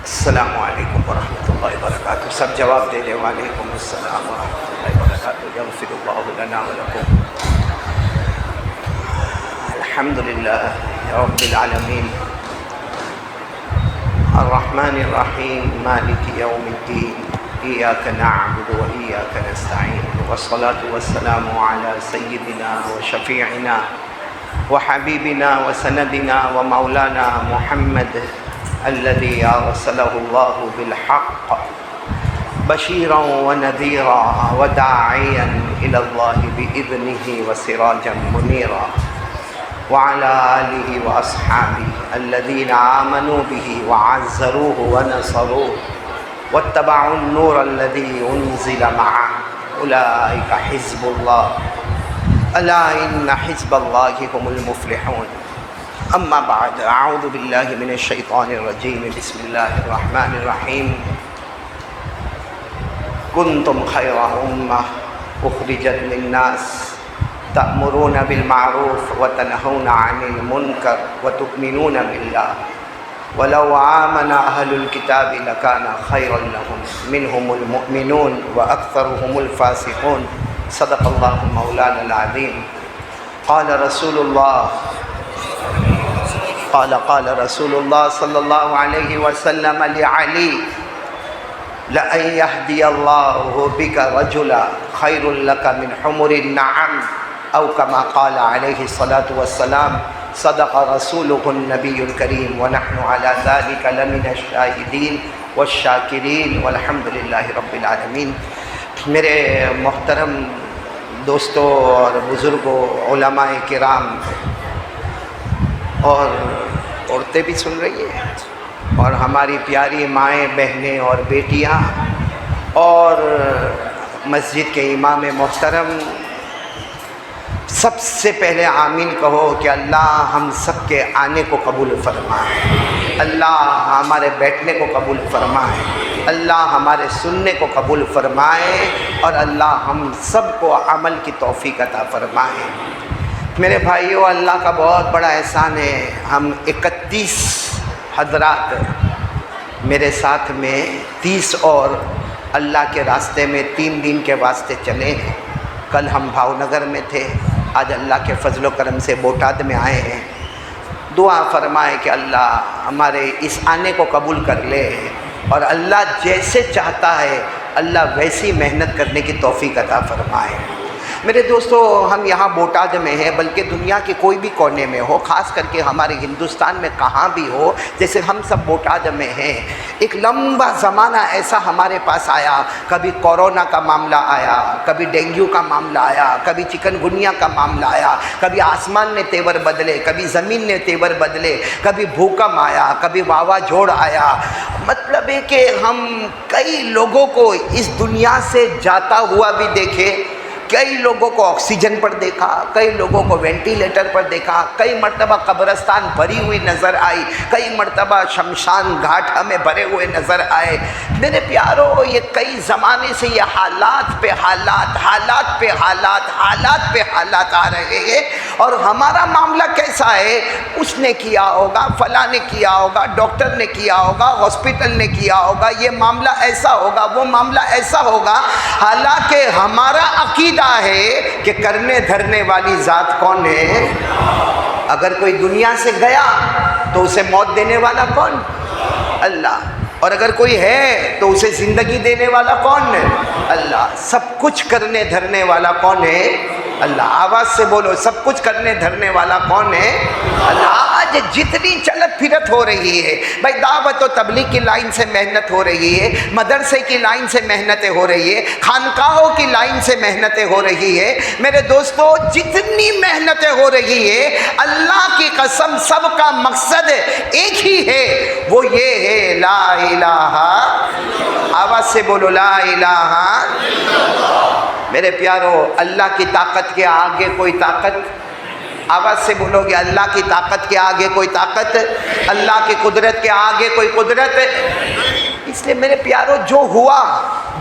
السلام علیکم ورحمۃ اللہ وبرکاتہ. سب جواب دے دیں. وعلیکم السلام ورحمۃ اللہ وبرکاتہ. یغفر اللہ لنا ولکم. الحمد للہ رب العالمین الرحمن الرحیم مالک یوم الدین. ایاک نعبد و ایاک نستعین. والصلاة والسلام علی سیدنا و شفیعنا و حبیبنا و سندنا و مولانا محمد الذي أرسله الله بالحق بشيرا ونذيرا وداعيا إلى الله بإذنه وسراجا منيرا وعلى آله وأصحابه الذين آمنوا به وعزروه ونصروه واتبعوا النور الذي أنزل معه أولئك حزب الله ألا إن حزب الله هم المفلحون. اما بعد. اعوذ باللہ من الشیطان الرجیم. بسم اللہ الرحمن الرحیم. کنتم خیر امہ اخرجت للناس تأمرون بالمعروف وتنہون عن المنکر وتؤمنون باللہ ولو آمن اہل الکتاب لکان خیرا لهم منهم المؤمنون واکثرهم الفاسقون. صدق اللہ مولانا العظیم. قال رسول اللہ صلی اللہ علیہ وسلم لعلی لأن يهدي الله بك رجلا خير لك من حمر النعم او كما قال عليه الصلاة والسلام. صدق رسوله النبي الكريم ونحن على ذلك لمن الشاهدين والشاكرين والحمد لله رب العالمين. میرے محترم دوستوں اور بزرگوں، علماء کرام اور عورتیں بھی سن رہی ہیں، اور ہماری پیاری مائیں، بہنیں اور بیٹیاں، اور مسجد کے امام محترم، سب سے پہلے آمین کہو کہ اللہ ہم سب کے آنے کو قبول فرمائے، اللہ ہمارے بیٹھنے کو قبول فرمائے، اللہ ہمارے سننے کو قبول فرمائے، اور اللہ ہم سب کو عمل کی توفیق عطا فرمائے. میرے بھائیوں، اللہ کا بہت بڑا احسان ہے. ہم 31 حضرات میرے ساتھ میں 30 اور اللہ کے راستے میں 3 دن کے واسطے چلے ہیں. کل ہم بھاؤ نگر میں تھے، آج اللہ کے فضل و کرم سے بوٹاد میں آئے ہیں. دعا فرمائے کہ اللہ ہمارے اس آنے کو قبول کر لے، اور اللہ جیسے چاہتا ہے اللہ ویسی محنت کرنے کی توفیق عطا فرمائے. میرے دوستو، ہم یہاں بوٹاد میں ہیں، بلکہ دنیا کے کوئی بھی کونے میں ہو، خاص کر کے ہمارے ہندوستان میں کہاں بھی ہو، جیسے ہم سب بوٹاد میں ہیں. ایک لمبا زمانہ ایسا ہمارے پاس آیا، کبھی کورونا کا معاملہ آیا، کبھی ڈینگیو کا معاملہ آیا، کبھی چکن گنیا کا معاملہ آیا، کبھی آسمان نے تیور بدلے، کبھی زمین نے تیور بدلے، کبھی بھوکم آیا، کبھی واوا جھوڑ آیا. مطلب ہے کہ ہم کئی لوگوں کو اس دنیا سے جاتا ہوا بھی دیکھے، کئی لوگوں کو آکسیجن پر دیکھا، کئی لوگوں کو وینٹیلیٹر پر دیکھا، کئی مرتبہ قبرستان بھری ہوئی نظر آئی، کئی مرتبہ شمشان گھاٹ ہمیں بھرے ہوئے نظر آئے. میرے پیارو، یہ کئی زمانے سے یہ حالات پہ حالات، حالات پہ حالات، حالات پہ حالات آ رہے ہیں. اور ہمارا معاملہ کیسا ہے؟ اس نے کیا ہوگا، فلاں نے کیا ہوگا، ڈاکٹر نے کیا ہوگا، ہاسپٹل نے کیا ہوگا، یہ معاملہ ایسا ہوگا، وہ معاملہ ایسا ہوگا. حالانکہ ہمارا عقیدہ ہے کہ کرنے دھرنے والی ذات کون ہے؟ اگر کوئی دنیا سے گیا تو اسے موت دینے والا کون؟ اللہ. اور اگر کوئی ہے تو اسے زندگی دینے والا کون ہے؟ اللہ. سب کچھ کرنے دھرنے والا کون ہے؟ اللہ. آواز سے بولو، سب کچھ کرنے دھرنے والا کون ہے؟ اللہ. آج جتنی چلت پھرت ہو رہی ہے بھائی، دعوت و تبلیغ کی لائن سے محنت ہو رہی ہے، مدرسے کی لائن سے محنتیں ہو رہی ہے، خانقاہوں کی لائن سے محنتیں ہو رہی ہے. میرے دوستو، جتنی محنتیں ہو رہی ہے، اللہ کی قسم سب کا مقصد ایک ہی ہے، وہ یہ ہے لا الہ. آواز سے بولو لا الہ. میرے پیارو، اللہ کی طاقت کے آگے کوئی طاقت؟ آواز سے بولو گے، اللہ کی طاقت کے آگے کوئی طاقت؟ اللہ کی قدرت کے آگے کوئی قدرت؟ اس لیے میرے پیارو، جو ہوا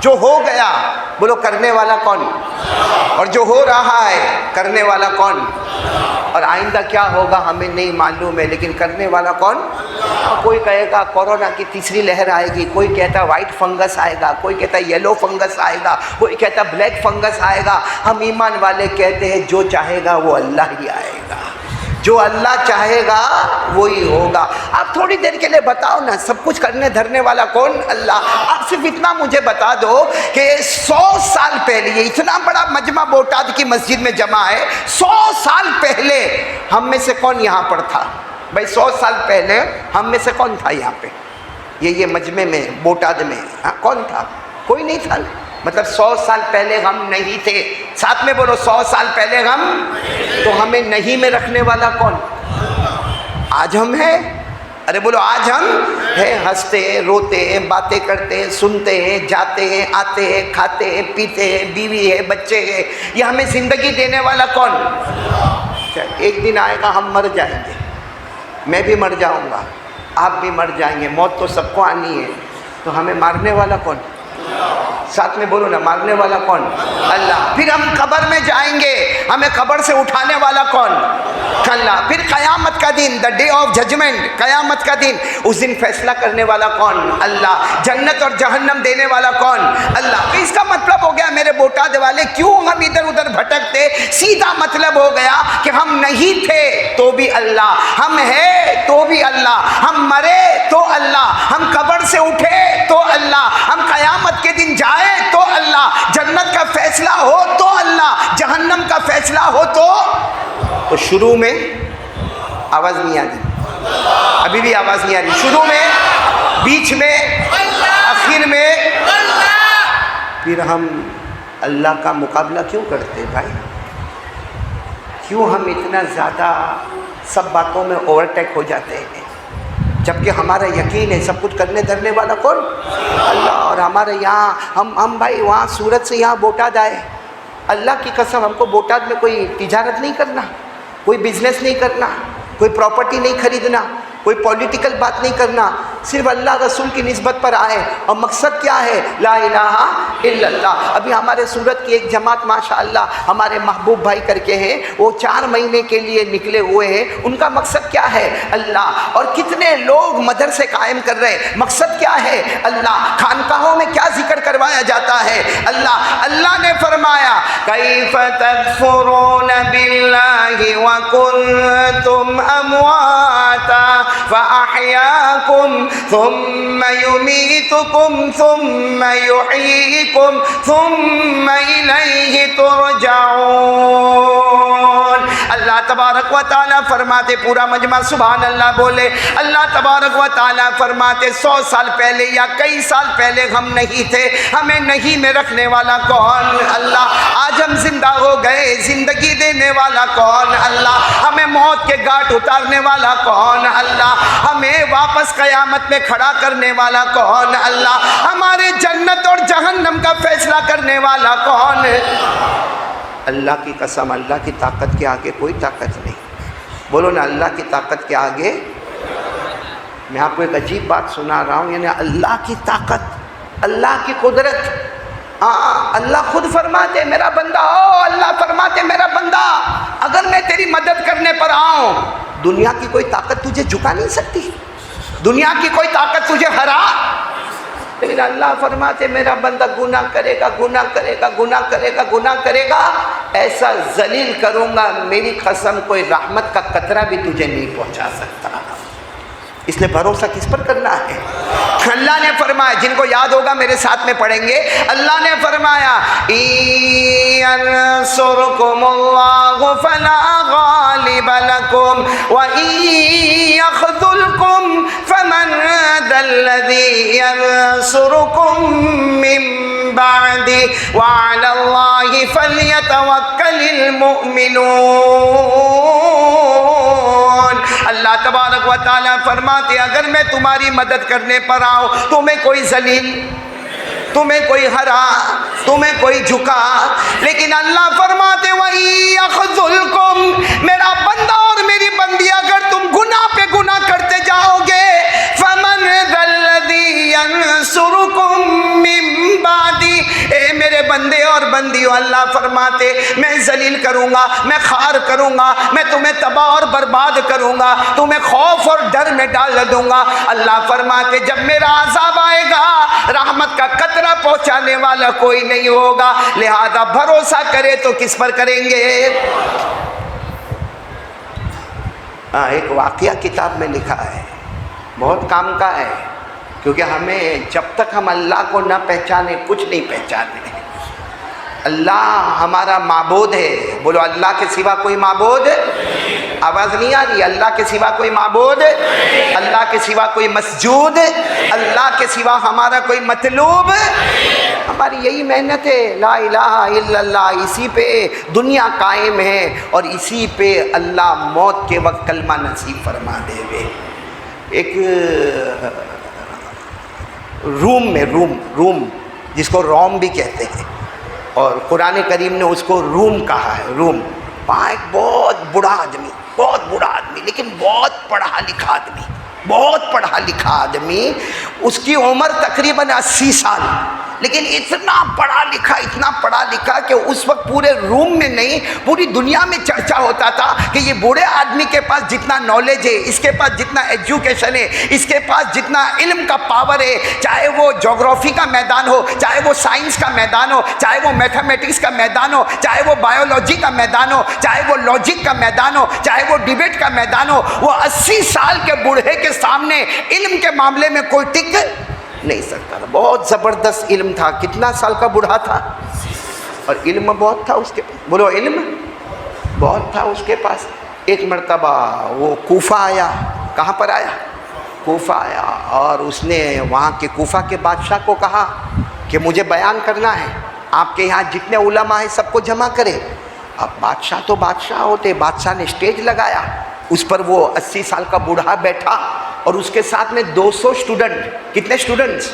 جو ہو گیا بولو کرنے والا کون؟ اور جو ہو رہا ہے کرنے والا کون؟ اور آئندہ کیا ہوگا ہمیں نہیں معلوم ہے، لیکن کرنے والا کون؟ کوئی کہے گا کورونا کی تیسری لہر آئے گی، کوئی کہتا وائٹ فنگس آئے گا، کوئی کہتا یلو فنگس آئے گا، کوئی کہتا بلیک فنگس آئے گا۔ ہم ایمان والے کہتے ہیں جو چاہے گا وہ اللہ ہی آئے گا، جو اللہ چاہے گا وہی ہوگا۔ آپ تھوڑی دیر کے لیے بتاؤ نا، سب کچھ کرنے دھرنے والا کون؟ اللہ۔ آپ صرف اتنا مجھے بتا دو کہ 100 سال پہلے، یہ اتنا بڑا مجمع بوٹاد کی مسجد میں جمع ہے، 100 سال پہلے ہم میں سے کون یہاں پر تھا؟ بھائی 100 سال پہلے ہم میں سے کون تھا یہاں پہ؟ یہ مجمع میں بوٹاد میں کون تھا؟ کوئی نہیں تھا۔ مطلب 100 سال پہلے ہم نہیں تھے۔ ساتھ میں بولو 100 سال پہلے ہم، تو ہمیں نہیں میں رکھنے والا کون؟ آج ہم ہیں۔ ارے بولو آج ہم ہیں، ہنستے ہیں، روتے ہیں، باتیں کرتے ہیں، سنتے ہیں، جاتے ہیں، آتے ہیں، کھاتے ہیں، پیتے ہیں، بیوی ہے، بچے ہیں، یہ ہمیں زندگی دینے والا کون؟ ایک دن آئے گا ہم مر جائیں گے، میں بھی مر جاؤں گا، آپ بھی مر جائیں گے، موت تو سب کو آنی ہے، تو ہمیں مارنے والا کون؟ ساتھ میں بولو نا، مارنے والا کون؟ اللہ۔ پھر ہم قبر میں جائیں گے، ہمیں قبر سے اٹھانے والا کون؟ اللہ۔ پھر قیامت کا دن، دا ڈے آف ججمنٹ، قیامت کا دن، اس دن فیصلہ کرنے والا کون؟ اللہ۔ جنت اور جہنم دینے والا کون؟ اللہ۔ تو اس کا مطلب ہو گیا میرے بوٹاد والے، کیوں ہم ادھر ادھر بھٹکتے؟ سیدھا مطلب ہو گیا کہ ہم نہیں تھے تو بھی اللہ، ہم ہیں تو بھی اللہ، ہم مرے تو اللہ، ہم قبر سے اٹھے تو اللہ، ہم قیامت کے دن جائے تو اللہ، جنت کا فیصلہ ہو تو اللہ، جہنم کا فیصلہ ہو تو شروع میں آواز نہیں آ رہی، ابھی بھی آواز نہیں آ رہی، شروع میں، بیچ میں، آخر میں، پھر ہم اللہ کا مقابلہ کیوں کرتے بھائی؟ کیوں ہم اتنا زیادہ سب باتوں میں اوورٹیک ہو جاتے ہیں، جبکہ ہمارا یقین ہے سب کچھ کرنے دھرنے والا کون؟ اللہ۔ اور ہمارے یہاں ہم بھائی وہاں سورت سے یہاں بوٹاد آئے، اللہ کی قسم ہم کو بوٹاد میں کوئی تجارت نہیں کرنا، کوئی بزنس نہیں کرنا، کوئی پراپرٹی نہیں خریدنا، کوئی پولیٹیکل بات نہیں کرنا، صرف اللہ رسول کی نسبت پر آئے، اور مقصد کیا ہے؟ لا الہ الا اللہ۔ ابھی ہمارے سورت کی ایک جماعت ماشاءاللہ ہمارے محبوب بھائی کر کے ہیں، وہ 4 مہینے کے لیے نکلے ہوئے ہیں، ان کا مقصد کیا ہے؟ اللہ۔ اور کتنے لوگ مدرسے قائم کر رہے ہیں، مقصد کیا ہے؟ اللہ۔ خانقاہوں میں کیا ذکر کروایا جاتا ہے؟ اللہ۔ اللہ نے فرمایا کیف تکفرون باللہ وکنتم امواتا فأحیاکم ثم یمیتکم ثم یحییکم ثم الیہ ترجعون۔ اللہ تبارک و تعالیٰ فرماتے، پورا مجمع سبحان اللہ بولے، اللہ تبارک و تعالیٰ فرماتے 100 سال پہلے یا کئی سال پہلے ہم نہیں تھے، ہمیں نہیں میں رکھنے والا کون؟ اللہ۔ آج ہم زندہ ہو گئے، زندگی دینے والا کون؟ اللہ۔ ہمیں موت کے گھاٹ اتارنے والا کون؟ اللہ۔ ہمیں واپس قیامت میں کھڑا کرنے والا کون؟ اللہ۔ ہمارے جنت اور جہنم کا فیصلہ کرنے والا کون؟ اللہ کی قسم، اللہ کی طاقت کے آگے کوئی طاقت نہیں۔ بولو نا، اللہ کی طاقت کے آگے۔ میں آپ کو ایک عجیب بات سنا رہا ہوں، یعنی اللہ کی طاقت، اللہ کی قدرت۔ اللہ خود فرماتے میرا بندہ ہو، اللہ فرماتے میرا بندہ اگر میں تیری مدد کرنے پر آؤں، دنیا کی کوئی طاقت تجھے جھکا نہیں سکتی، دنیا کی کوئی طاقت تجھے ہرا۔ لیکن اللہ فرماتے میرا بندہ گناہ کرے گا، گناہ کرے گا، گناہ کرے گا، گناہ کرے گا، ایسا ذلیل کروں گا، میری قسم کوئی رحمت کا قطرہ بھی تجھے نہیں پہنچا سکتا۔ اس لیے بھروسہ کس پر کرنا ہے؟ اللہ نے فرمایا، جن کو یاد ہوگا میرے ساتھ میں پڑھیں گے، اللہ نے فرمایا يَنْصُرْكُمُ اللَّهُ فَلَا غَالِبَ لَكُمْ وَإِن يَخْذُلْكُمْ فَمَنْ ذَا الَّذِي يَنْصُرُكُمْ مِنْ بَعْدِهِ وَعَلَى اللَّهِ فَلْيَتَوَكَّلِ الْمُؤْمِنُونَ۔ اللہ تبارک و تعالیٰ فرماتے اگر میں تمہاری مدد کرنے پر آؤں، تمہیں کوئی ذلیل، تمہیں کوئی ہرا، تمہیں کوئی جھکا، لیکن اللہ فرماتے وَإِن يَخْذُلْكُمْ، میرا بندہ اور میری بندی اگر تم گناہ پہ گناہ کرتے جاؤ گے، فَمَنْ ذَا الَّذِي يَنْصُرُكُمْ مِنْ بَعْدِهِ، بندے اور بندیوں، اللہ فرماتے میں ذلیل کروں گا، میں خوار کروں گا، میں تمہیں تباہ اور برباد کروں گا، تمہیں خوف اور ڈر میں ڈال دوں گا۔ اللہ فرماتے جب میرا عذاب آئے گا رحمت کا قطرہ پہنچانے والا کوئی نہیں ہوگا، لہذا بھروسہ کرے تو کس پر کریں گے؟ ایک واقعہ کتاب میں لکھا ہے، بہت کام کا ہے، کیونکہ ہمیں جب تک ہم اللہ کو نہ پہچانے کچھ نہیں پہچانے۔ اللہ ہمارا معبود ہے، بولو اللہ کے سوا کوئی معبود، آواز نہیں آ رہی؟ اللہ کے سوا کوئی معبود، اللہ کے سوا کوئی مسجود، اللہ کے سوا ہمارا کوئی مطلوب۔ ہماری یہی محنت ہے، لا الہ الا اللہ، اسی پہ دنیا قائم ہے اور اسی پہ اللہ موت کے وقت کلمہ نصیب فرما دے گے۔ ایک روم جس کو روم بھی کہتے ہیں، اور قرآن کریم نے اس کو روم کہا ہے، روم۔ وہاں ایک بہت بوڑھا آدمی لیکن بہت پڑھا لکھا آدمی، اس کی عمر تقریباً 80 سال، لیکن اتنا پڑھا لکھا کہ اس وقت پورے روم میں نہیں پوری دنیا میں چرچا ہوتا تھا کہ یہ بوڑھے آدمی کے پاس جتنا نالج ہے، اس کے پاس جتنا ایجوکیشن ہے، اس کے پاس جتنا علم کا پاور ہے، چاہے وہ جغرافی کا میدان ہو، چاہے وہ سائنس کا میدان ہو، چاہے وہ میتھمیٹکس کا میدان ہو، چاہے وہ بایولوجی کا میدان ہو، چاہے وہ لاجک کا میدان ہو، چاہے وہ ڈیبیٹ کا میدان ہو، وہ 80 سال کے بوڑھے کے سامنے علم کے معاملے میں کوئی ٹک نہیں سکتا تھا۔ بہت زبردست علم تھا۔ کتنا سال کا بوڑھا تھا اور علم بہت تھا اس کے پاس، بولو علم بہت تھا اس کے پاس۔ ایک مرتبہ وہ کوفہ آیا۔ کہاں پر آیا؟ کوفہ آیا، اور اس نے وہاں کے کوفہ کے بادشاہ کو کہا کہ مجھے بیان کرنا ہے، آپ کے یہاں جتنے علماء ہیں سب کو جمع کرے۔ اب بادشاہ تو بادشاہ ہوتے، بادشاہ نے اسٹیج لگایا، اس پر وہ 80 سال کا بوڑھا بیٹھا اور اس کے ساتھ میں 200 اسٹوڈنٹ۔ کتنے اسٹوڈنٹس؟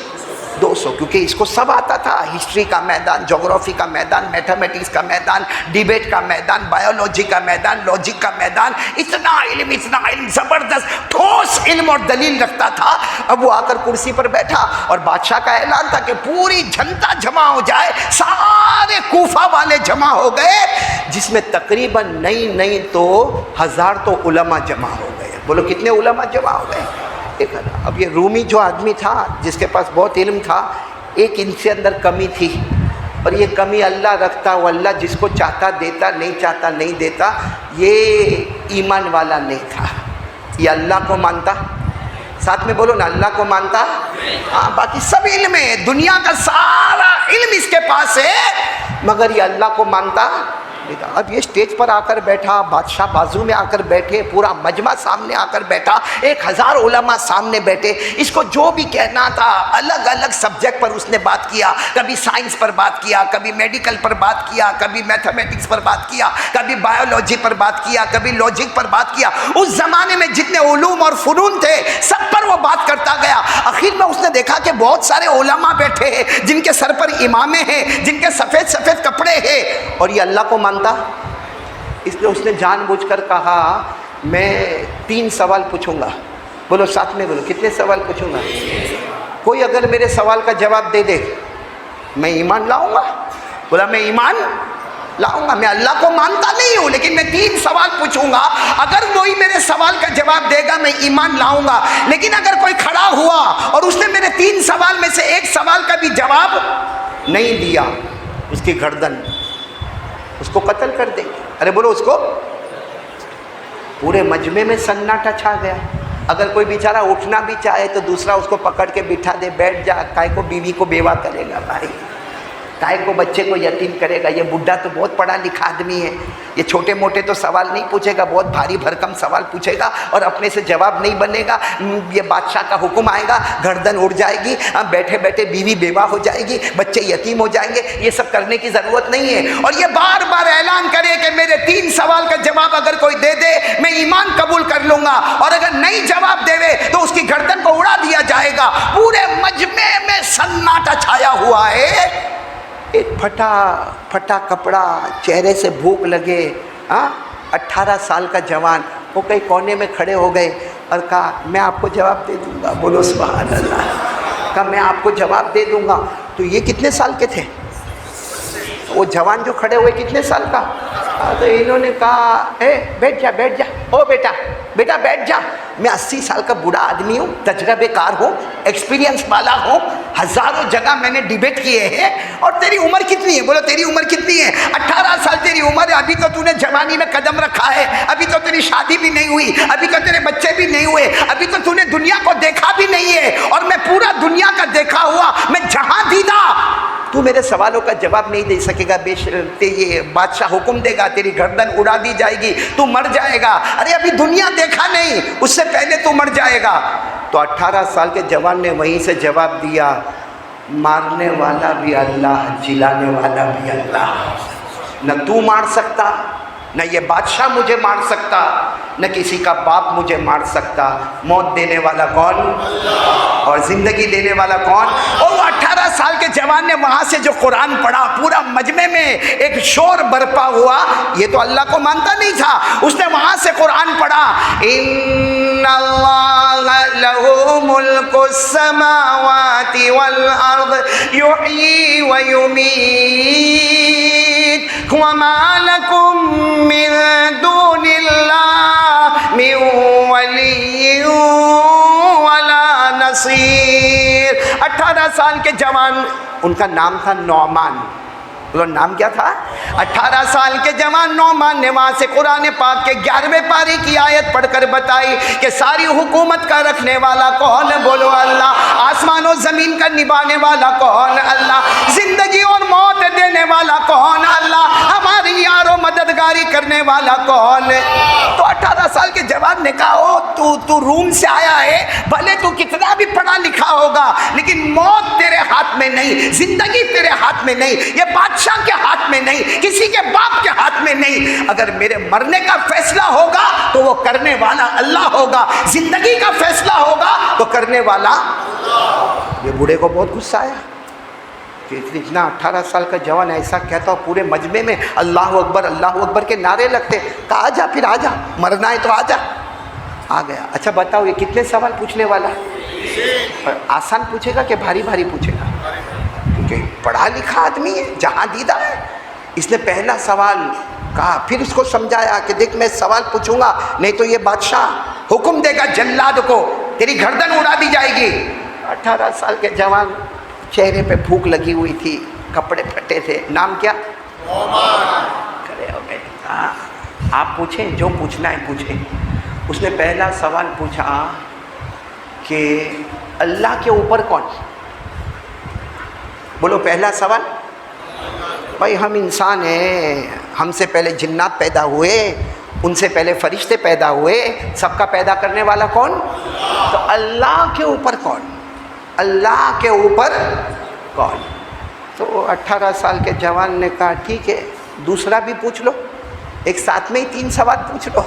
200، کیونکہ اس کو سب آتا تھا، ہسٹری کا میدان، جغرافی کا میدان، میتھمیٹکس کا میدان، ڈیبیٹ کا میدان، بایولوجی کا میدان، لاجک کا میدان، اتنا علم زبردست ٹھوس علم اور دلیل رکھتا تھا۔ اب وہ آ کر کرسی پر بیٹھا اور بادشاہ کا اعلان تھا کہ پوری جنتا جمع ہو جائے۔ سارے کوفہ والے جمع ہو گئے، جس میں تقریباً نہیں تو 1000 تو علماء جمع ہو گئے۔ بولو کتنے علماء جمع ہو گئے؟ اب یہ رومی جو آدمی تھا جس کے پاس بہت علم تھا، ایک ان سے اندر کمی تھی، اور یہ کمی اللہ رکھتا، وہ اللہ جس کو چاہتا دیتا، نہیں چاہتا نہیں دیتا۔ یہ ایمان والا نہیں تھا، یہ اللہ کو مانتا، ساتھ میں بولو نا، اللہ کو مانتا۔ ہاں، باقی سب علم ہے، دنیا کا سارا علم اس کے پاس ہے، مگر یہ اللہ کو مانتا۔ اب یہ سٹیج پر آ کر بیٹھا، بادشاہ بازو میں آ کر بیٹھے، پورا مجمع سامنے آ کر بیٹھا، 1000 علماء سامنے بیٹھے۔ اس کو جو بھی کہنا تھا الگ الگ سبجیکٹ پر اس نے بات کیا، کبھی سائنس پر بات کیا، کبھی میڈیکل پر بات کیا، کبھی میتھمیٹکس پر بات کیا، کبھی بایولوجی پر بات کیا، کبھی لاجک پر بات کیا۔ اس زمانے میں جتنے علوم اور فنون تھے سب پر وہ بات کرتا گیا۔ آخر میں اس نے دیکھا کہ بہت سارے علماء بیٹھے ہیں جن کے سر پر امامے ہیں، جن کے سفید سفید کپڑے ہیں، اور یہ اللہ کو مانتا۔ اس لیے اس نے جان بوجھ کر کہا میں 3 سوال پوچھوں گا۔ بولو ساتھ میں بولو، کتنے سوال پوچھوں گا؟ کوئی اگر میرے سوال کا جواب دے دے میں ایمان لاؤں گا۔ بولا میں ایمان لاؤں گا، میں اللہ کو مانتا نہیں ہوں لیکن میں 3 سوال پوچھوں گا، اگر کوئی میرے سوال کا جواب دے گا میں ایمان لاؤں گا۔ لیکن اگر کوئی کھڑا ہوا اور اس نے میرے 3 سوال میں سے ایک سوال کا بھی جواب نہیں دیا، اس کی گردن، اس کو قتل کر دیں گے۔ ارے بولو اس کو۔ پورے مجمع میں سناٹا چھا گیا۔ اگر کوئی بیچارہ اٹھنا بھی چاہے تو دوسرا اس کو پکڑ کے بٹھا دے، بیٹھ جا، کائے کو بیوی کو بیوہ کرے گا بھائی، کائے کو بچے کو یتیم کرے گا۔ یہ بڈھا تو بہت پڑھا لکھا آدمی ہے، یہ چھوٹے موٹے تو سوال نہیں پوچھے گا، بہت بھاری بھرکم سوال پوچھے گا اور اپنے سے جواب نہیں بنے گا۔ یہ بادشاہ کا حکم آئے گا، گردن اڑ جائے گی، بیٹھے بیٹھے بیوی بیوہ ہو جائے گی، بچے یتیم ہو جائیں گے۔ یہ سب کرنے کی ضرورت نہیں ہے، اور یہ بار بار اعلان کرے کہ میرے 3 سوال کا جواب اگر کوئی دے دے میں ایمان قبول کر لوں گا، اور اگر نہیں جواب دے تو اس کی گردن کو اڑا دیا جائے گا۔ پورے مجمع میں سناٹا چھایا ہوا ہے۔ ایک پھٹا کپڑا، چہرے سے بھوک لگے، 18 سال کا جوان، وہ کئی کونے میں کھڑے ہو گئے اور کہا میں آپ کو جواب دے دوں گا۔ بولو سبحان اللہ۔ کہا میں آپ کو جواب دے دوں گا۔ تو یہ کتنے سال کے تھے؟ وہ جوان جو کھڑے ہوئے کتنے سال کا؟ تو انہوں نے کہا اے بیٹھ جا بیٹھ جا، او بیٹا بیٹا بیٹھ جا، میں 80 سال کا بوڑھا آدمی ہوں، تجربے کار ہوں، ایکسپیرینس والا ہوں، ہزاروں جگہ میں نے ڈیبیٹ کیے ہیں، اور تیری عمر کتنی ہے؟ بولو تیری عمر کتنی ہے؟ 18 سال تیری عمر ہے، ابھی تو تو نے جوانی میں قدم رکھا ہے، ابھی تو تیری شادی بھی نہیں ہوئی، ابھی تو تیرے بچے بھی نہیں ہوئے، ابھی تو تو نے دنیا کو دیکھا بھی نہیں ہے، اور میں پورا دنیا کا دیکھا ہوا، میں جہاں دیدہ، تو میرے سوالوں کا جواب نہیں دے سکے گا، بے شرط یہ بادشاہ حکم دے گا تیری گردن اڑا دی جائے گی، تو مر جائے گا۔ ارے ابھی دنیا دیکھا نہیں، اس سے پہلے تو مر جائے گا۔ تو 18 سال کے جوان نے وہیں سے جواب دیا، مارنے والا بھی اللہ، جلانے والا بھی اللہ، نہ تو مار سکتا، نہ یہ بادشاہ مجھے مار سکتا، نہ کسی کا باپ مجھے مار سکتا، موت دینے والا کون اور زندگی دینے والا کون؟ اور وہ 18 سال کے جوان نے وہاں سے جو قرآن پڑھا، پورا مجمع میں ایک شور برپا ہوا، یہ تو اللہ کو مانتا نہیں تھا، اس نے وہاں سے قرآن پڑھا، ان اللہ لہ ملک السماوات والارض یحیی ویمیت وما لکم من دون اللہ من ولی ولا نصیر۔ 18 سال کے جوان، ان کا نام تھا نعمان، نام کیا تھا؟ 18 سال کے جوان نعمان نے وہاں سے قرآن پاک کے 11ویں پارے کی آیت پڑھ کر بتائی کہ ساری حکومت کا رکھنے والا کون؟ بولو اللہ۔ آسمان و زمین کا نبھانے والا کون؟ اللہ۔ زندگی اور موت دینے والا کون؟ اللہ۔ ہماری یار و مددگاری کرنے والا کون؟ تو 18 سال کے جوان نے کہا او تو روم سے آیا ہے، بھلے تو کتنا بھی پڑھا لکھا ہوگا، لیکن موت تیرے ہاتھ میں نہیں، زندگی تیرے ہاتھ میں نہیں، یہ بادشاہ کے ہاتھ میں نہیں، کسی کے باپ کے ہاتھ میں نہیں۔ اگر میرے مرنے کا فیصلہ ہوگا تو وہ کرنے والا اللہ ہوگا، زندگی کا فیصلہ ہوگا تو کرنے والا۔ یہ بوڑھے کو بہت غصہ آیا کہ اتنا 18 سال کا جوان ایسا کہتا ہو، پورے مجمع میں اللہ اکبر کے نعرے لگتے، کہا آ جا، پھر آ جا، مرنا ہے تو آ جا۔ آ گیا۔ اچھا بتاؤ یہ کتنے سوال پوچھنے والا ہے؟ آسان پوچھے گا کہ بھاری بھاری پوچھے گا؟ کیونکہ پڑھا لکھا آدمی ہے، جہاں دیدہ ہے۔ اس نے پہلا سوال کہا، پھر اس کو سمجھایا کہ دیکھ میں سوال پوچھوں گا، نہیں تو یہ بادشاہ حکم دے گا جلاد کو، تیری گردن اڑا دی جائے گی۔ 18 سال کے جوان، چہرے پہ بھوک لگی ہوئی تھی، کپڑے پھٹے تھے، نام کیا؟ کھڑے ہو گئے، آپ پوچھیں جو پوچھنا ہے پوچھیں۔ اس نے پہلا سوال پوچھا کہ اللہ کے اوپر کون؟ بولو پہلا سوال۔ بھائی ہم انسان ہیں، ہم سے پہلے جنات پیدا ہوئے، ان سے پہلے فرشتے پیدا ہوئے، سب کا پیدا کرنے والا کون؟ تو اللہ کے اوپر کون؟ اللہ کے اوپر کون؟ تو 18 سال کے جوان نے کہا ٹھیک ہے، دوسرا بھی پوچھ لو، ایک ساتھ میں ہی 3 سوال پوچھ لو،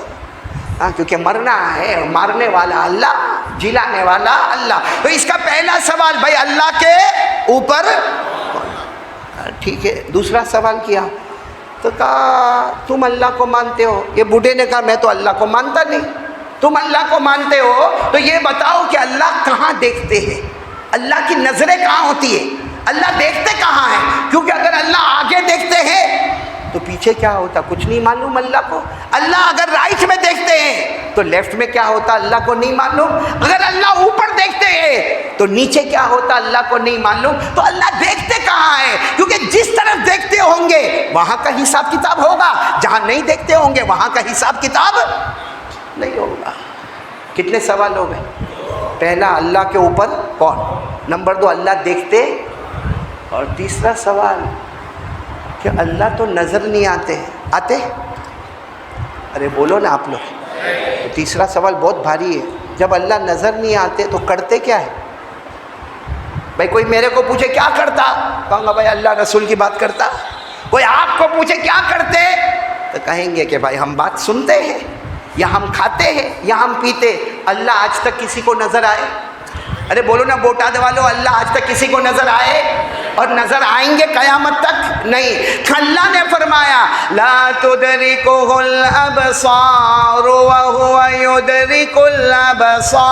کیونکہ مرنا ہے، مارنے والا اللہ، جلانے والا اللہ۔ تو اس کا پہلا سوال بھائی اللہ کے اوپر کون؟ ٹھیک ہے، دوسرا سوال کیا تو کہا تم اللہ کو مانتے ہو؟ یہ بوڑھے نے کہا میں تو اللہ کو مانتا نہیں۔ تم اللہ کو مانتے ہو تو یہ بتاؤ کہ اللہ کہاں دیکھتے ہیں؟ اللہ کی نظریں کہاں ہوتی ہے؟ اللہ دیکھتے کہاں ہیں؟ کیونکہ اگر اللہ آگے دیکھتے ہیں تو پیچھے کیا ہوتا کچھ نہیں معلوم اللہ کو۔ اللہ اگر رائٹ میں دیکھتے ہیں تو لیفٹ میں کیا ہوتا اللہ کو نہیں معلوم۔ اگر اللہ اوپر دیکھتے ہیں تو نیچے کیا ہوتا اللہ کو نہیں معلوم۔ تو اللہ دیکھتے کہاں ہے؟ کیونکہ جس طرف دیکھتے ہوں گے وہاں کا حساب کتاب ہوگا، جہاں نہیں دیکھتے ہوں گے وہاں کا حساب کتاب نہیں ہوگا۔ کتنے سوال ہو گئے؟ پہلا اللہ کے اوپر کون، نمبر 2 اللہ دیکھتے، اور تیسرا سوال کہ اللہ تو نظر نہیں آتے؟ ارے بولو نا آپ لوگ۔ تو تیسرا سوال بہت بھاری ہے، جب اللہ نظر نہیں آتے تو کرتے کیا ہے؟ بھائی کوئی میرے کو پوچھے کیا کرتا، کہوں گا بھائی اللہ رسول کی بات کرتا۔ کوئی آپ کو پوچھے کیا کرتے تو کہیں گے کہ بھائی ہم بات سنتے ہیں، یا ہم کھاتے ہیں، یا ہم پیتے۔ اللہ آج تک کسی کو نظر آئے؟ ارے بولو نا بوٹاد والو، اللہ آج تک کسی کو نظر آئے اور نظر آئیں گے قیامت تک؟ نہیں۔ اللہ نے فرمایا لا تدرکہ الابصار وہو یدرک الابصار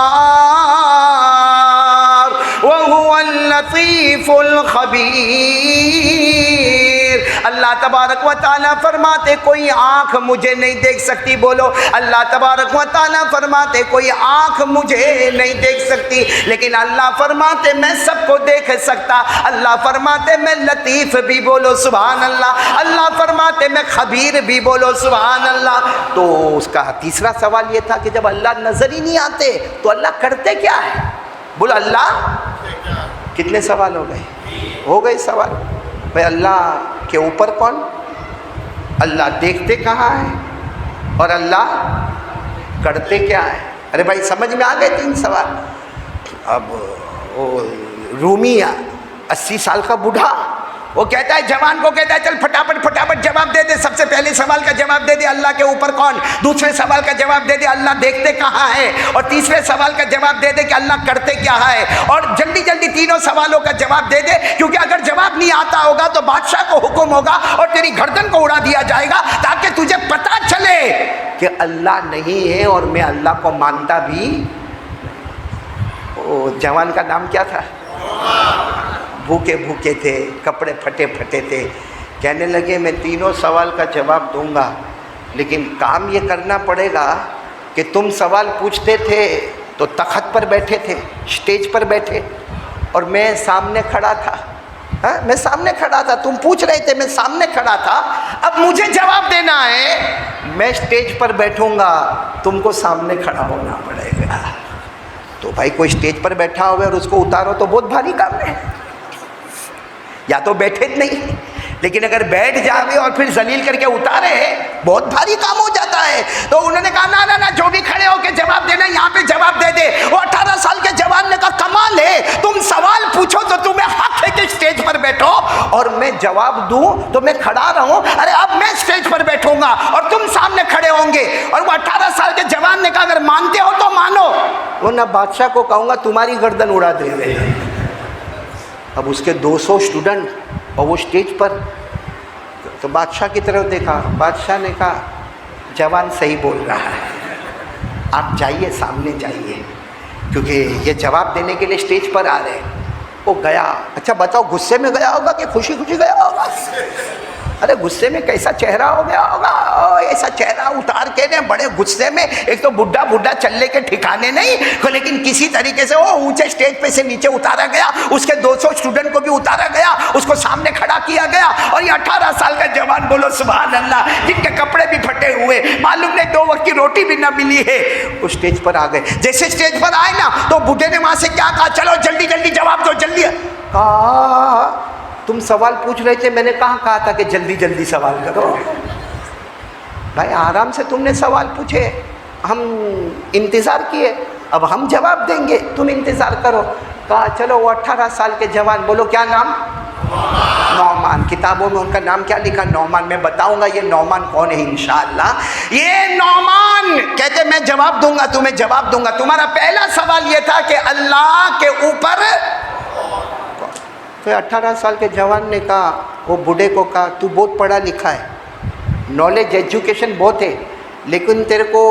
وہو اللطیف الخبیر۔ بصیر. اللہ تبارک و تعالیٰ فرماتے کوئی آنکھ مجھے نہیں دیکھ سکتی. بولو اللہ تبارک و تعالیٰ فرماتے کوئی آنکھ مجھے نہیں دیکھ سکتی، لیکن اللہ فرماتے میں سب کو دیکھ سکتا. اللہ فرماتے میں لطیف بھی. بولو سبحان اللہ. اللہ فرماتے میں خبیر بھی. بولو سبحان اللہ. تو اس کا تیسرا سوال یہ تھا کہ جب اللہ نظر ہی نہیں آتے تو اللہ کرتے کیا ہے؟ بولو اللہ. کتنے سوال ہو گئے؟ ہو گئے سوال. بھائی اللہ کے اوپر کون؟ اللہ دیکھتے کہاں ہے؟ اور اللہ کرتے کیا ہے؟ ارے بھائی سمجھ میں آ گئے تین سوال. اب وہ رومی 80 سال کا بوڑھا وہ کہتا ہے جوان کو کہتا ہے چل پھٹافٹ جواب دے دے. سب سے پہلے سوال کا جواب دے دے اللہ کے اوپر کون، دوسرے سوال کا جواب دے دے اللہ دیکھتے کہاں ہے، اور تیسرے سوال کا جواب دے دے کہ اللہ کرتے کیا ہے. اور جلدی جلدی تینوں سوالوں کا جواب دے دے، کیونکہ اگر جواب نہیں آتا ہوگا تو بادشاہ کو حکم ہوگا اور تیری گردن کو اڑا دیا جائے گا، تاکہ تجھے پتا چلے کہ اللہ نہیں ہے اور میں اللہ کو مانتا بھی. وہ جوان کا نام کیا تھا؟ بھوکے تھے، کپڑے پھٹے تھے. کہنے لگے میں تینوں سوال کا جواب دوں گا، لیکن کام یہ کرنا پڑے گا کہ تم سوال پوچھتے تھے تو تخت پر بیٹھے تھے، اسٹیج پر بیٹھے، اور میں سامنے کھڑا تھا. میں سامنے کھڑا تھا، تم پوچھ رہے تھے، میں سامنے کھڑا تھا. اب مجھے جواب دینا ہے، میں اسٹیج پر بیٹھوں گا، تم کو سامنے کھڑا ہونا پڑے گا. تو بھائی کوئی اسٹیج پر بیٹھا ہوئے اور اس کو اتارو تو بہت بھاری کام ہے. یا تو بیٹھے نہیں، لیکن اگر بیٹھ جاوے اور پھر ذلیل کر کے اتارے بہت بھاری کام ہو جاتا ہے. تو انہوں نے کہا نہ جو بھی کھڑے ہو کے جواب دینا یہاں پہ جواب دے دے. وہ 18 سال کے جوان نے کہا کمال ہے، تم سوال پوچھو تو تمہیں حق ہے کہ اسٹیج پر بیٹھو اور میں جواب دوں تو میں کھڑا رہوں. ارے اب میں اسٹیج پر بیٹھوں گا اور تم سامنے کھڑے ہوں گے. اور وہ 18 سال کے جوان نے کہا اگر مانتے ہو تو مانو، ورنہ بادشاہ کو کہوں گا تمہاری گردن اڑا دے گے. اب اس کے 200 اسٹوڈنٹ اور وہ اسٹیج پر. تو بادشاہ کی طرف دیکھا، بادشاہ نے کہا جوان صحیح بول رہا ہے، آپ جائیے سامنے جائیے، کیونکہ یہ جواب دینے کے لیے اسٹیج پر آ رہے ہیں. وہ گیا. اچھا بتاؤ غصے میں گیا ہوگا کہ خوشی گیا ہوگا؟ ارے غصے میں کیسا چہرہ ہو گیا ہوگا، ایسا چہرہ اتار کے نے بڑے غصے میں. ایک تو بڈھا چلنے کے ٹھکانے نہیں، لیکن کسی طریقے سے وہ اونچے اسٹیج پہ سے نیچے اتارا گیا. اس کے 200 اسٹوڈنٹ کو بھی اتارا گیا، اس کو سامنے کھڑا کیا گیا. اور یہ 18 سال کا جوان، بولو سبحان اللہ، جن کے کپڑے بھی پھٹے ہوئے، معلوم نہیں 2 وقت کی روٹی بھی نہ ملی ہے، وہ اسٹیج پر آ گئے. جیسے اسٹیج پر آئے نا تو بڈھے نے وہاں سے کیا کہا، چلو جلدی جواب دو جلدی. کہا تم سوال پوچھ رہے تھے، میں نے کہا تھا کہ جلدی سوال کرو. بھائی آرام سے تم نے سوال پوچھے، ہم انتظار کیے، اب ہم جواب دیں گے، تم انتظار کرو. کہا چلو وہ 18 سال کے جوان، بولو کیا نام؟ نعمان. کتابوں میں ان کا نام کیا لکھا؟ نعمان. میں بتاؤں گا یہ نعمان کون ہے انشاءاللہ. یہ نعمان کہتے میں جواب دوں گا، تمہیں جواب دوں گا. تمہارا پہلا سوال یہ تھا کہ اللہ کے اوپر. تو 18 سال کے جوان نے کہا، وہ بوڑھے کو کہا تو بہت پڑھا لکھا ہے، نالج ایجوکیشن بہت ہے، لیکن تیرے کو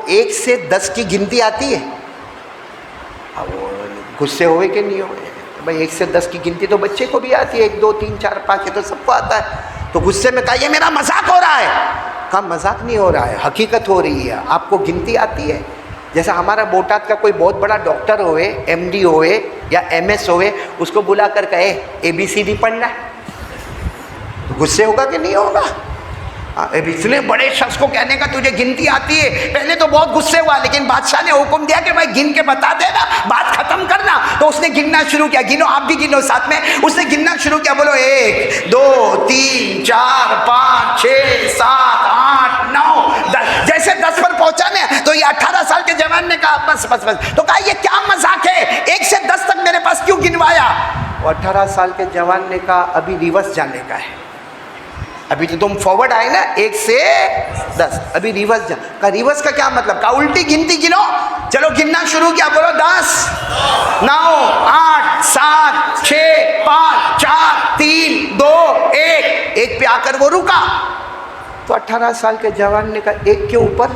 1 سے 10 کی گنتی آتی ہے؟ اب وہ غصے ہوئے کہ نہیں ہوئے؟ بھائی 1 سے 10 کی گنتی تو بچے کو بھی آتی ہے، 1 2 3 4 5 یہ تو سب کو آتا ہے. تو غصے میں کہا یہ میرا مذاق ہو رہا ہے. کہا مذاق نہیں ہو رہا ہے، حقیقت ہو رہی ہے. آپ کو گنتی آتی ہے؟ جیسا ہمارا بوٹات کا کوئی بہت بڑا ڈاکٹر ہوئے، ایم ڈی ہوئے یا ایم ایس ہوئے، اس کو بلا کر کہے ABCD پڑھنا ہے، غصے ہوگا کہ نہیں ہوگا؟ اتنے بڑے شخص کو کہنے کا تجھے گنتی آتی ہے. پہلے تو بہت غصے ہوا، لیکن بادشاہ نے حکم دیا کہ بھائی گن کے بتا دے گا، بات ختم کرنا. تو اس نے گننا شروع کیا. گنو، آپ بھی گنو ساتھ میں. اس نے گننا شروع کیا. بولو 1 2 3 4 5 6 7 8 9 10. جیسے 10 پر پہنچا نا تو یہ 18 سال کے جوان نے کہا بس. تو کہا یہ کیا مذاق ہے، 1 سے 10 تک میرے پاس کیوں گنوایا؟ وہ 18 سال کے جوان نے کہا ابھی ریورس جانے کا ہے، ابھی تو تم فارورڈ آئے نا 1 سے 10، ابھی ریورس جانا. کہا ریورس کا کیا مطلب؟ کہا الٹی گنتی گنو. چلو گننا شروع کیا. بولو 10 9 8 7 6 5 4 3 2 1 پہ آ کر وہ رکا. تو 18 سال کے جوان نے کہا 1 کے اوپر؟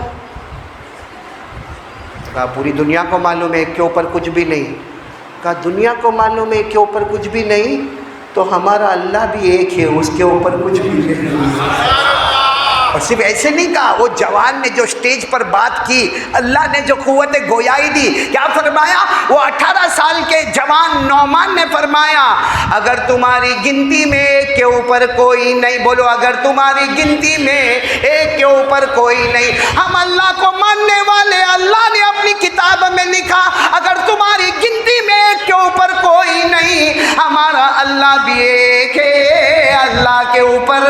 کہا پوری دنیا کو معلوم ہے 1 کے اوپر کچھ بھی نہیں. کہا دنیا کو معلوم ہے 1 کے اوپر کچھ بھی نہیں، تو ہمارا اللہ بھی ایک ہے، اس کے اوپر کچھ بھی نہیں۔ اور صرف ایسے نہیں کہا، وہ جوان نے جو سٹیج پر بات کی، اللہ نے جو قوت گویائی دی، کیا فرمایا؟ وہ 18 سال کے جوان نعمان نے فرمایا اگر تمہاری گنتی میں ایک کے اوپر کوئی نہیں، بولو اگر تمہاری گنتی میں ایک کے اوپر کوئی نہیں، ہم اللہ کو ماننے والے، اللہ نے اپنی کتاب میں لکھا اگر تمہاری گنتی میں ایک کے اوپر کوئی نہیں، ہمارا اللہ بھی ایک ہے، اللہ کے اوپر۔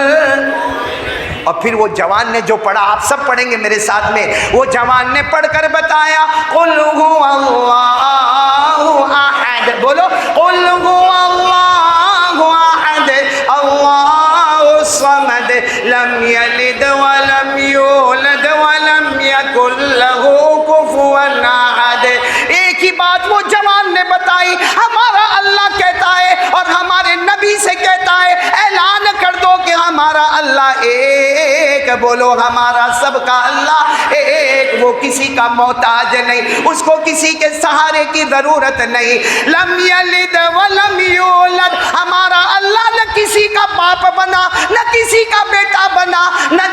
اور پھر وہ جوان نے جو پڑھا، آپ سب پڑھیں گے میرے ساتھ میں، وہ جوان نے پڑھ کر بتایا قل هو اللہ احد، بولو قل هو اللہ احد اللہ الصمد لم یلد ولم یولد ولم یکن له کفوا احد۔ ایک ہی بات وہ جوان نے بتائی، ہمارا اللہ کہتا ہے اور ہمارے نبی سے کہتا ہے، اعلان کر دو کہ ہمارا اللہ ایک، بولو ہمارا سب کا اللہ ایک، وہ کسی کا محتاج نہیں، اس کو کسی کے سہارے کی ضرورت نہیں۔ لم یلد ولم یولد، ہمارا اللہ نہ کسی کا باپ بنا، نہ کسی کا بیٹا بنا، نہ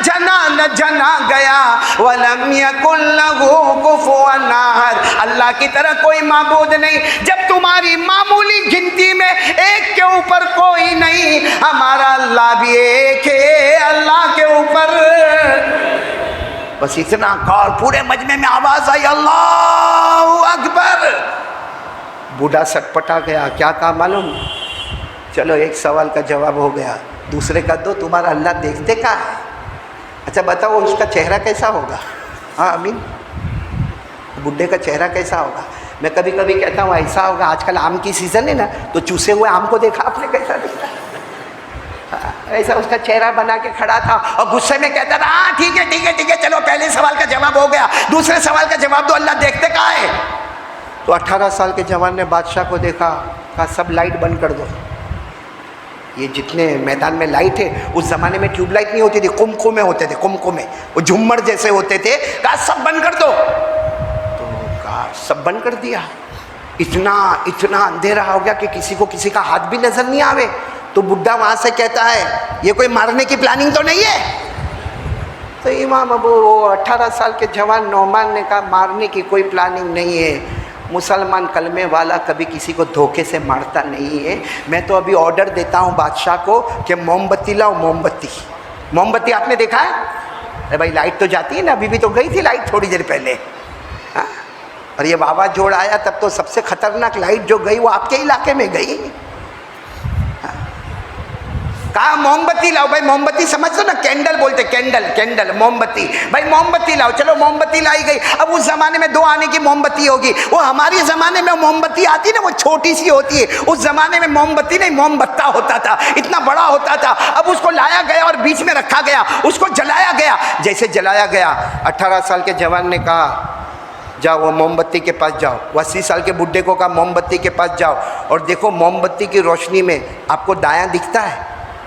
جنا گیا، ولم یکن لہ کفوا احد، اللہ کی طرح کوئی معبود نہیں۔ جب تمہاری معمولی گنتی میں ایک کے اوپر کوئی نہیں، ہمارا اللہ بھی ایک ہے، اللہ کے اوپر۔ بس اتنا کال، پورے مجمع میں آواز آئی اللہ اکبر۔ بوڑھا سٹ پٹا گیا، کیا کہا معلوم؟ چلو ایک سوال کا جواب ہو گیا، دوسرے کا دو، تمہارا اللہ دیکھتے کہاں ہے؟ اچھا بتاؤ اس کا چہرہ کیسا ہوگا؟ ہاں امین، بڈھے کا چہرہ کیسا ہوگا؟ میں کبھی کبھی کہتا ہوں ایسا ہوگا، آج کل آم کی سیزن ہے نا، تو چوسے ہوئے آم کو دیکھا آپ نے کیسا دکھتا ہے؟ ایسا اس کا چہرہ بنا کے کھڑا تھا اور غصے میں کہتا تھا ہاں ٹھیک ہے ٹھیک ہے ٹھیک ہے، چلو پہلے سوال کا جواب ہو گیا، دوسرے سوال کا جواب دو، اللہ دیکھتے کہاں ہے؟ تو 18 سال کے جوان نے بادشاہ کو دیکھا، کہا سب لائٹ بند کر دو۔ یہ جتنے میدان میں لائٹ ہے، اس زمانے میں ٹیوب لائٹ نہیں ہوتی تھی، قمقمے ہوتے تھے، قمقمے وہ جھومر جیسے ہوتے تھے، کہا سب بند کر دو۔ تو کہا سب بند کر دیا، اتنا اندھیرا ہو گیا کہ کسی کو کسی کا ہاتھ بھی نظر نہیں آوے۔ تو بڈھا وہاں سے کہتا ہے یہ کوئی مارنے کی پلاننگ تو نہیں ہے؟ تو امام ابو 18 سال کے جوان نعمان نے کہا مارنے کی کوئی پلاننگ نہیں ہے، مسلمان کلمے والا کبھی کسی کو دھوکے سے مارتا نہیں ہے، میں تو ابھی آرڈر دیتا ہوں بادشاہ کو کہ موم بتی لاؤ، موم بتی آپ نے دیکھا ہے؟ ارے بھائی لائٹ تو جاتی ہے نا، ابھی بھی تو گئی تھی لائٹ تھوڑی دیر پہلے، اور یہ بابا جوڑ آیا تب تو سب سے خطرناک لائٹ جو گئی وہ آپ کے علاقے میں گئی۔ کہا موم بتی لاؤ، بھائی موم بتی سمجھ دو نا، کینڈل بولتے، کینڈل موم بتی، بھائی موم بتی لاؤ، چلو موم بتی لائی گئی۔ اب اس زمانے میں 2 آنے کی موم بتی ہوگی، وہ ہمارے زمانے میں موم بتی آتی نا وہ چھوٹی سی ہوتی ہے، اس زمانے میں موم بتی نہیں موم بتہ ہوتا تھا، اتنا بڑا ہوتا تھا۔ اب اس کو لایا گیا اور بیچ میں رکھا گیا، اس کو جلایا گیا، جیسے جلایا گیا 18 سال کے جوان نے کہا جاؤ وہ موم بتی کے پاس جاؤ، 80 سال کے بڈھے کو کہا موم بتی کے پاس جاؤ اور دیکھو موم بتی کی روشنی میں آپ کو دایاں دکھتا ہے؟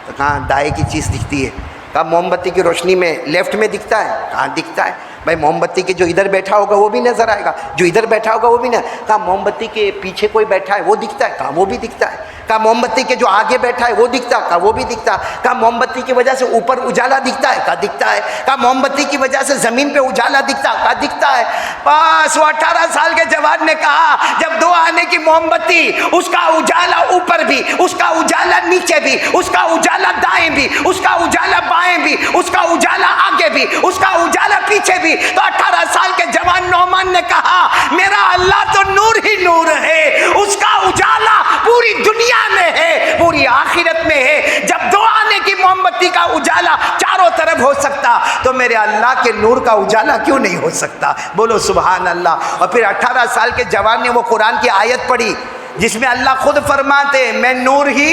تو کہاں دائیں کی چیز دکھتی ہے؟ کہا موم بتی کی روشنی میں لیفٹ میں دکھتا ہے؟ کہاں دکھتا ہے؟ بھائی موم بتی کے جو ادھر بیٹھا ہوگا وہ بھی نظر آئے گا، جو ادھر بیٹھا ہوگا وہ بھی نہ۔ کہا موم بتی کے پیچھے کوئی بیٹھا ہے وہ دکھتا ہے؟ کہا وہ بھی دکھتا ہے۔ کہا موم بتی کے جو آگے بیٹھا ہے وہ دکھتا ہے؟ کہا وہ بھی دکھتا ہے۔ کہا موم بتی کی وجہ سے اوپر اجالا دکھتا ہے؟ کہا دکھتا ہے۔ کہا موم بتی کی وجہ سے زمین پہ اجالا دکھتا ہے؟ کہا دکھتا ہے۔ بس وہ 18 سال کے جوان نے کہا جب 2 آنے کی موم بتی، اس کا اجالا اوپر بھی، اس کا اجالا نیچے بھی، اس کا اجالا دائیں بھی، اس کا اجالا بائیں بھی، اس کا اجالا آگے بھی، اس کا اجالا پیچھے بھی، تو 18 سال کے جوان نعمان نے کہا میرا اللہ تو نور ہی نور ہے، اس کا اجالا پوری دنیا میں ہے، پوری آخرت میں ہے۔ جب 2 آنے کی موم بتی کا اجالا چاروں طرف ہو سکتا تو میرے اللہ کے نور کا اجالا کیوں نہیں ہو سکتا؟ بولو سبحان اللہ۔ اور پھر 18 سال کے جوان نے وہ قرآن کی آیت پڑھی جس میں اللہ خود فرماتے میں نور ہی،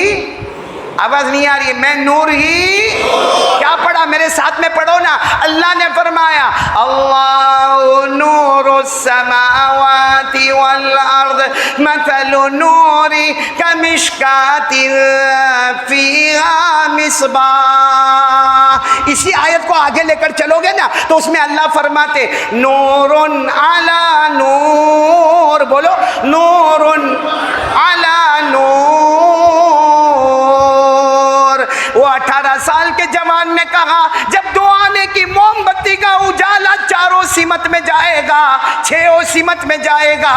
آواز نہیں آ رہی ہے، میں نور ہی، کیا پڑھا میرے ساتھ میں پڑھو نا، اللہ نے فرمایا اللہ نور السماوات والارض مثل نور کمشکات فیہا مصباح۔ اسی آیت کو آگے لے کر چلو گے نا تو اس میں اللہ فرماتے نور علی نور، بولو نور علی نور، کہا جب 2 آنے کی موم بتی کا اجالا 4 سمت میں جائے گا، 6 سمت میں جائے گا،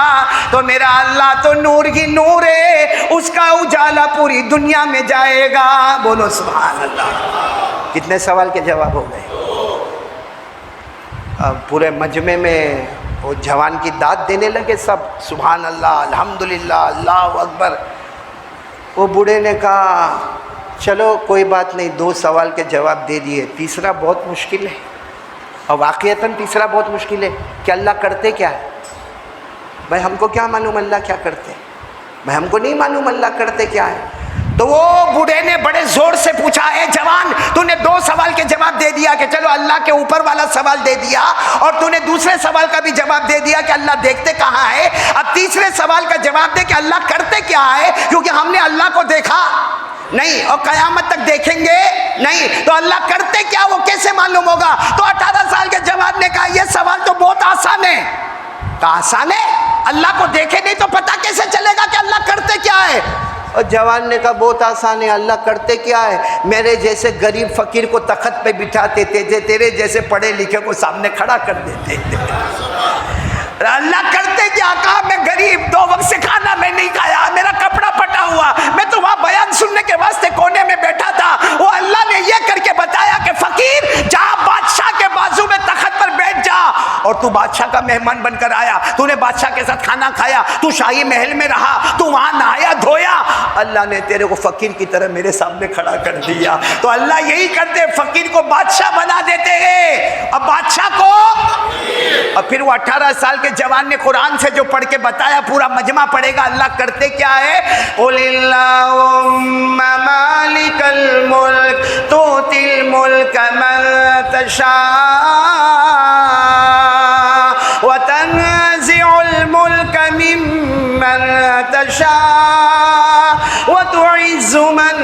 تو میرا اللہ تو نور ہی نور ہے، اس کا اجالا پوری دنیا میں جائے گا۔ بولو سبحان اللہ۔ کتنے سوال کے جواب ہو گئے؟ پورے مجمع میں وہ جوان کی داد دینے لگے سب، سبحان اللہ، الحمدللہ، اللہ اکبر۔ وہ بوڑھے نے کہا چلو کوئی بات نہیں، 2 سوال کے جواب دے دیے، تیسرا بہت مشکل ہے، اور واقعتاً تیسرا بہت مشکل ہے کہ اللہ کرتے کیا ہے؟ بھائی ہم کو کیا معلوم اللہ کیا کرتے؟ بھائی ہم کو نہیں معلوم اللہ کرتے کیا ہے۔ تو وہ بوڑھے نے بڑے زور سے پوچھا، اے جوان تو نے 2 سوال کے جواب دے دیا کہ چلو اللہ کے اوپر والا سوال دے دیا، اور تو نے دوسرے سوال کا بھی جواب دے دیا کہ اللہ دیکھتے کہاں ہے، اب تیسرے سوال کا جواب دے کہ اللہ کرتے کیا ہے، کیونکہ ہم نے اللہ کو دیکھا نہیں اور قیامت تک دیکھیں گے نہیں، تو اللہ کرتے کیا وہ کیسے معلوم ہوگا؟ تو 18 سال کے جوان نے کہا یہ سوال تو بہت آسان ہے۔ کہا آسان ہے؟ اللہ کو دیکھے نہیں تو پتہ کیسے چلے گا کہ اللہ کرتے کیا ہے؟ اور جوان نے کہا بہت آسان ہے، اللہ کرتے کیا ہے؟ میرے جیسے غریب فقیر کو تخت پہ بٹھاتے تھے، تیرے جیسے پڑھے لکھے کو سامنے کھڑا کر دیتے تھے۔ اللہ کرتے کیا؟ کہا میں غریب، 2 وقت سے کھانا میں نہیں کھایا، میرا کپڑا پھٹا ہوا، میں تو وہاں بیان سننے کے واسطے کونے میں بیٹھا تھا، وہ اللہ نے یہ کر کے بتایا کہ فقیر جا بادشاہ کے بازو میں تخت پر بیٹھ جا، اور تو بادشاہ کا مہمان بن کر آیا، تو نے بادشاہ کے ساتھ کھانا کھایا، تو شاہی محل میں رہا، تو وہاں نہایا دھویا، اللہ نے تیرے کو فقیر کی طرح میرے سامنے کھڑا کر دیا۔ تو اللہ یہی کرتے، فقیر کو بادشاہ بنا دیتے ہیں، اب بادشاہ کو، اور پھر وہ 18 سال کے جوان نے قرآن سے جو پڑھ کے بتایا، پورا مجمع پڑھے گا اللہ کرتے کیا ہے۔ قُلِ اللَّهُمَّ مَالِكَ الْمُلْكِ تُؤْتِي الْمُلْكَ مَن تَشَاءُ وَتَنزِعُ الْمُلْكَ مِمَّن تَشَاءُ وَتُعِزُّ مَن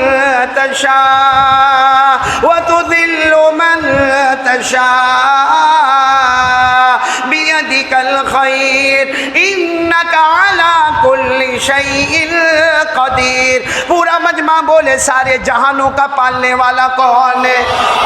تَشَاءُ وَتُذِلُّ مَن تَشَاءُ بِيَدِكَ الْخَيْرُ إِنَّكَ عَلَى كُلِّ شَيْءٍ قَدِيرٌ۔ پورا مجمع بولے سارے جہانوں کا پالنے والا کون ہے؟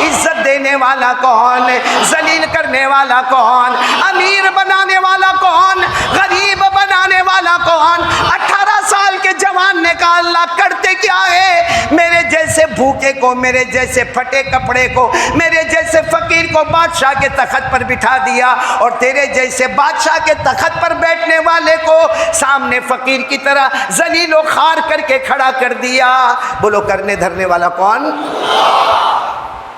عزت دینے والا کون ہے؟ ذلیل کرنے والا کون؟ امیر بنانے والا کون؟ غریب بنانے والا کون؟ 18 سال کے جوان نے کہا اللہ کرتے کیا ہے؟ میرے جیسے بھوکے کو، میرے جیسے پھٹے کپڑے کو، میرے جیسے فقیر کو بادشاہ کے تخت پر بٹھا دیا، اور تیرے جیسے بادشاہ کے تخت پر بیٹھنے والے کو سامنے فقیر کی طرح ذلیل و خوار کر کے کھڑا کر دیا۔ بولو کرنے دھرنے والا کون؟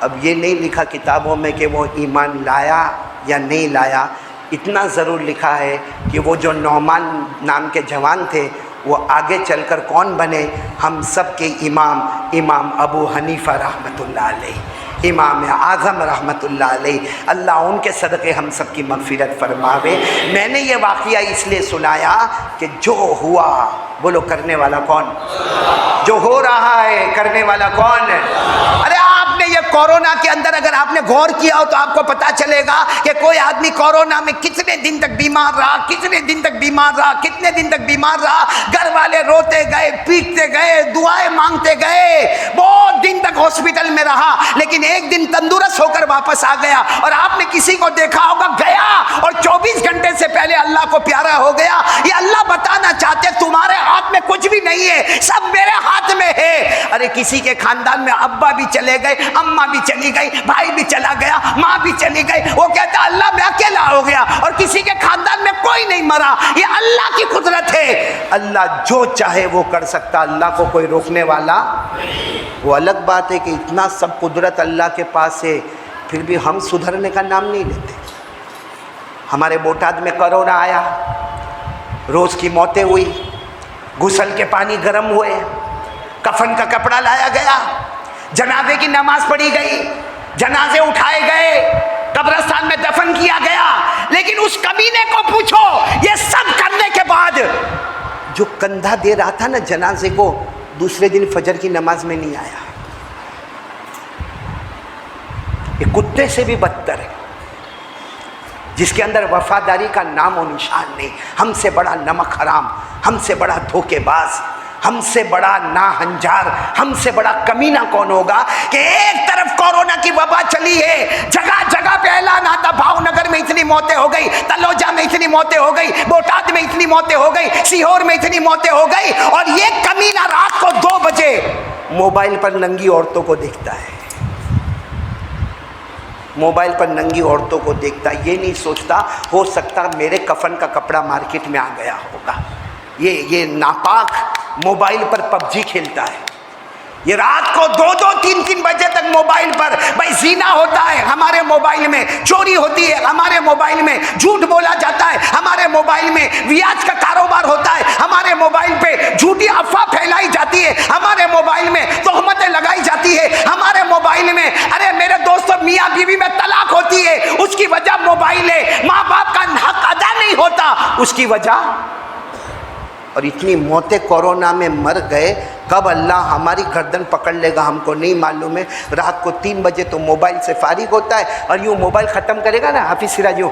اب یہ نہیں لکھا کتابوں میں کہ وہ ایمان لایا یا نہیں لایا، اتنا ضرور لکھا ہے کہ وہ جو نعمان نام کے جوان تھے وہ آگے چل کر کون بنے؟ ہم سب کے امام ابو حنیفہ رحمۃ اللہ علیہ، امام اعظم رحمۃ اللہ علیہ، اللہ ان کے صدقے ہم سب کی مغفرت فرماوے۔ میں نے یہ واقعہ اس لیے سنایا کہ جو ہوا، بولو کرنے والا کون؟ جو ہو رہا ہے کرنے والا کون ہے؟ ارے آپ نے یہ کورونا کے اندر اگر آپ نے غور کیا ہو تو آپ کو پتا چلے گا کہ کوئی آدمی کورونا میں کتنے دن تک بیمار رہا، کتنے دن تک بیمار رہا، کتنے دن تک بیمار رہا، گھر والے روتے گئے، پیٹتے گئے، دعائیں مانگتے گئے، بہت دن تک ہاسپٹل میں رہا، لیکن ایک دن تندرست ہو کر واپس آ گیا۔ اور آپ نے کسی کو دیکھا ہوگا گیا اور 24 گھنٹے سے پہلے اللہ کو پیارا ہو گیا۔ یہ اللہ بتانا چاہتے تمہارے ہاتھ میں کچھ بھی نہیں ہے، سب میرے ہاتھ میں ہے۔ ارے کسی کے خاندان میں ابا بھی چلے گئے، اماں بھی چلی گئی، بھائی بھی چلا گیا، ماں بھی چلی گئی، وہ کہتا اللہ میں اکیلا ہو گیا، اور کسی کے خاندان میں کوئی نہیں مرا۔ یہ اللہ کی قدرت ہے، اللہ جو چاہے وہ کر سکتا، اللہ کو کوئی روکنے والا۔ وہ الگ بات ہے کہ اتنا سب قدرت اللہ کے پاس ہے، پھر بھی ہم سدھرنے کا نام نہیں لیتے۔ ہمارے بوٹاد میں کرونا آیا، روز کی موتیں ہوئی، غسل کے پانی گرم ہوئے، کفن کا کپڑا لایا گیا، جنازے کی نماز پڑھی گئی، جنازے اٹھائے گئے، قبرستان میں دفن کیا گیا، لیکن اس کمینے کو پوچھو یہ سب کرنے کے بعد جو کندھا دے رہا تھا نا جنازے کو، دوسرے دن فجر کی نماز میں نہیں آیا۔ یہ کتے سے بھی بدتر ہے، جس کے اندر وفاداری کا نام و نشان نہیں۔ ہم سے بڑا نمک حرام، ہم سے بڑا دھوکے باز، ہم سے بڑا ناہنجار، ہم سے بڑا کمینہ کون ہوگا کہ ایک طرف کورونا کی وبا چلی ہے، جگہ جگہ پہ اعلان آتا بھاؤ نگر میں اتنی موتیں ہو گئی، تلوجہ میں اتنی موتیں ہو گئی، بوٹاد میں اتنی موتیں ہو گئی، سیہور میں اتنی موتیں ہو گئی، اور یہ کمینہ رات کو 2 بجے موبائل پر ننگی عورتوں کو دیکھتا ہے، موبائل پر ننگی عورتوں کو دیکھتا ہے، یہ نہیں سوچتا ہو سکتا میرے کفن کا کپڑا مارکیٹ میں آ گیا ہوگا۔ یہ ناپاک موبائل پر پب جی کھیلتا ہے، یہ رات کو 2-2 3-3 بجے تک موبائل پر، بھائی زنا ہوتا ہے ہمارے موبائل میں، چوری ہوتی ہے ہمارے موبائل میں، جھوٹ بولا جاتا ہے ہمارے موبائل میں، ویاج کا کاروبار ہوتا ہے ہمارے موبائل پہ، جھوٹی افواہ پھیلائی جاتی ہے ہمارے موبائل میں، تہمتیں لگائی جاتی ہے ہمارے موبائل میں۔ ارے میرے دوستو، میاں بیوی میں طلاق ہوتی ہے، اس کی وجہ موبائل ہے، ماں باپ کا حق ادا نہیں ہوتا، اس کی وجہ۔ اور اتنی موتیں کورونا میں مر گئے، کب اللہ ہماری گردن پکڑ لے گا ہم کو نہیں معلوم ہے۔ رات کو 3 بجے تو موبائل سے فارغ ہوتا ہے، اور یوں موبائل ختم کرے گا نا حافظ سراج، یوں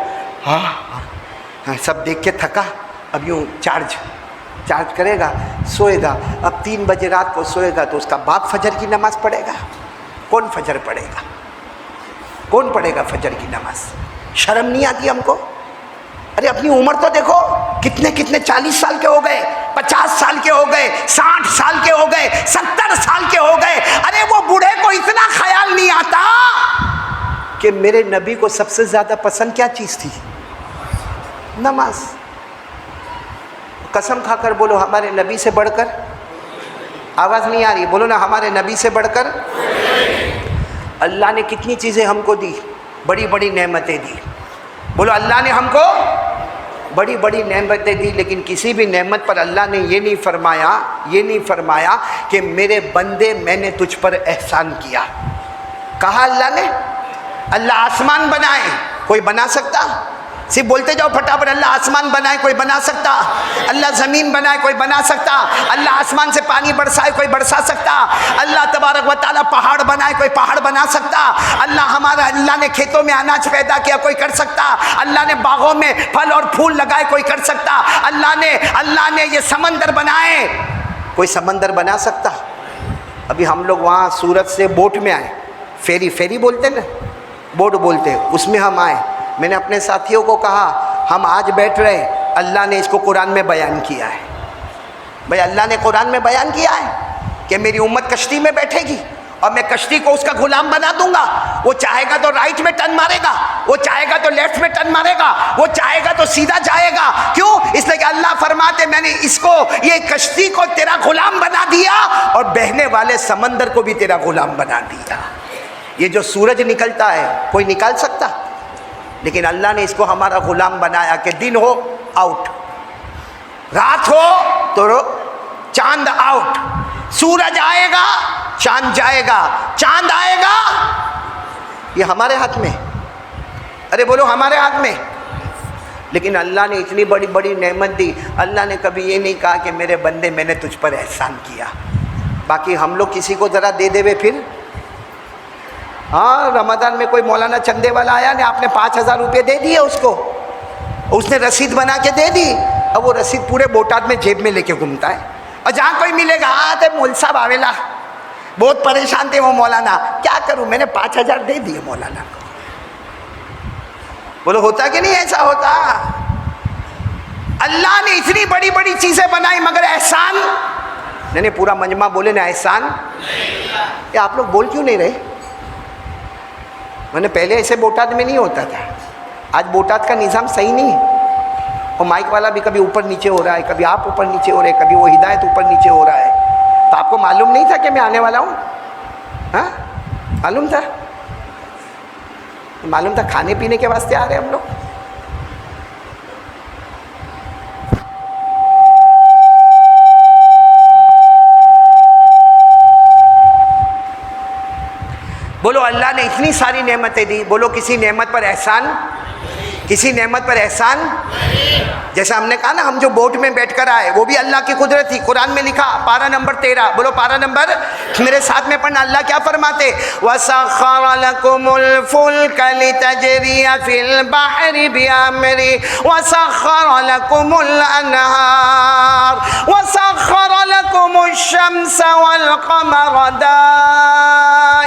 سب دیکھ کے تھکا، اب یوں چارج کرے گا، سوئے گا۔ اب 3 بجے رات کو سوئے گا تو اس کا باپ فجر کی نماز پڑھے گا؟ کون فجر پڑھے گا؟ کون پڑھے گا فجر کی نماز؟ شرم نہیں آتی ہم کو؟ ارے اپنی عمر تو دیکھو، کتنے 40 سال کے ہو گئے، 50 سال کے ہو گئے، 60 سال کے ہو گئے، 70 سال کے ہو گئے۔ ارے وہ بوڑھے کو اتنا خیال نہیں آتا کہ میرے نبی کو سب سے زیادہ پسند کیا چیز تھی؟ نماز۔ قسم کھا کر بولو، ہمارے نبی سے بڑھ کر؟ آواز نہیں آ رہی، بولو نا، ہمارے نبی سے بڑھ کر؟ اللہ نے کتنی چیزیں ہم کو دی، بڑی بڑی نعمتیں دی، بولو اللہ نے ہم کو بڑی بڑی نعمتیں دی، لیکن کسی بھی نعمت پر اللہ نے یہ نہیں فرمایا کہ میرے بندے میں نے تجھ پر احسان کیا۔ کہا اللہ نے، اللہ آسمان بنائے، کوئی بنا سکتا؟ صرف بولتے جاؤ پھٹافٹ، اللہ آسمان بنائے کوئی بنا سکتا؟ اللہ زمین بنائے کوئی بنا سکتا؟ اللہ آسمان سے پانی برسائے کوئی برسا سکتا؟ اللہ تبارک و تعالیٰ پہاڑ بنائے کوئی پہاڑ بنا سکتا؟ اللہ نے کھیتوں میں اناج پیدا کیا کوئی کر سکتا؟ اللہ نے باغوں میں پھل اور پھول لگائے کوئی کر سکتا؟ اللہ نے یہ سمندر بنائے، کوئی سمندر بنا سکتا؟ ابھی ہم لوگ وہاں سورت سے بوٹ میں آئے، فیری بولتے نا، بوٹ بولتے، اس میں ہم آئے۔ میں نے اپنے ساتھیوں کو کہا ہم آج بیٹھ رہے، اللہ نے اس کو قرآن میں بیان کیا ہے۔ بھائی اللہ نے قرآن میں بیان کیا ہے کہ میری امت کشتی میں بیٹھے گی اور میں کشتی کو اس کا غلام بنا دوں گا، وہ چاہے گا تو رائٹ میں ٹرن مارے گا، وہ چاہے گا تو لیفٹ میں ٹرن مارے گا، وہ چاہے گا تو سیدھا جائے گا۔ کیوں؟ اس لیے کہ اللہ فرماتے میں نے اس کو، یہ کشتی کو تیرا غلام بنا دیا، اور بہنے والے سمندر کو بھی تیرا غلام بنا دیا۔ یہ جو سورج نکلتا ہے کوئی نکال سکتا؟ لیکن اللہ نے اس کو ہمارا غلام بنایا کہ دن ہو آؤٹ، رات ہو تو چاند آؤٹ، سورج آئے گا چاند جائے گا، چاند آئے گا، یہ ہمارے ہاتھ میں۔ ارے بولو ہمارے ہاتھ میں۔ لیکن اللہ نے اتنی بڑی بڑی نعمت دی، اللہ نے کبھی یہ نہیں کہا کہ میرے بندے میں نے تجھ پر احسان کیا۔ باقی ہم لوگ کسی کو ذرا دے دے پھر، ہاں رمضان میں کوئی مولانا چندے والا آیا نے، آپ نے 5000 روپے دے دیے اس کو، اس نے رسید بنا کے دے دی، اب وہ رسید پورے بوٹاد میں جیب میں لے کے گھومتا ہے، اور جہاں کوئی ملے گا آتے مول صاحب آویلا، بہت پریشان تھے وہ مولانا، کیا کروں میں نے 5000 دے دیے مولانا کو۔ بولو ہوتا کہ نہیں ایسا ہوتا؟ اللہ نے اتنی بڑی بڑی چیزیں بنائی مگر احسان نہیں، پورا مجمع بولے نا احسان۔ یہ آپ لوگ بول کیوں نہیں رہے؟ میں نے پہلے ایسے بوٹاد میں نہیں ہوتا تھا، آج بوٹاد کا نظام صحیح نہیں ہے، اور مائک والا بھی کبھی اوپر نیچے ہو رہا ہے، کبھی آپ اوپر نیچے ہو رہے ہیں، کبھی وہ ہدایت اوپر نیچے ہو رہا ہے۔ تو آپ کو معلوم نہیں تھا کہ میں آنے والا ہوں؟ ہاں معلوم تھا، معلوم تھا کھانے پینے کے واسطے آ رہے ہم لوگ۔ بولو اللہ نے اتنی ساری نعمتیں دی، بولو کسی نعمت پر احسان، کسی نعمت پر احسان۔ جیسا ہم نے کہا نا، ہم جو بوٹ میں بیٹھ کر آئے وہ بھی اللہ کی قدرت تھی، قرآن میں لکھا پارہ نمبر 13، بولو پارہ نمبر، میرے ساتھ میں پڑھنا، اللہ کیا فرماتے؟ وَسَخَّرَ لَكُمُ الْفُلْكَ لِتَجْرِيَ فِي الْبَحْرِ بِأَمْرِهِ وَسَخَّرَ لَكُمُ الْأَنْهَارَ وَسَخَّرَ لكم الشمس والقمر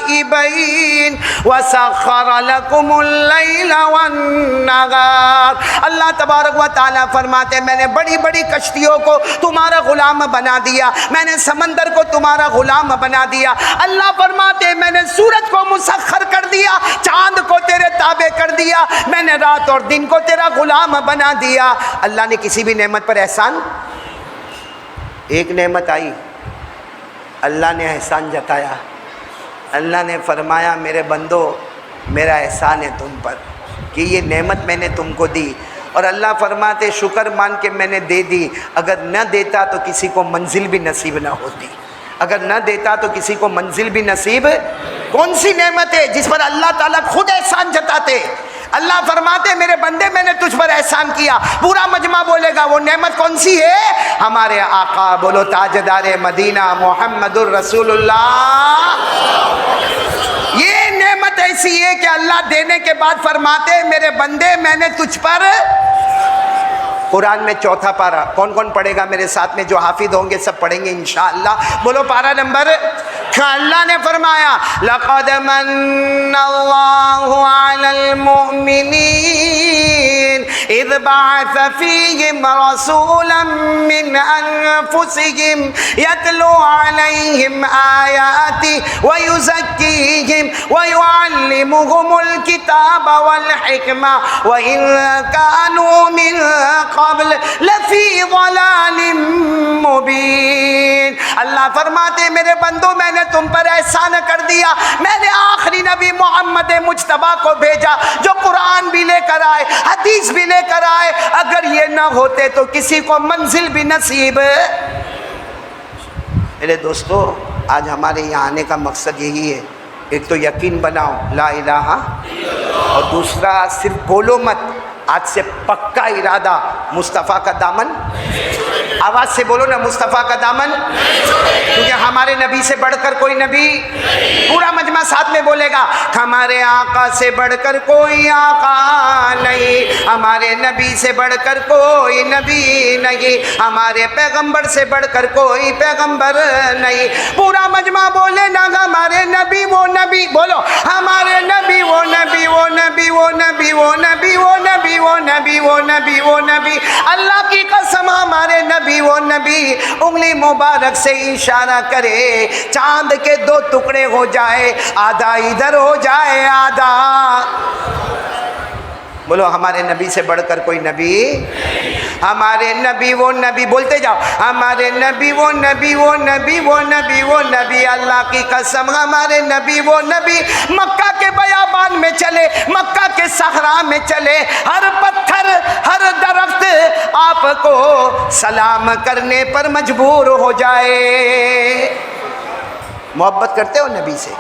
دائبين وسخر لكم الليل والنهار. اللہ تبارک و تعالیٰ فرماتے ہیں میں نے بڑی بڑی کشتیوں کو تمہارا غلام بنا دیا, میں نے سمندر کو تمہارا غلام بنا دیا. اللہ فرماتے ہیں میں نے سورج کو مسخر کر دیا, چاند کو تیرے تابع کر دیا, میں نے رات اور دن کو تیرا غلام بنا دیا. اللہ نے کسی بھی نعمت پر احسان, ایک نعمت آئی اللہ نے احسان جتایا, اللہ نے فرمایا میرے بندو میرا احسان ہے تم پر کہ یہ نعمت میں نے تم کو دی. اور اللہ فرماتے شکر مان کے میں نے دے دی, اگر نہ دیتا تو کسی کو منزل بھی نصیب نہ ہوتی, اگر نہ دیتا تو کسی کو منزل بھی نصیب. کون سی نعمت ہے جس پر اللہ تعالیٰ خود احسان جتاتے؟ اللہ فرماتے میرے بندے میں نے تجھ پر احسان کیا. پورا مجمع بولے گا وہ نعمت کون سی ہے؟ ہمارے آقا, بولو تاجدار مدینہ محمد الرسول اللہ. یہ نعمت ایسی ہے کہ اللہ دینے کے بعد فرماتے میرے بندے میں نے تجھ پر. قرآن میں چوتھا پارہ کون کون پڑھے گا میرے ساتھ میں؟ جو حافظ ہوں گے سب پڑھیں گے انشاءاللہ. بولو پارہ نمبر. اللہ نے فرمایا لقد من اللہ علی المؤمنین اذ بعث فیہم رسولا من انفسہم یتلو علیہم آیاتی ویزکیہم ویعلمہم الکتاب والحکمہ وإن کانوا من قبل لفی ضلال مبین. اللہ فرماتے میرے بندوں میں نے تم پر احسان کر دیا, میں نے آخری نبی محمد مجتبیٰ کو بھیجا جو قرآن بھی لے کر آئے, حدیث بھی لے کر آئے. اگر یہ نہ ہوتے تو کسی کو منزل بھی نصیب. میرے دوستو آج ہمارے یہاں آنے کا مقصد یہی ہے, ایک تو یقین بناؤ لا الہ, اور دوسرا صرف بولو مت, آج سے پکا ارادہ مصطفیٰ کا دامن. آواز سے بولو نا مصطفیٰ کا دامن, کیونکہ ہمارے نبی سے بڑھ کر کوئی نبی. پورا مجمع ساتھ میں بولے گا ہمارے آقا سے بڑھ کر کوئی آقا نہیں, ہمارے نبی سے بڑھ کر کوئی نبی نہیں, ہمارے پیغمبر سے بڑھ کر کوئی پیغمبر نہیں. پورا مجمع بولے نا ہمارے نبی وہ نبی. بولو ہمارے نبی وہ نبی وہ نبی وہ نبی وہ نبی وہ نبی وہ نبی وہ نبی وہ نبی. اللہ کی قسم ہمارے نبی وہ نبی. انگلی مبارک سے اشارہ کرے چاند کے دو ٹکڑے ہو جائے, آدھا ادھر ہو جائے آدھا. بولو ہمارے نبی سے بڑھ کر کوئی نبی. ہمارے نبی وہ نبی, بولتے جاؤ ہمارے نبی وہ نبی وہ نبی وہ نبی وہ نبی. اللہ کی قسم ہمارے نبی وہ نبی. مکہ کے بیابان میں چلے, مکہ کے صحرا میں چلے, ہر پتھر ہر درخت آپ کو سلام کرنے پر مجبور ہو جائے. محبت کرتے ہو نبی سے؟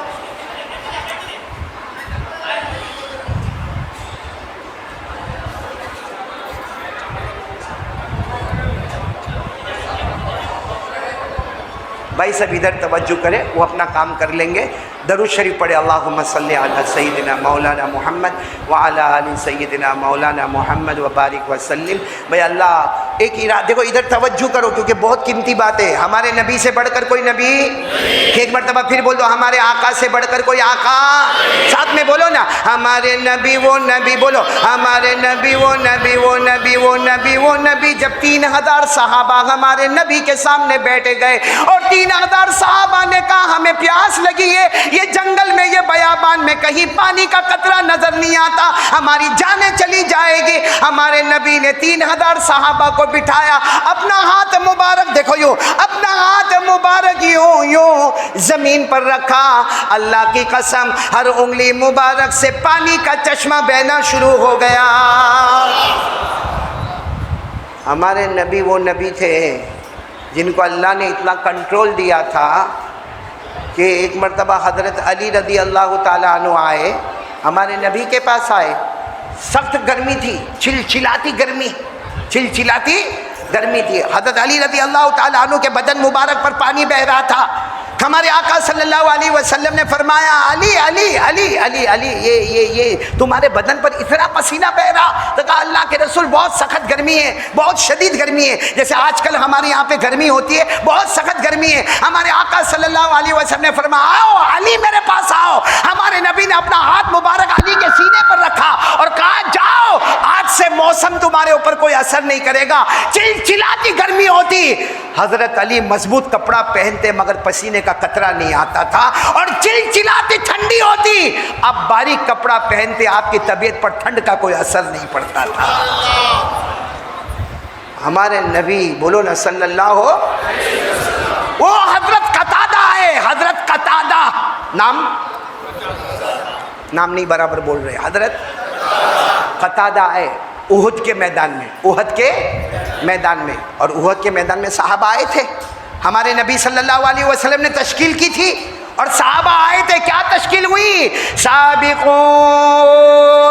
بھائی سب ادھر توجہ کریں, وہ اپنا کام کر لیں گے. درود شریف پڑھے اللہم صلی علی سیدنا مولانا محمد وعلی آل سیدنا مولانا محمد وبارک وسلم. بھائی اللہ ایک ارادہ, دیکھو ادھر توجہ کرو کیونکہ بہت قیمتی بات ہے. ہمارے نبی سے بڑھ کر کوئی نبی. ایک مرتبہ پھر بول دو ہمارے آقا سے بڑھ کر کوئی آقا. ساتھ میں بولو نا ہمارے نبی وہ نبی. بولو ہمارے نبی وہ نبی وہ نبی وہ نبی وہ نبی. جب 3000 صحابہ ہمارے نبی کے سامنے بیٹھے گئے اور 3000 صحابہ نے کہا ہمیں پیاس لگی ہے, یہ جنگل میں یہ بیابان میں کہیں پانی کا قطرہ نظر نہیں آتا, ہماری جانیں چلی جائے گی. ہمارے نبی نے 3000 صحابہ کو بٹھایا, اپنا ہاتھ مبارک دیکھو یوں, اپنا ہاتھ مبارک یوں یوں زمین پر رکھا. اللہ کی قسم ہر انگلی مبارک سے پانی کا چشمہ بہنا شروع ہو گیا. ہمارے نبی وہ نبی تھے جن کو اللہ نے اتنا کنٹرول دیا تھا کہ ایک مرتبہ حضرت علی رضی اللہ تعالیٰ عنہ آئے, ہمارے نبی کے پاس آئے. سخت گرمی تھی, چلچلاتی گرمی, چلچلاتی گرمی تھی. حضرت علی رضی اللہ تعالیٰ عنہ کے بدن مبارک پر پانی بہ رہا تھا. ہمارے آقا صلی اللہ علیہ وسلم نے فرمایا علی علی علی علی علی یہ تمہارے بدن پر اتنا پسینہ بہ رہا، تو کہا اللہ کے رسول بہت سخت گرمی ہے، بہت شدید گرمی ہے، جیسے آج کل ہمارے یہاں پہ گرمی ہوتی ہے، بہت سخت گرمی ہے۔ ہمارے آقا صلی اللہ علیہ وسلم نے فرمایا آؤ علی میرے پاس آؤ۔ ہمارے نبی نے اپنا ہاتھ مبارک علی کے سینے پر رکھا اور کہا جاؤ، آج سے موسم تمہارے اوپر کوئی اثر نہیں کرے گا۔ چلچلاتی گرمی ہوتی، حضرت علی مضبوط کپڑا پہنتے مگر پسینے کا قطرہ نہیں آتا تھا، اور چلچلاتی ٹھنڈی ہوتی، اب باریک کپڑا پہنتے آپ کی طبیعت پر ٹھنڈ کا کوئی اثر نہیں پڑتا تھا۔ ہمارے نبی بولو نا صلی اللہ ہو، وہ حضرت قتادہ ہے، حضرت قتادہ، نام نہیں برابر بول رہے، حضرت قتادہ ہے، احد کے میدان میں، احد کے میدان میں، اور احد کے میدان میں صحابہ آئے تھے، ہمارے نبی صلی اللہ علیہ وسلم نے تشکیل کی تھی اور صحابہ آئے تھے، کیا تشکیل ہوئی؟ سابقوا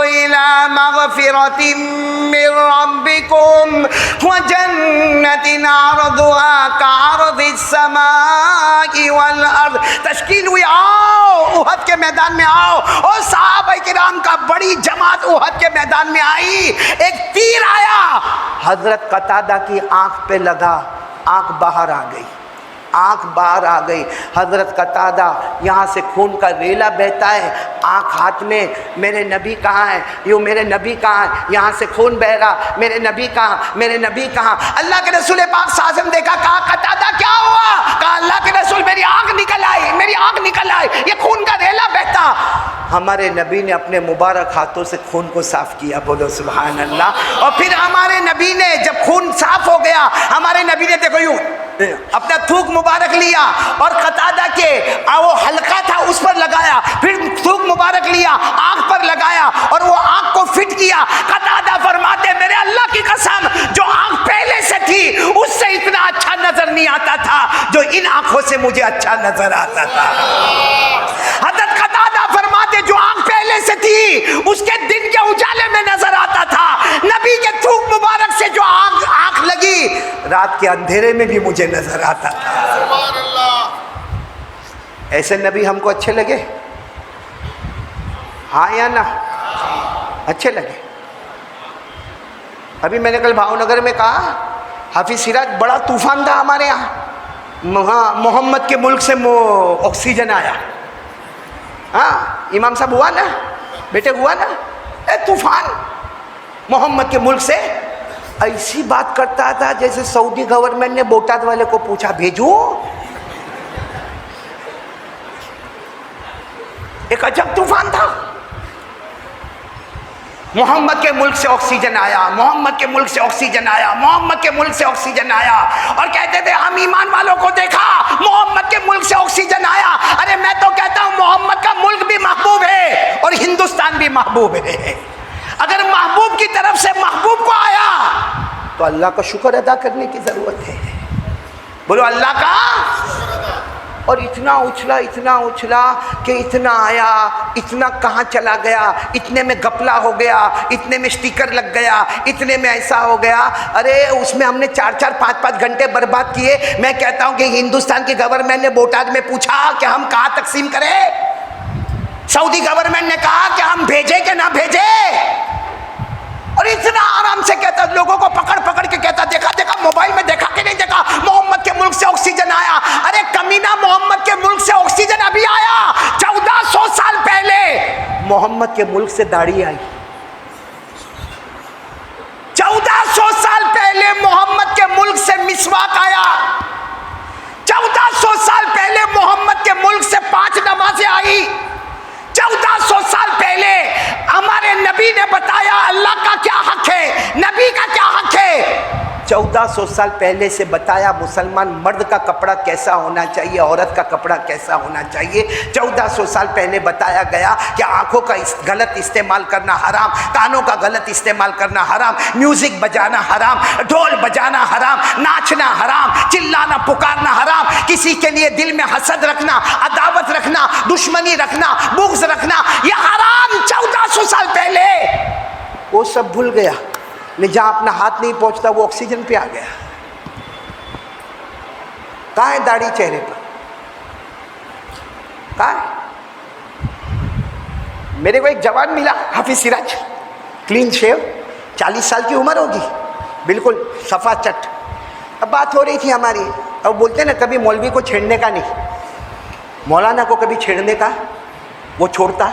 الی مغفرۃ من ربکم وجنۃ عرضها کعرض السماء والارض، تشکیل ہوئی، آؤ احد کے میدان میں آؤ، اور صحابہ کرام کا بڑی جماعت احد کے میدان میں آئی، ایک تیر آیا، حضرت قتادہ کی آنکھ پہ لگا، آنکھ باہر آ گئی، آنکھ باہر آ گئی، حضرت قتادہ یہاں سے خون کا ریلا بہتا ہے، آنکھ ہاتھ میں، میرے نبی کہاں ہے؟ یوں میرے نبی کہاں ہے؟ یہاں سے خون بہ رہا، میرے نبی کہاں؟ میرے نبی کہاں؟ اللہ کے رسول پاک صلی اللہ علیہ وسلم دیکھا، کہا قتادہ کیا ہوا؟ کہا اللہ کے رسول میری آنکھ نکل آئی، میری آنکھ نکل آئی، یہ خون کا ریلا بہتا۔ ہمارے نبی نے اپنے مبارک ہاتھوں سے خون کو صاف کیا، بولو سبحان اللہ، اور پھر ہمارے نبی نے جب خون صاف ہو گیا، ہمارے نبی نے دیکھو یوں اپنا تھوک مبارک لیا اور قتادہ کے وہ حلقہ تھا اس پر لگایا، پھر تھوک مبارک لیا، آنکھ پر لگایا اور وہ آنکھ کو فٹ کیا۔ قتادہ فرماتے میرے اللہ کی قسم، جو آنکھ پہلے سے تھی اس سے اتنا اچھا نظر نہیں آتا تھا جو ان آنکھوں سے مجھے اچھا نظر آتا تھا۔ حضرت قتادہ فرماتے جو آنکھ پہلے سے تھی اس کے دن کے اجالے میں نظر آتا تھا، نبی کے تھوک مبارک سے جو آنکھ لگی رات کے اندھیرے میں بھی مجھے نظر آتا تھا۔ سبحان اللہ۔ ایسے نبی ہم کو اچھے لگے؟ ہاں یا نہ؟ اچھے لگے؟ ابھی میں نے کل بھاؤ نگر میں کہا حافظ سراج بڑا طوفان تھا ہمارے یہاں، محمد کے ملک سے آکسیجن آیا، ہاں امام صاحب ہوا نا بیٹے، ہوا نا طوفان محمد کے ملک سے، ایسی بات کرتا تھا جیسے سعودی گورنمنٹ نے بوٹاد والے کو پوچھا بھیجوں، ایک عجب طوفان تھا۔ محمد کے ملک سے آکسیجن آیا، محمد کے ملک سے آکسیجن آیا، محمد کے ملک سے آکسیجن آیا، اور کہتے تھے ہم ایمان والوں کو دیکھا محمد کے ملک سے آکسیجن آیا۔ ارے میں تو کہتا ہوں محمد کا ملک بھی محبوب ہے اور ہندوستان بھی محبوب ہے، اگر محبوب کی طرف سے محبوب کو آیا تو اللہ کا شکر ادا کرنے کی ضرورت ہے، بولو اللہ کا۔ اور اتنا اچھلا کہ اتنا آیا، اتنا کہاں چلا گیا، اتنے میں گپلا ہو گیا، اتنے میں سٹیکر لگ گیا، اتنے میں ایسا ہو گیا، ارے اس میں ہم نے 4-4 5-5 گھنٹے برباد کیے۔ میں کہتا ہوں کہ ہندوستان کی گورنمنٹ نے بوٹاد میں پوچھا کہ ہم کہاں تقسیم کریں، سعودی گورنمنٹ نے کہا کہ ہم بھیجیں کہ نہ بھیجیں، اور اتنا آرام سے کہتا، لوگوں کو پکڑ کے کہتا دیکھا موبائل میں دیکھا کہ نہیں دیکھا محمد کے ملک سے آکسیجن آیا۔ ارے کمینہ محمد کے ملک سے آکسیجن ابھی آیا، 1400 سال پہلے محمد کے ملک سے داڑھی آئی، 1400 سال پہلے محمد کے ملک سے مسواک آیا، 1400 سال پہلے محمد کے ملک سے 5 نمازیں آئی، 1400 سال پہلے ہمارے نبی نے بتایا اللہ کا کیا حق ہے، نبی کا کیا حق ہے، 1400 سال پہلے سے بتایا مسلمان مرد کا کپڑا کیسا ہونا چاہیے، عورت کا کپڑا کیسا ہونا چاہیے، 1400 سال پہلے بتایا گیا کہ آنکھوں کا غلط استعمال کرنا حرام، کانوں کا غلط استعمال کرنا حرام، میوزک بجانا حرام، ڈھول بجانا حرام، ناچنا حرام، چلانا پکارنا حرام، کسی کے لیے دل میں حسد رکھنا، عداوت رکھنا، دشمنی رکھنا، بغض رکھنا، یہ حرام 1400 سال پہلے۔ وہ سب بھول گیا، جہاں اپنا ہاتھ نہیں پہنچتا وہ آکسیجن پہ آ گیا۔ کہاں ہے داڑھی چہرے پر؟ کہاں ہے؟ میرے کو ایک جوان ملا، حافظ سراج، کلین شیو، 40 سال کی عمر ہوگی، بالکل صفا چٹ. اب بات ہو رہی تھی ہماری، اب بولتے نا کبھی مولوی کو چھیڑنے کا نہیں، مولانا کو کبھی چھیڑنے کا وہ چھوڑتا.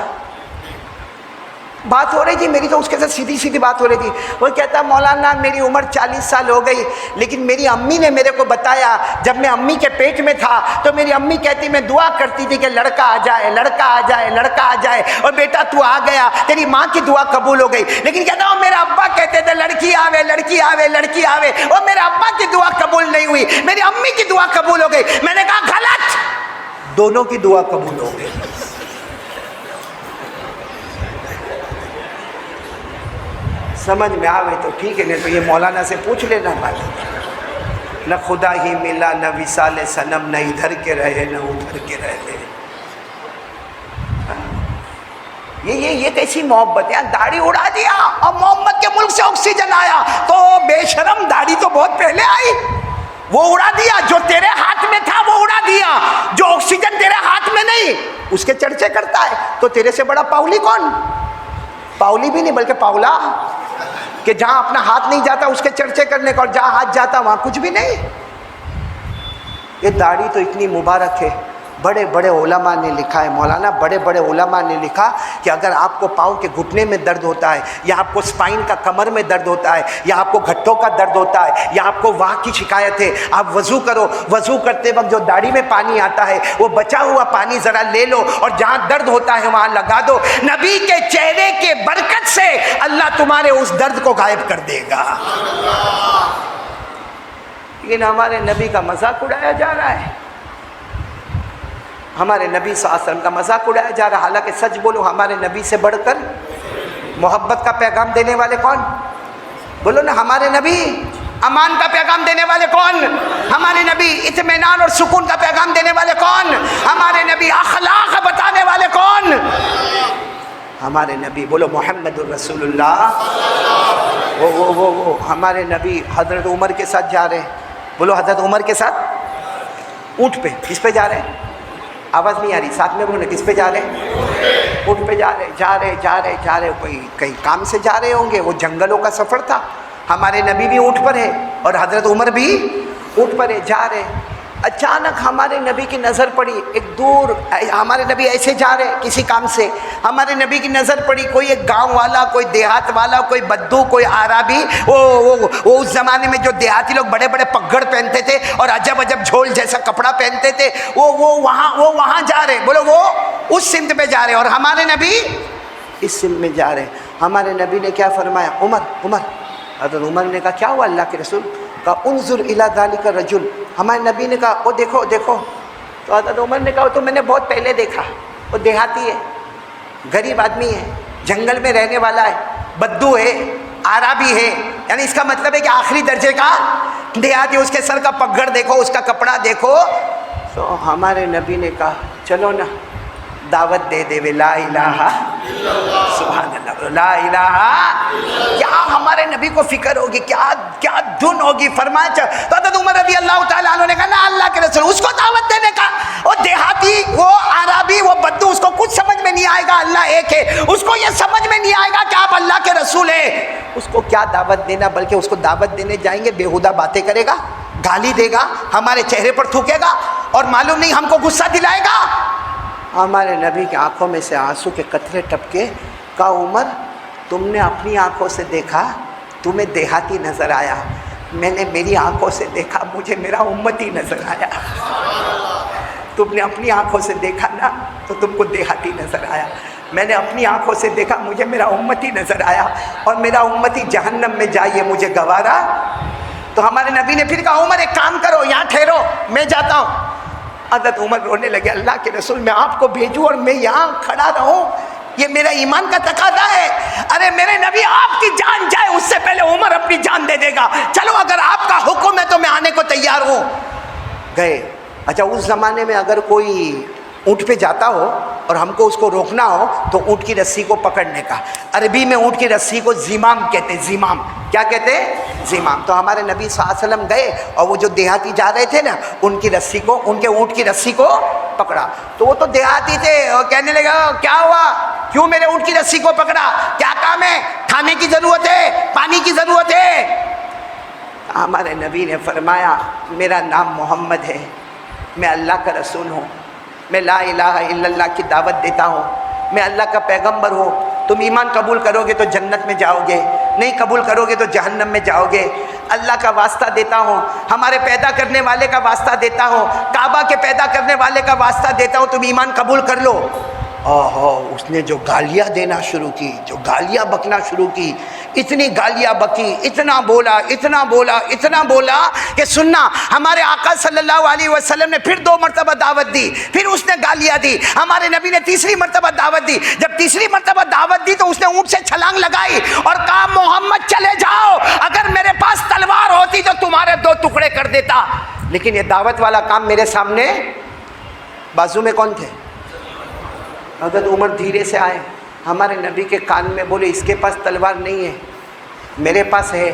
بات ہو رہی تھی میری تو اس کے ساتھ سیدھی سیدھی بات ہو رہی تھی. وہ کہتا مولانا میری عمر 40 سال ہو گئی، لیکن میری امی نے میرے کو بتایا جب میں امی کے پیٹ میں تھا تو میری امی کہتی میں دعا کرتی تھی کہ لڑکا آ جائے، لڑکا آ جائے، لڑکا آ جائے، اور بیٹا تو آ گیا، تیری ماں کی دعا قبول ہو گئی. لیکن کہتا ہوں میرا ابا کہتے تھے لڑکی آوے، لڑکی آوے، لڑکی آوے، اور میرے ابا کی دعا قبول نہیں ہوئی، میری امی کی دعا قبول ہو گئی. میں نے کہا غلط، دونوں کی دعا قبول ہو گئی. سمجھ میں آوے تو ٹھیک ہے، نہیں تو یہ مولانا سے پوچھ لینا بھائی. نہ خدا ہی ملا، نہ وصال صنم، نہ ادھر کے رہے نہ ادھر کے رہے. یہ کیسی محبت ہے؟ داڑھی اڑا دیا اور محمد کے ملک سے آکسیجن آیا تو بے شرم، داڑھی تو بہت پہلے آئی، وہ اڑا دیا. جو تیرے ہاتھ میں تھا وہ اڑا دیا، جو آکسیجن تیرے ہاتھ میں نہیں اس کے چرچے کرتا ہے. تو تیرے سے بڑا پاولی کون؟ پاولی بھی نہیں بلکہ پاولا، کہ جہاں اپنا ہاتھ نہیں جاتا اس کے چرچے کرنے کا، اور جہاں ہاتھ جاتا وہاں کچھ بھی نہیں. یہ داڑھی تو اتنی مبارک ہے. بڑے بڑے علماء نے لکھا ہے مولانا، بڑے بڑے علماء نے لکھا کہ اگر آپ کو پاؤں کے گھٹنے میں درد ہوتا ہے، یا آپ کو سپائن کا کمر میں درد ہوتا ہے، یا آپ کو گھٹوں کا درد ہوتا ہے، یا آپ کو واہ کی شکایت ہے، آپ وضو کرو. وضو کرتے وقت جو داڑھی میں پانی آتا ہے وہ بچا ہوا پانی ذرا لے لو اور جہاں درد ہوتا ہے وہاں لگا دو. نبی کے چہرے کے برکت سے اللہ تمہارے اس درد کو غائب کر دے گا. لیکن ہمارے نبی کا مذاق اڑایا جا رہا ہے، ہمارے نبی صلی اللہ علیہ وسلم کا مذاق اڑایا جا رہا ہے. حالانکہ سچ بولو، ہمارے نبی سے بڑھ کر محبت کا پیغام دینے والے کون؟ بولو نا، ہمارے نبی. امان کا پیغام دینے والے کون؟ ہمارے نبی. اطمینان اور سکون کا پیغام دینے والے کون؟ ہمارے نبی. اخلاق بتانے والے کون؟ ہمارے نبی. بولو محمد الرسول اللہ. وہ ہمارے نبی حضرت عمر کے ساتھ جا رہے ہیں. بولو حضرت عمر کے ساتھ اونٹ پہ. کس پہ جا رہے ہیں؟ آواز نہیں آ رہی، ساتھ میں بولو. کس پہ جا رہے ہیں؟ اونٹ پہ جا رہے. کوئی کہیں کام سے جا رہے ہوں گے، وہ جنگلوں کا سفر تھا. ہمارے نبی بھی اونٹ پر ہے اور حضرت عمر بھی اونٹ پر ہے، جا رہے. اچانک ہمارے نبی کی نظر پڑی ایک دور، ہمارے نبی ایسے جا رہے کسی کام سے، ہمارے نبی کی نظر پڑی کوئی ایک گاؤں والا، کوئی دیہات والا، کوئی بدو، کوئی عربی. وہ اس زمانے میں جو دیہاتی لوگ بڑے بڑے پگڑ پہنتے تھے اور عجب عجب جھول جیسا کپڑا پہنتے تھے، وہ وہاں جا رہے. بولو وہ اس سمت پہ جا رہے اور ہمارے نبی اس سمت میں جا رہے. ہمارے نبی نے کیا فرمایا؟ عمر. حضرت عمر نے کہا کیا ہوا اللہ کے رسول؟ کہا انظر الی ذلک الرجل. ہمارے نبی نے کہا وہ دیکھو. تو حضرت عمر نے کہا تو میں نے بہت پہلے دیکھا، وہ دیہاتی ہے، غریب آدمی ہے، جنگل میں رہنے والا ہے، بدو ہے، عربی ہے. یعنی اس کا مطلب ہے کہ آخری درجے کا دیہاتی. اس کے سر کا پگڑ دیکھو، اس کا کپڑا دیکھو. تو ہمارے نبی نے کہا چلو نا دعوت دے دے. لا الہ سبحان اللہ، لا الہ. کیا ہمارے نبی کو فکر ہوگی، کیا دھن ہوگی. فرمایا تو حضرت عمر رضی اللہ تعالیٰ عنہ نے کہا نا اللہ کے رسول، اس کو دعوت دینے کا. وہ دیہاتی، وہ عربی، وہ بدو، اس کو کچھ سمجھ میں نہیں آئے گا اللہ ایک ہے. اس کو یہ سمجھ میں نہیں آئے گا کہ آپ اللہ کے رسول ہیں. اس کو کیا دعوت دینا، بلکہ اس کو دعوت دینے جائیں گے بےہودہ باتیں کرے گا، گالی دے گا، ہمارے چہرے پر تھوکے گا اور معلوم نہیں ہم کو غصہ دلائے گا. ہمارے نبی کی آنکھوں میں سے آنسو کے قطرے ٹپکے. کہا عمر تم نے اپنی آنکھوں سے دیکھا، تمہیں دیہاتی نظر آیا. میں نے میری آنکھوں سے دیکھا، مجھے میرا امتی نظر آیا. تم نے اپنی آنکھوں سے دیکھا نا تو تم کو دیہاتی نظر آیا. میں نے اپنی آنکھوں سے دیکھا، مجھے میرا امتی نظر آیا، اور میرا امتی جہنم میں جائے مجھے گوارا. تو ہمارے نبی نے پھر کہا عمر ایک کام کرو، یہاں ٹھہرو، میں جاتا ہوں. حضرت عمر رونے لگے. اللہ کے رسول میں آپ کو بھیجوں اور میں یہاں کھڑا رہوں؟ یہ میرا ایمان کا تقاضا ہے. ارے میرے نبی آپ کی جان جائے اس سے پہلے عمر اپنی جان دے دے گا. چلو اگر آپ کا حکم ہے تو میں آنے کو تیار ہوں. گئے. اچھا اس زمانے میں اگر کوئی اونٹ پہ جاتا ہو اور ہم کو اس کو روکنا ہو تو اونٹ کی رسی کو پکڑنے کا، عربی میں اونٹ کی رسی کو زیمام کہتے. زیمام کیا کہتے ہیں؟ زیمام. تو ہمارے نبی صلی اللہ علیہ وسلم گئے اور وہ جو دیہاتی جا رہے تھے نا ان کی رسی کو، ان کے اونٹ کی رسی کو پکڑا. تو وہ تو دیہاتی تھے, اور کہنے لگا کیا ہوا, کیوں میرے اونٹ کی رسی کو پکڑا, کیا کام ہے, کھانے کی ضرورت ہے, پانی کی ضرورت ہے. ہمارے نبی نے فرمایا میرا نام محمد ہے, میں اللہ کا رسول ہوں, میں لا الہ الا اللہ کی دعوت دیتا ہوں, میں اللہ کا پیغمبر ہوں. تم ایمان قبول کرو گے تو جنت میں جاؤ گے, نہیں قبول کرو گے تو جہنم میں جاؤ گے. اللہ کا واسطہ دیتا ہوں, ہمارے پیدا کرنے والے کا واسطہ دیتا ہوں, کعبہ کے پیدا کرنے والے کا واسطہ دیتا ہوں, تم ایمان قبول کر لو. اس نے جو گالیاں دینا شروع کی, جو گالیاں بکنا شروع کی, اتنی گالیاں بکی, اتنا بولا, اتنا بولا, اتنا بولا کہ سننا, ہمارے آقا صلی اللہ علیہ وسلم نے پھر 2 مرتبہ دعوت دی, پھر اس نے گالیاں دی. ہمارے نبی نے تیسری مرتبہ دعوت دی. جب تیسری مرتبہ دعوت دی تو اس نے اونٹ سے چھلانگ لگائی اور کہا محمد چلے جاؤ, اگر میرے پاس تلوار ہوتی تو تمہارے 2 ٹکڑے کر دیتا. لیکن یہ دعوت والا کام میرے سامنے, بازو میں کون تھے؟ حضرت عمر دھیرے سے آئے, ہمارے نبی کے کان میں بولے اس کے پاس تلوار نہیں ہے, میرے پاس ہے,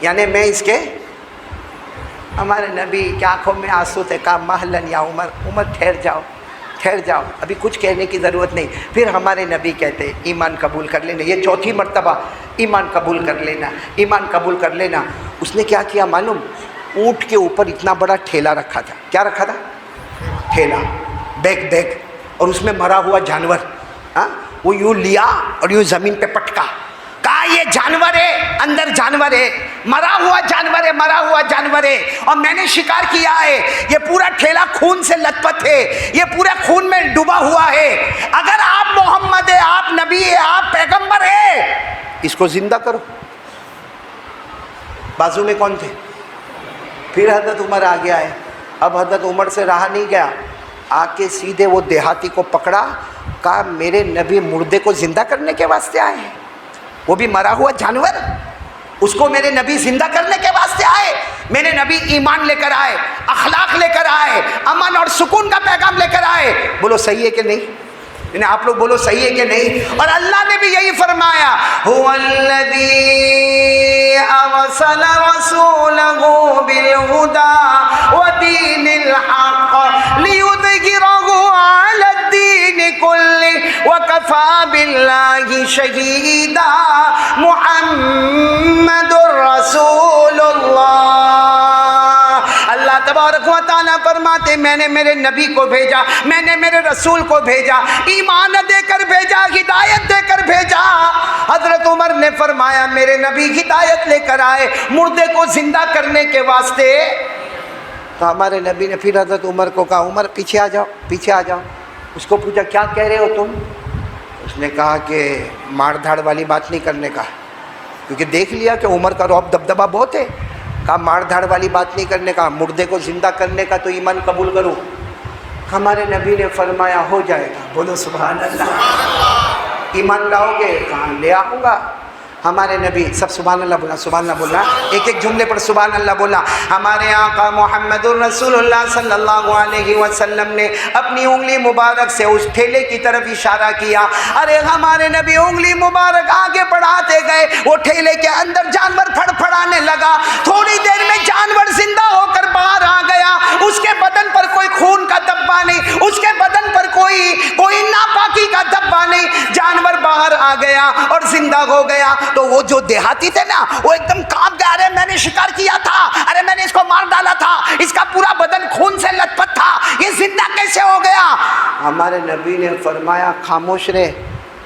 یعنی میں اس کے. ہمارے نبی کی آنکھوں میں آنسو تھے, کہا مہلن یا عمر, عمر ٹھہر جاؤ, ٹھہر جاؤ, ابھی کچھ کہنے کی ضرورت نہیں. پھر ہمارے نبی کہتے ایمان قبول کر لینا. یہ 4تھی مرتبہ ایمان قبول کر لینا, ایمان قبول کر لینا. اس نے کیا کیا معلوم, اونٹ کے اوپر اتنا بڑا ٹھیلا رکھا تھا. کیا رکھا تھا؟ ٹھیلا, بیگ, اور اس میں مرا ہوا جانور, وہ یوں لیا اور یوں زمین پہ پٹکا, کہا یہ جانور ہے, اندر جانور ہے, مرا ہوا جانور ہے, مرا ہوا جانور ہے, اور میں نے شکار کیا ہے. یہ پورا ٹھیلا خون سے لت پت ہے, یہ پورا خون میں ڈوبا ہوا ہے. اگر آپ محمد ہے, آپ نبی ہے, آپ پیغمبر ہے, اس کو زندہ کرو. بازو میں کون تھے؟ پھر حضرت عمر آ گیا ہے. اب حضرت عمر سے رہا نہیں گیا, آ کے سیدھے وہ دیہاتی کو پکڑا, کہا میرے نبی مردے کو زندہ کرنے کے واسطے آئے ہیں, وہ بھی مرا ہوا جانور, اس کو میرے نبی زندہ کرنے کے واسطے آئے. میرے نبی ایمان لے کر آئے, اخلاق لے کر آئے, امن اور سکون کا پیغام لے کر آئے. بولو صحیح ہے کہ نہیں؟ یعنی آپ لوگ بولو صحیح ہے کہ نہیں؟ اور اللہ نے بھی یہی فرمایا, هو الذی ارسل رسولہ بالہدی ودین الحق لیظہرہ علی الدین کلہ وکفی باللہ شہیدا محمد رسول اللہ. اللہ تبارک و تعالیٰ فرماتے میں نے میرے نبی کو بھیجا, میں نے میرے رسول کو بھیجا, ایمان دے کر بھیجا, ہدایت دے کر بھیجا. حضرت عمر نے فرمایا میرے نبی ہدایت لے کر آئے مردے کو زندہ کرنے کے واسطے. تو ہمارے نبی نے پھر حضرت عمر کو کہا عمر پیچھے آ جاؤ, پیچھے آ جاؤ. اس کو پوچھا کیا کہہ رہے ہو تم؟ اس نے کہا کہ مار دھاڑ والی بات نہیں کرنے کا, کیونکہ دیکھ لیا کہ عمر کا رعب دبدبہ بہت ہے. کہا مار دھاڑ والی بات نہیں کرنے کا, مردے کو زندہ کرنے کا, تو ایمان قبول کرو. ہمارے نبی نے فرمایا ہو جائے گا. بولو سبحان اللہ. ایمان لاؤ گے؟ کہاں لے آؤں گا. ہمارے نبی سب سبحان اللہ بولا, سبحان اللہ بولا, ایک ایک جملے پر سبحان اللہ بولا. ہمارے آقا محمد الرسول اللہ صلی اللہ علیہ وسلم نے اپنی انگلی مبارک سے اس ٹھیلے کی طرف اشارہ کیا. ارے ہمارے نبی انگلی مبارک آگے بڑھاتے گئے, وہ ٹھیلے کے اندر جانور پھڑ پھڑانے لگا. تھوڑی دیر میں جانور زندہ ہو کر باہر آ گیا. اس کے بدن پر کوئی خون کا دھبا نہیں, اس کے بدن پر کوئی ناپاکی کا دھبا نہیں. جانور باہر آ گیا اور زندہ ہو گیا. تو وہ جو دیہاتی تھے نا, وہ ایک دم کانپ گیا, ارے میں نے شکار کیا تھا, ارے میں نے اس کو مار ڈالا تھا, اس کا پورا بدن خون سے لت پت تھا, یہ زندہ کیسے ہو گیا؟ ہمارے نبی نے فرمایا خاموش رہے,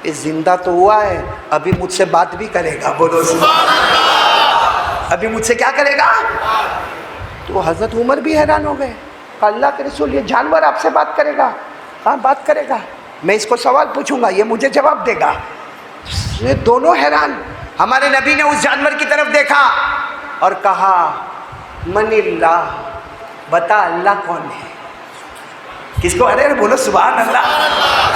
یہ زندہ تو ہوا ہے, ابھی مجھ سے بات بھی کرے گا. بولو سبحان اللہ. ابھی مجھ سے کیا کرے گا؟ تو حضرت عمر بھی حیران ہو گئے, کہ اللہ کے رسول یہ جانور آپ سے بات کرے گا؟ ہاں بات کرے گا, میں اس کو سوال پوچھوں گا, یہ مجھے جواب دے گا. یہ دونوں حیران. ہمارے نبی نے اس جانور کی طرف دیکھا اور کہا من اللہ, بتا اللہ کون ہے؟ کس کو؟ ارے بولو سبحان اللہ.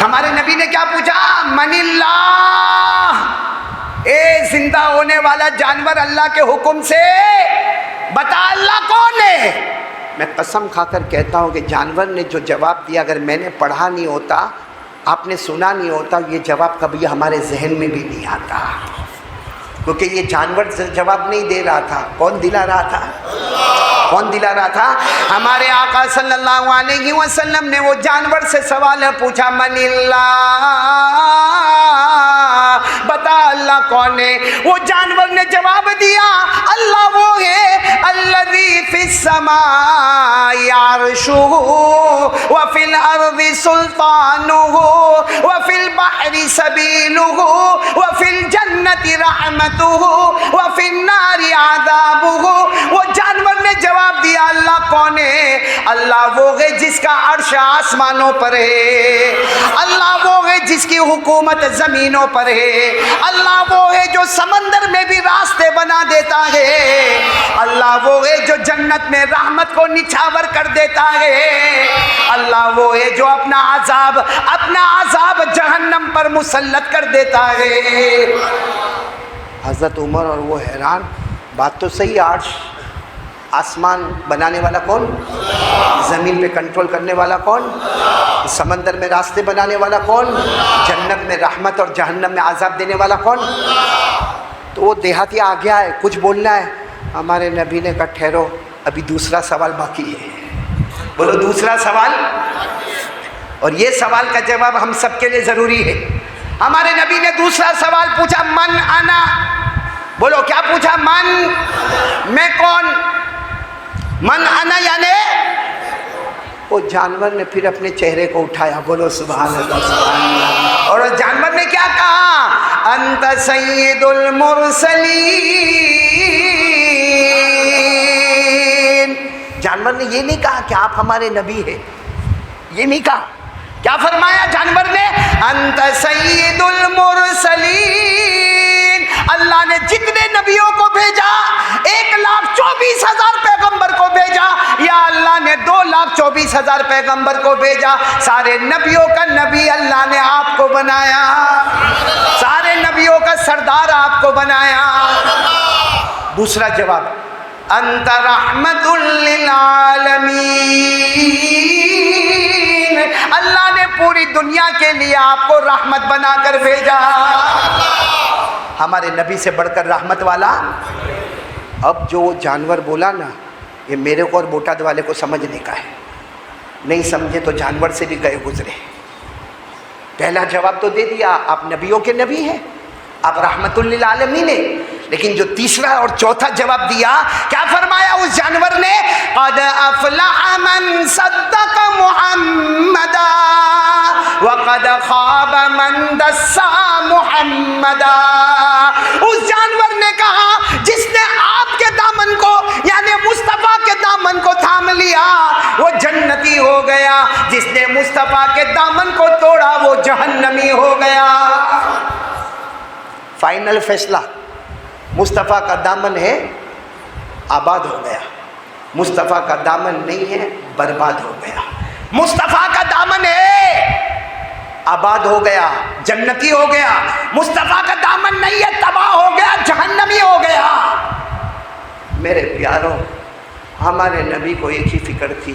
ہمارے نبی نے کیا پوچھا؟ من اللہ, اے زندہ ہونے والا جانور اللہ کے حکم سے بتا اللہ کون ہے. میں قسم کھا کر کہتا ہوں کہ جانور نے جو جواب دیا, اگر میں نے پڑھا نہیں ہوتا, آپ نے سنا نہیں ہوتا, یہ جواب کبھی ہمارے ذہن میں بھی نہیں آتا, کیونکہ یہ جانور جواب نہیں دے رہا تھا. کون دلا رہا تھا؟ کون دلا رہا تھا؟ ہمارے آقا صلی اللہ علیہ وسلم نے وہ جانور سے سوال پوچھا، من اللہ، بتا اللہ کون ہے؟ وہ جانور نے جواب دیا، اللہ وہ ہے الذی فی السماء عرشہ وفی الارض سلطانہ وفی البحر سبیلہ وفی الجنت رحمتہ وفی النار عذابہ۔ وہ جانور نے جواب دیا، اللہ کون ہے؟ اللہ وہ ہے جس کا عرش آسمانوں پر ہے، اللہ وہ ہے جس کی حکومت زمینوں پر ہے، اللہ وہ ہے جو سمندر میں بھی راستے بنا دیتا ہے، اللہ وہ ہے جو جنت میں رحمت کو نچھاور کر دیتا ہے، اللہ وہ ہے جو اپنا عذاب جہنم پر مسلط کر دیتا ہے۔ حضرت عمر اور وہ حیران، بات تو صحیح، عرش آسمان بنانے والا کون؟ زمین پہ کنٹرول کرنے والا کون؟ سمندر میں راستے بنانے والا کون؟ جنت میں رحمت اور جہنم میں عذاب دینے والا کون؟ تو وہ دیہاتی آ گیا ہے، کچھ بولنا ہے۔ ہمارے نبی نے کہا ٹھہرو، ابھی دوسرا سوال باقی ہے۔ بولو دوسرا سوال۔ اور یہ سوال کا جواب ہم سب کے لیے ضروری ہے۔ ہمارے نبی نے دوسرا سوال پوچھا، من انا؟ بولو کیا پوچھا؟ میں کون؟ من انا یعنی وہ جانور نے پھر اپنے چہرے کو اٹھایا، بولو سبحان اللہ سبحان اللہ۔ اور اس جانور نے کیا کہا؟ انت سید المرسلین۔ جانور نے یہ نہیں کہا کہ آپ ہمارے نبی ہیں، یہ نہیں کہا۔ کیا فرمایا جانور نے؟ انت سید المرسلین۔ اللہ نے جتنے نبیوں کو بھیجا، 1,24,000 پیغمبر کو بھیجا، یا اللہ نے 2,24,000 پیغمبر کو بھیجا، سارے نبیوں کا نبی اللہ نے آپ کو بنایا، سارے نبیوں کا سردار آپ کو بنایا۔ دوسرا جواب، انت رحمت للعالمین۔ اللہ نے پوری دنیا کے لیے آپ کو رحمت بنا کر بھیجا۔ ہمارے نبی سے بڑھ کر رحمت والا۔ اب جو وہ جانور بولا نا، یہ میرے کو اور بوٹاد والے کو سمجھنے کا ہے، نہیں سمجھے تو جانور سے بھی گئے گزرے۔ پہلا جواب تو دے دیا، آپ نبیوں کے نبی ہیں، آپ رحمت للعالمین ہیں، لیکن جو تیسرا اور چوتھا جواب دیا، کیا فرمایا اس جانور نے؟ قد افلح من صدق محمدا وقد خاب من دسا محمدا۔ اس جانور نے کہا جس نے آپ کے دامن کو یعنی مصطفیٰ کے دامن کو تھام لیا وہ جنتی ہو گیا، جس نے مصطفیٰ کے دامن کو توڑا وہ جہنمی ہو گیا۔ فائنل فیصلہ، مصطفیٰ کا دامن ہے آباد ہو گیا، مصطفیٰ کا دامن نہیں ہے برباد ہو گیا۔ مصطفیٰ کا دامن ہے آباد ہو گیا، جنتی ہو گیا، مصطفیٰ کا دامن نہیں ہے تباہ ہو گیا، جہنمی ہو گیا۔ میرے پیاروں، ہمارے نبی کو ایک ہی فکر تھی،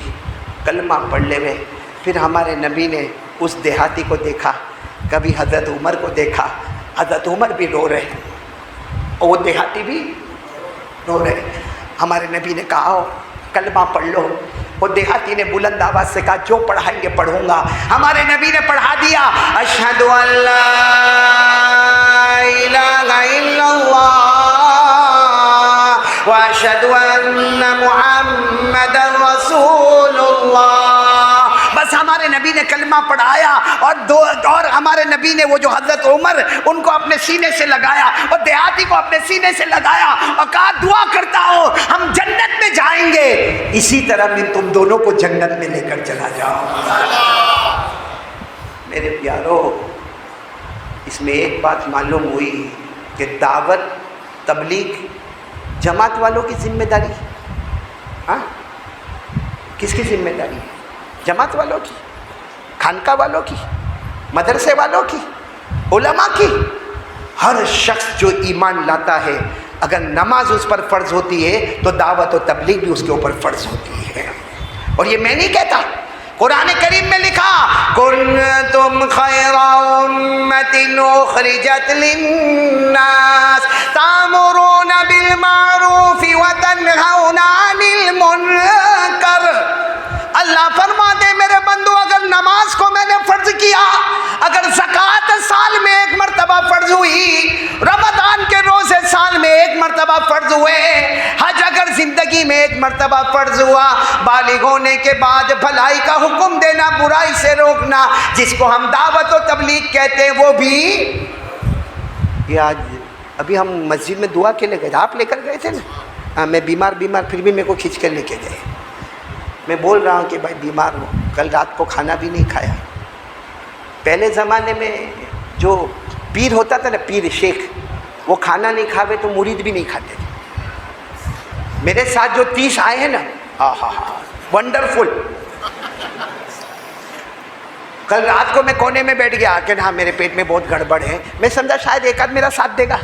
کلمہ پڑھ لے میں۔ پھر ہمارے نبی نے اس دیہاتی کو دیکھا، کبھی حضرت عمر کو دیکھا، حضرت عمر بھی رو رہے اور وہ دیہاتی بھی رو رہے۔ ہمارے نبی نے کہا کلمہ پڑھ لو۔ وہ دیہاتی نے بلند آواز سے کہا جو پڑھائیں گے پڑھوں گا۔ ہمارے نبی نے پڑھا دیا، اشہد ان لا الہ الا اللہ واشہد ان محمد رسول اللہ۔ بس ہمارے نبی نے کلمہ پڑھایا اور ہمارے نبی نے وہ جو حضرت عمر ان کو اپنے سینے سے لگایا اور دیہاتی کو اپنے سینے سے لگایا اور کہا دعا کرتا ہوں ہم جنت میں جائیں گے، اسی طرح میں تم دونوں کو جنت میں لے کر چلا جاؤ۔ میرے پیارو، اس میں ایک بات معلوم ہوئی کہ دعوت تبلیغ جماعت والوں کی ذمہ داری، ہاں کس کی ذمہ داری ہے؟ جماعت والوں کی، خانقاہ والوں کی، مدرسے والوں کی، علماء کی۔ ہر شخص جو ایمان لاتا ہے، اگر نماز اس پر فرض ہوتی ہے تو دعوت و تبلیغ بھی اس کے اوپر فرض ہوتی ہے۔ اور یہ میں نہیں کہتا، قرآن کریم میں لکھا کنتم خیر امۃ اخرجت للناس تأمرون بالمعروف وتنہون عن المنکر. اللہ فرماتے میرے بندو اگر نماز کو میں نے فرض کیا، اگر زکوٰۃ سال میں ایک مرتبہ فرض ہوئی، رمضان کے روزے سال میں ایک مرتبہ فرض ہوئے، حج اگر زندگی میں ایک مرتبہ فرض ہوا، بالغ ہونے کے بعد بھلائی کا حکم دینا، برائی سے روکنا، جس کو ہم دعوت و تبلیغ کہتے ہیں، وہ بھی یہ آج ابھی ہم مسجد میں دعا کے لے گئے، آپ لے کر گئے تھے نا، میں بیمار پھر بھی میرے کو کھینچ کر لے کے گئے. میں بول رہا ہوں کہ بھائی بیمار ہوں، کل رات کو کھانا بھی نہیں کھایا. پہلے زمانے میں جو پیر ہوتا تھا نا، پیر شیخ، وہ کھانا نہیں کھاوے تو مرید بھی نہیں کھاتے تھے. میرے ساتھ جو 30 آئے ہیں نا، ونڈرفل. کل رات کو میں کونے میں بیٹھ گیا کہ ہاں میرے پیٹ میں بہت گڑبڑ ہے، میں سمجھا شاید ایک آدھ میرا ساتھ دے گا،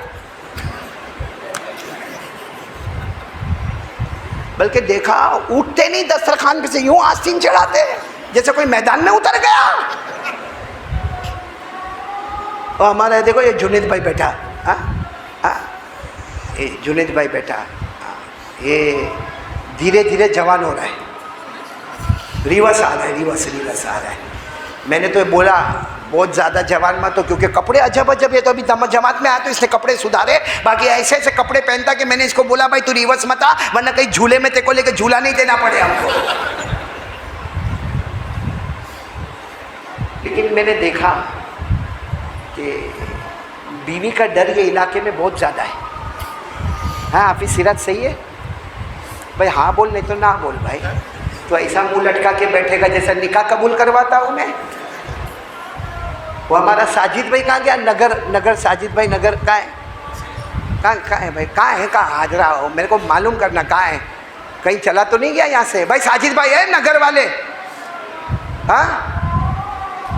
بلکہ دیکھا اٹھتے نہیں دسترخوان پہ سے، یوں آستین چڑھاتے جیسے کوئی میدان میں اتر گیا. اور ہمارا دیکھو یہ جنید بھائی بیٹھا، یہ جنید بھائی بیٹھا، یہ دھیرے دھیرے جوان ہو رہا ہے، ریورس آ رہا ہے، ریورس آ رہا ہے. میں نے تو بولا بہت زیادہ جوان مت ہو، کیونکہ کپڑے عجب یہ تو ابھی جماعت میں آیا تو اس نے کپڑے سدھارے، باقی ایسے ایسے کپڑے پہنتا کہ میں نے اس کو بولا بھائی تو ریورس مت آ، ورنہ کہیں جھولے میں تے کو لے کے جھولا نہیں دینا پڑے ہم کو. لیکن میں نے دیکھا کہ بیوی کا ڈر یہ علاقے میں بہت زیادہ ہے. ہاں حافظ سیرت صحیح ہے بھائی، ہاں بول نہیں تو نہ بول بھائی. تو ایسا منہ لٹکا کے بیٹھے گا جیسا نکاح قبول کرواتا ہوں میں. وہ ہمارا ساجد بھائی کہاں گیا؟ نگر ساجد بھائی نگر کہاں ہے؟ کہاں ہے بھائی؟ کہاں حاضرہ ہو، میرے کو معلوم کرنا کہاں ہے، کہیں چلا تو نہیں گیا یہاں سے؟ بھائی ساجد بھائی ہے نگر والے؟ ہاں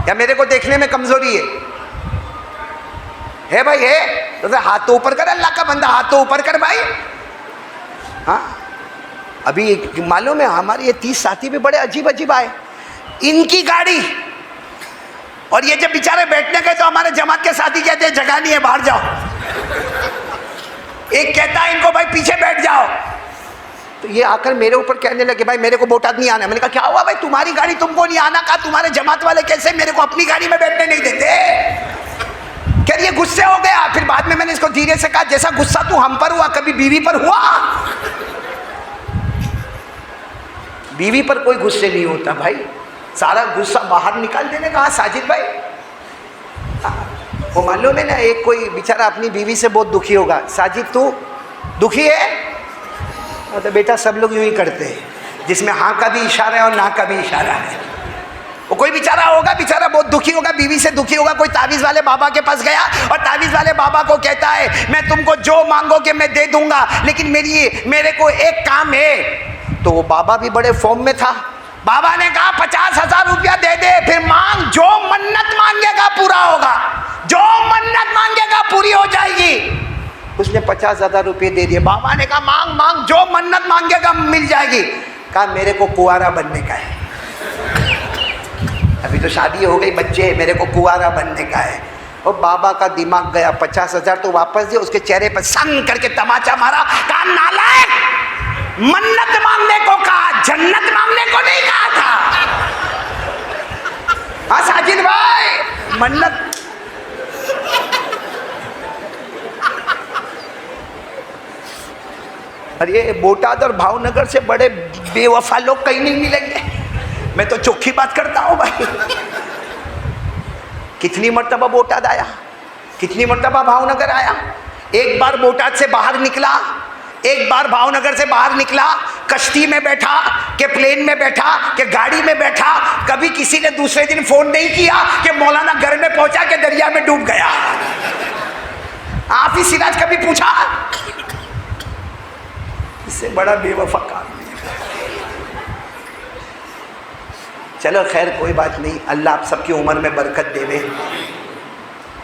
یا میرے کو دیکھنے میں کمزوری ہے بھائی؟ ہے تو ہاتھ تو اوپر کر، اللہ کا بندہ ہاتھ تو اوپر کر بھائی. ہاں ابھی معلوم ہے ہمارے یہ 30 ساتھی بھی بڑے عجیب آئے، ان کی گاڑی، اور یہ جب بیچارے بیٹھنے گئے تو ہمارے جماعت کے ساتھی کہتے ہیں جگہ نہیں ہے باہر جاؤ. ایک کہتا ہے ان کو بھائی پیچھے بیٹھ جاؤ. تو یہ آ کر میرے اوپر کہنے لگے بھائی میرے کو بوٹاد نہیں آنا. میں نے کہا کیا ہوا بھائی تمہاری گاڑی تم کو نہیں آنا؟ کہا تمہارے جماعت والے کیسے میرے کو اپنی گاڑی میں بیٹھنے نہیں دیتے. کہ یہ غصے ہو گیا. پھر بعد میں نے اس کو دھیرے سے کہا جیسا غصہ تو ہم پر ہوا کبھی بیوی پر ہوا؟ بیوی پر کوئی غصے نہیں ہوتا بھائی، سارا غصہ باہر نکال دینے. کہا ساجد بھائی وہ معلوم ہے نا، ایک کوئی بیچارہ اپنی بیوی سے بہت دکھی ہوگا. ساجد تو دکھی ہے؟ تو بیٹا سب لوگ یوں ہی کرتے ہیں، جس میں ہاں کا بھی اشارہ ہے اور نہ کا بھی اشارہ ہے. وہ کوئی بیچارہ ہوگا، بیچارہ بہت دکھی ہوگا، بیوی سے دکھی ہوگا. کوئی تعویذ والے بابا کے پاس گیا اور تعویذ والے بابا کو کہتا ہے میں تم کو جو مانگو گے میں دے دوں گا، لیکن میرے کو ایک کام ہے. تو وہ بابا بھی بڑے فارم میں تھا. بابا نے کہا 50,000 روپیہ دے دے، پھر مانگ، جو منت مانگے گا پورا ہوگا، جو منت مانگے گا پوری ہو جائے گی. اس نے 50,000 روپے دے دیے. بابا نے کہا مانگ مانگ، جو منت مانگے گا مل جائے گی. کہا میرے کو کنوارا بننے کا ہے، ابھی تو شادی ہو گئی، بچے ہیں، میرے کو کنوارا بننے کا ہے. اور بابا کا دماغ گیا. 50,000 تو واپس دیا. اس کے چہرے پر سنگ کر کے تماچا مارا. کہا نالائق، منت مانگنے کو کہا، جنت مانگنے کو نہیں کہا تھا. ہاں ساجد بھائی منت. اور یہ بوٹاد اور بھاؤ نگر سے بڑے بے وفا لوگ کہیں نہیں ملیں گے. میں تو چوکھی بات کرتا ہوں بھائی. کتنی مرتبہ بوٹاد آیا، کتنی مرتبہ بھاؤ نگر آیا. ایک بار بوٹاد سے باہر نکلا، ایک بار بھاؤ نگر سے باہر نکلا، کشتی میں بیٹھا کہ پلین میں بیٹھا کہ گاڑی میں بیٹھا، کبھی کسی نے دوسرے دن فون نہیں کیا کہ مولانا گھر میں پہنچا کہ دریا میں ڈوب گیا. حافظ سراج کبھی پوچھا؟ اس سے بڑا بے وفا کام نہیں. چلو خیر کوئی بات نہیں، اللہ آپ سب کی عمر میں برکت دے.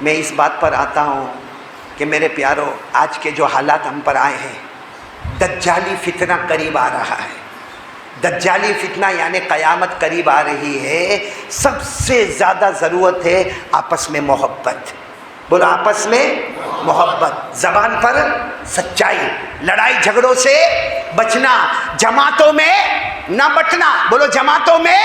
میں اس بات پر آتا ہوں کہ میرے پیارو، آج کے جو حالات ہم پر آئے ہیں، دجالی فتنہ قریب آ رہا ہے. دجالی فتنہ یعنی قیامت قریب آ رہی ہے، سب سے زیادہ ضرورت ہے آپس میں محبت. بولو آپس میں محبت، زبان پر سچائی، لڑائی جھگڑوں سے بچنا، جماعتوں میں نہ بٹنا. بولو جماعتوں میں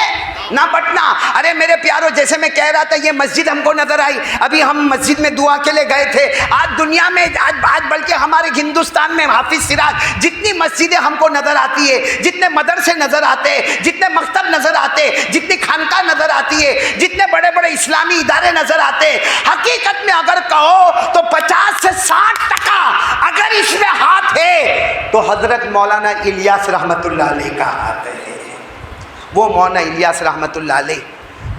نہ بٹنا. ارے میرے پیارو، جیسے میں کہہ رہا تھا یہ مسجد ہم کو نظر آئی، ابھی ہم مسجد میں دعا کے لیے گئے تھے. آج دنیا میں آج بلکہ ہمارے ہندوستان میں حافظ سراج جتنی مسجدیں ہم کو نظر آتی ہے، جتنے مدرسے نظر آتے ہیں، جتنے مکتب نظر آتے ہیں، جتنی خانقاہ نظر آتی ہے، جتنے بڑے بڑے اسلامی ادارے نظر آتے ہیں، حقیقت میں اگر کہو تو 50 سے 60% اگر اس میں ہاتھ ہے تو حضرت مولانا الیاس رحمت اللہ علیہ کا ہاتھ ہے. وہ مولانا الیاس رحمت اللہ علیہ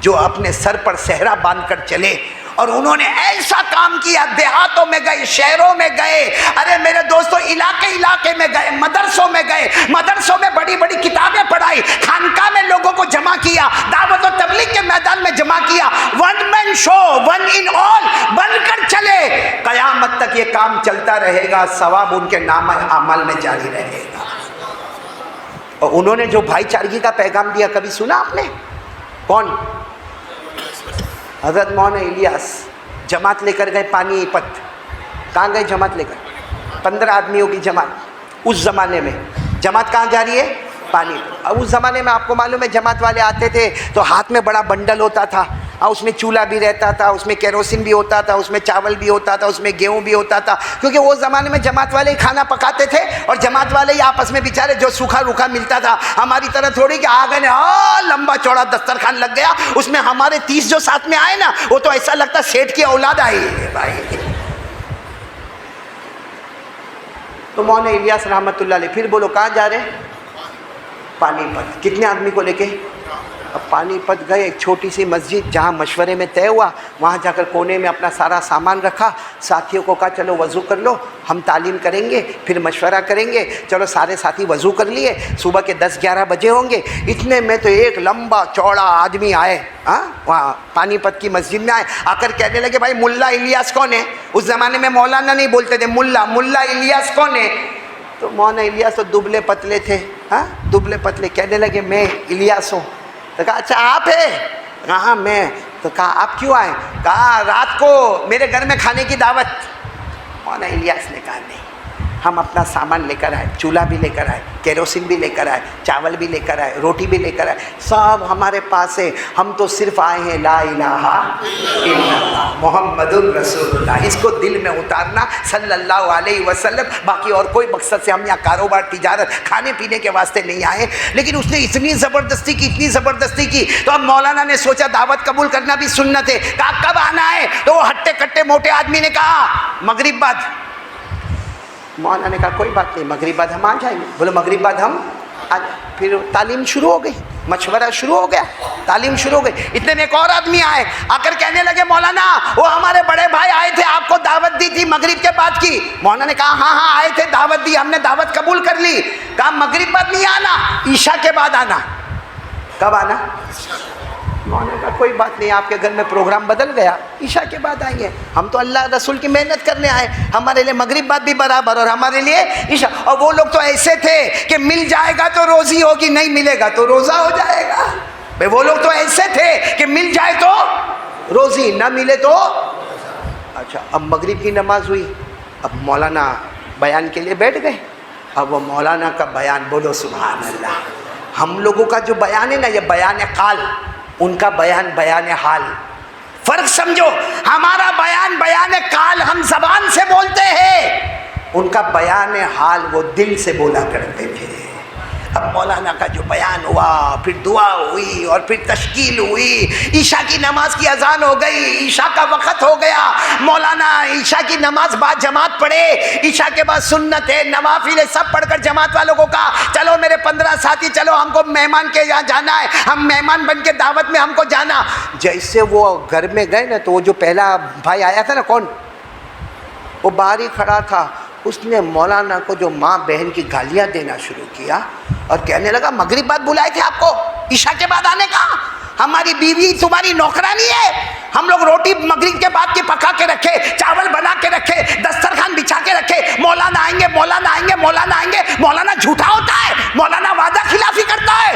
جو اپنے سر پر صحرا باندھ کر چلے اور انہوں نے ایسا کام کیا، دیہاتوں میں گئے، شہروں میں گئے، ارے میرے دوستوں علاقے میں گئے، مدرسوں میں گئے، مدرسوں میں بڑی بڑی کتابیں پڑھائی، خانقاہ میں لوگوں کو جمع کیا، دعوت و تبلیغ کے میدان میں جمع کیا. ون مین شو، ون ان آل بن کر چلے. قیامت تک یہ کام چلتا رہے گا، ثواب ان کے نامہ اعمال میں جاری رہے گا. اور انہوں نے جو بھائی چارگی کا پیغام دیا، کبھی سنا آپ نے؟ کون؟ حضرت مولانا الیاس. جماعت لے کر گئے پانی پت. کہاں گئے جماعت لے کر؟ 15 آدمیوں کی جماعت. اس زمانے میں جماعت کہاں جا رہی ہے؟ پانی. اب اس زمانے میں آپ کو معلوم ہے جماعت والے آتے تھے تو ہاتھ میں بڑا بنڈل ہوتا تھا، اس میں چولہا بھی رہتا تھا، اس میں کیروسین بھی ہوتا تھا، اس میں چاول بھی ہوتا تھا، اس میں گیہوں بھی ہوتا تھا، کیونکہ وہ زمانے میں جماعت والے ہی کھانا پکاتے تھے اور جماعت والے ہی آپس میں بیچارے جو سوکھا روکھا ملتا تھا. ہماری طرح تھوڑی کہ آ گئے لمبا چوڑا دسترخوان لگ گیا، اس میں ہمارے 30 جو ساتھ میں آئے نا وہ تو ایسا لگتا سیٹھ کی اولاد آئی ہے بھائی. تو مولانا الیاس رحمت اللہ علیہ پھر بولو کہاں جا رہے؟ پانی پت. کتنے آدمی کو لے کے؟ اب پانی پت گئے. ایک چھوٹی سی مسجد جہاں مشورے میں طے ہوا، وہاں جا کر کونے میں اپنا سارا سامان رکھا، ساتھیوں کو کہا چلو وضو کر لو، ہم تعلیم کریں گے پھر مشورہ کریں گے. چلو سارے ساتھی وضو کر لیے، صبح کے 10-11 بجے ہوں گے. اتنے میں تو ایک لمبا چوڑا آدمی آئے، وہاں پانی پت کی مسجد میں آئے، آ کر کہنے لگے بھائی ملا الیاس کون ہے؟ اس زمانے میں مولانا نہیں بولتے تھے، ملا الیاس کون ہے؟ تو مولانا الیاس تو دبلے پتلے تھے، دبلے پتلے. کہنے لگے میں الیاس ہوں. تو کہا اچھا آپ ہے؟ کہا میں. تو کہا آپ کیوں آئے؟ کہا رات کو میرے گھر میں کھانے کی دعوت. مولانا الیاس نے کہا نہیں، ہم اپنا سامان لے کر آئے، چولہا بھی لے کر آئے، کیروسین بھی لے کر آئے، چاول بھی لے کر آئے، روٹی بھی لے کر آئے، سب ہمارے پاس ہے. ہم تو صرف آئے ہیں لا الہ الا اللہ محمد الرسول اللہ، اس کو دل میں اتارنا صلی اللہ علیہ وسلم. باقی اور کوئی مقصد سے ہم یہاں کاروبار تجارت کھانے پینے کے واسطے نہیں آئے. لیکن اس نے اتنی زبردستی کی تو اب مولانا نے سوچا دعوت قبول کرنا بھی سنت ہے. کہا کب آنا ہے؟ تو وہ ہٹے کٹے موٹے آدمی نے کہا مغرب بعد. مولانا نے کہا کوئی بات نہیں، مغرب بعد ہم آ جائیں گے. بولو مغرب بعد ہم آ جائیں. پھر تعلیم شروع ہو گئی، مشورہ شروع ہو گیا، تعلیم شروع ہو گئی. اتنے میں ایک اور آدمی آئے، آ کر کہنے لگے مولانا وہ ہمارے بڑے بھائی آئے تھے، آپ کو دعوت دی تھی مغرب کے بعد کی. مولانا نے کہا ہاں آئے تھے، دعوت دی، ہم نے دعوت قبول کر لی. کہا مغرب بعد نہیں آنا، عشاء کے بعد آنا. کب آنا؟ مولانا نے کہا کوئی بات نہیں، آپ کے گھر میں پروگرام بدل گیا، عشاء کے بعد آئیں گے. ہم تو اللہ رسول کی محنت کرنے آئے، ہمارے لیے مغرب بعد بھی برابر اور ہمارے لیے عشاء. اور وہ لوگ تو ایسے تھے کہ مل جائے گا تو روزی ہوگی، نہیں ملے گا تو روزہ ہو جائے گا. بھائی وہ لوگ تو ایسے تھے کہ مل جائے تو روزی، نہ ملے تو. اچھا اب مغرب کی نماز ہوئی، اب مولانا بیان کے لیے بیٹھ گئے. اب وہ مولانا کا بیان، بولو سبحان اللہ. ہم لوگوں کا جو بیان ہے نا یہ بیان قال، ان کا بیان حال. فرق سمجھو، ہمارا بیان قال ہم زبان سے بولتے ہیں، ان کا بیان حال وہ دل سے بولا کرتے تھے. اب مولانا کا جو بیان ہوا، پھر دعا ہوئی اور پھر تشکیل ہوئی. عشاء کی نماز کی اذان ہو گئی، عشاء کا وقت ہو گیا. مولانا عشاء کی نماز بعد جماعت پڑھے، عشاء کے بعد سنت ہے، نوافل ہے، سب پڑھ کر جماعت والوں کو کہا چلو میرے 15 ساتھی چلو ہم کو مہمان کے یہاں جانا ہے، ہم مہمان بن کے دعوت میں ہم کو جانا. جیسے وہ گھر میں گئے نا تو وہ جو پہلا بھائی آیا تھا نا، کون؟ وہ باہر ہی کھڑا تھا. اس نے مولانا کو جو ماں بہن کی گالیاں دینا شروع کیا اور کہنے لگا مغرب بعد بلائے تھے آپ کو، عشاء کے بعد آنے کا؟ ہماری بیوی تمہاری نوکرانی ہے، ہم لوگ روٹی مغرب کے بعد کی پکا کے رکھے، چاول بنا کے رکھے، دسترخوان بچھا کے رکھے، مولانا آئیں گے مولانا آئیں گے مولانا آئیں گے. مولانا جھوٹا ہوتا ہے، مولانا وعدہ خلافی کرتا ہے.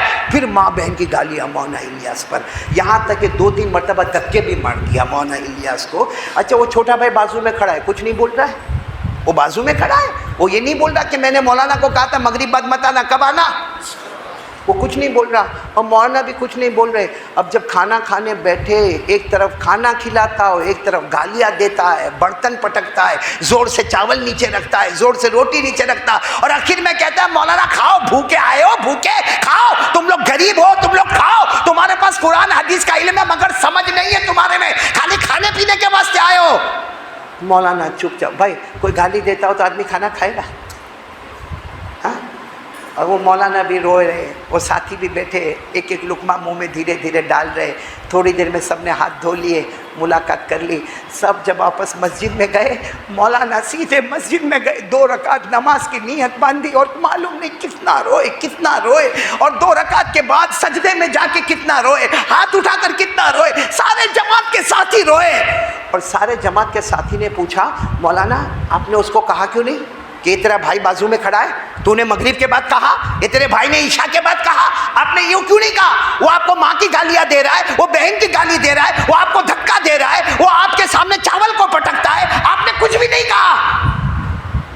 ماں بہن کی گالیاں مولانا الیاس پر، یہاں تک کہ 2-3 مرتبہ دھکے بھی مار دیا مولانا الیاس کو۔ اچھا وہ چھوٹا بھائی بازو میں کھڑا ہے، کچھ نہیں بول رہا ہے، وہ بازو میں کھڑا ہے، وہ یہ نہیں بول رہا کہ میں نے مولانا کو کہا تھا مغرب بعد مت آنا، کب آنا، وہ کچھ نہیں بول رہا، اور مولانا بھی کچھ نہیں بول رہے۔ اب جب کھانا کھانے بیٹھے، ایک طرف کھانا کھلاتا اور ایک طرف گالیاں دیتا ہے، برتن پٹکتا ہے، زور سے چاول نیچے رکھتا ہے، زور سے روٹی نیچے رکھتا، اور آخر میں کہتا ہے مولانا کھاؤ، بھوکے آئے ہو، بھوکے کھاؤ، تم لوگ غریب ہو، تم لوگ کھاؤ، تمہارے پاس قرآن حدیث کا علم ہے مگر سمجھ نہیں ہے تمہارے میں، خالی کھانے پینے کے واسطے آئے ہو۔ مولانا چپ چاپ، بھائی کوئی گالی دیتا ہو تو آدمی کھانا کھائے گا؟ ہاں، اور وہ مولانا بھی روئے رہے، وہ ساتھی بھی بیٹھے، ایک ایک لقمہ منہ میں دھیرے دھیرے ڈال رہے۔ تھوڑی دیر میں سب نے ہاتھ دھو لیے، ملاقات کر لی، سب جب واپس مسجد میں گئے، مولانا سیدھے مسجد میں گئے، 2 رکعت نماز کی نیت باندھی، اور معلوم نہیں کتنا روئے، اور 2 رکعت کے بعد سجدے میں جا کے کتنا روئے، ہاتھ اٹھا کر کتنا روئے، سارے جماعت کے ساتھی روئے۔ اور سارے جماعت کے ساتھی نے پوچھا مولانا آپ نے اس کو کہا کیوں نہیں کہ یہ تیرا بھائی بازو میں کھڑا ہے، تو نے مغرب کے بعد کہا، یہ تیرے بھائی نے عشاء کے بعد کہا، آپ نے یوں کیوں نہیں کہا؟ وہ آپ کو ماں کی گالیاں دے رہا ہے، وہ بہن کی گالی دے رہا ہے، وہ آپ کو دھکا دے رہا ہے، وہ آپ کے سامنے چاول کو پٹکتا ہے، آپ نے کچھ بھی نہیں کہا۔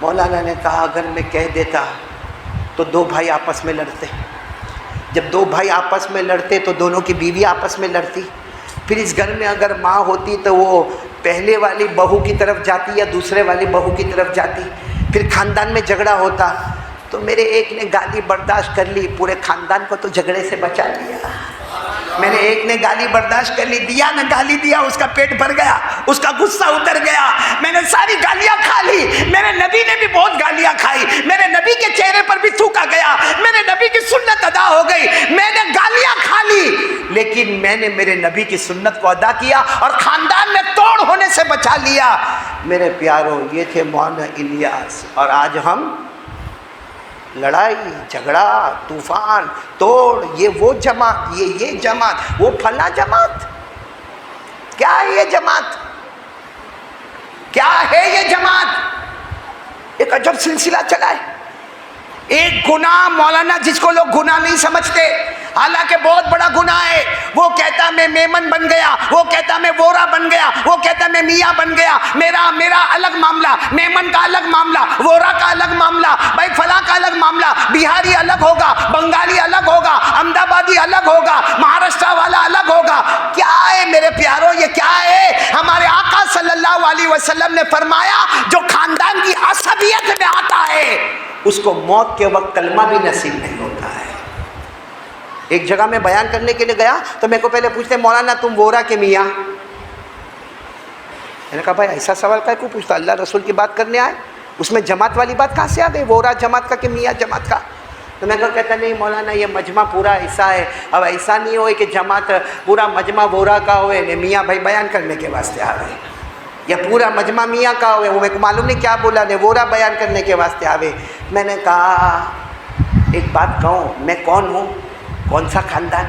مولانا نے کہا اگر میں کہہ دیتا تو 2 بھائی آپس میں لڑتے، جب 2 بھائی آپس میں لڑتے تو دونوں کی بیوی آپس میں لڑتی، پھر اس گھر میں اگر ماں ہوتی تو وہ پہلے والی بہو کی طرف جاتی یا دوسرے والی بہو کی طرف جاتی، پھر خاندان میں جھگڑا ہوتا، تو میرے ایک نے گالی برداشت کر لی، پورے خاندان کو تو جھگڑے سے بچا لیا۔ میں نے ایک نے گالی برداشت کر لی، دیا نے گالی دیا، اس کا پیٹ بھر گیا، اس کا غصہ اتر گیا، میں نے ساری گالیاں کھا لی، میرے نبی نے بھی بہت گالیاں کھائی، میرے نبی کے چہرے پر بھی تھوکا گیا، میرے نبی کی سنت ادا ہو گئی، میں نے گالیاں کھا لی، لیکن میں نے میرے نبی کی سنت کو ادا کیا اور خاندان میں توڑ ہونے سے بچا لیا۔ میرے پیاروں، یہ تھے مولانا الیاس، اور آج ہم لڑائی جھگڑا طوفان توڑ، یہ وہ جماعت، یہ جماعت، وہ فلاں جماعت، کیا ہے یہ جماعت، کیا ہے یہ جماعت؟ ایک عجب سلسلہ چلا ہے۔ ایک گناہ مولانا جس کو لوگ گناہ نہیں سمجھتے، حالانکہ بہت بڑا گناہ ہے، وہ کہتا میں میمن بن گیا، وہ کہتا میں وورا بن گیا، وہ کہتا میں میاں بن گیا، میرا الگ معاملہ، میمن کا الگ معاملہ، وورا کا الگ معاملہ، بھائی فلاں کا الگ معاملہ، بہاری الگ ہوگا، بنگالی الگ ہوگا، احمد آبادی الگ ہوگا، مہاراشٹر والا الگ ہوگا۔ کیا ہے میرے پیاروں، یہ کیا ہے؟ ہمارے آقا صلی اللہ علیہ وسلم نے فرمایا جو خاندان کی عصبیت میں آتا ہے اس کو موت کے وقت کلمہ بھی نصیب نہیں ہوتا ہے۔ ایک جگہ میں بیان کرنے کے لیے گیا تو میرے کو پہلے پوچھتے مولانا تم وورا کے میاں؟ میں نے کہا بھائی ایسا سوال کا کیوں پوچھتا، اللہ رسول کی بات کرنے آئے، اس میں جماعت والی بات کہاں سے آ گئی، وورا جماعت کا کہ میاں جماعت کا؟ تو میں کہتا نہیں مولانا یہ مجمع پورا ایسا ہے، اب ایسا نہیں ہوئے کہ جماعت پورا مجمع وورا کا ہوئے نے میاں بھائی بیان کرنے کے واسطے آ گئے، یا پورا مجمع میاں کا ہوئے، وہ میرے کو معلوم نہیں کیا بولا نے وورا بیان کرنے کے واسطے آوے۔ میں نے کہا ایک بات کہوں، میں کون ہوں، کون سا خاندان؟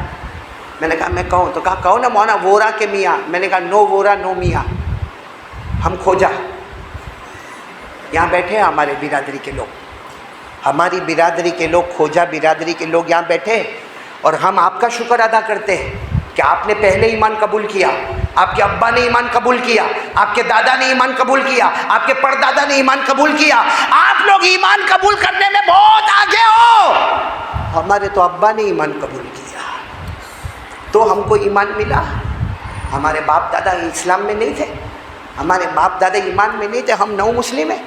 میں نے کہا میں کہوں، تو کہا کہو نا مولانا وورا کے میاں۔ میں نے کہا نو وورا نو میاں، ہم کھوجا، یہاں بیٹھے ہیں ہمارے برادری کے لوگ، ہماری برادری کے لوگ، کھوجا برادری کے لوگ یہاں بیٹھے، اور ہم آپ کا شکر ادا کرتے ہیں کہ آپ نے پہلے ایمان قبول کیا، آپ کے ابا نے ایمان قبول کیا، آپ کے دادا نے ایمان قبول کیا، آپ کے پردادا نے ایمان قبول کیا، آپ لوگ ایمان قبول کرنے میں بہت آگے ہو۔ ہمارے تو ابا نے ایمان قبول کیا تو ہم کو ایمان ملا، ہمارے باپ دادا اسلام میں نہیں تھے، ہمارے باپ دادا ایمان میں نہیں تھے، ہم نو مسلم ہیں۔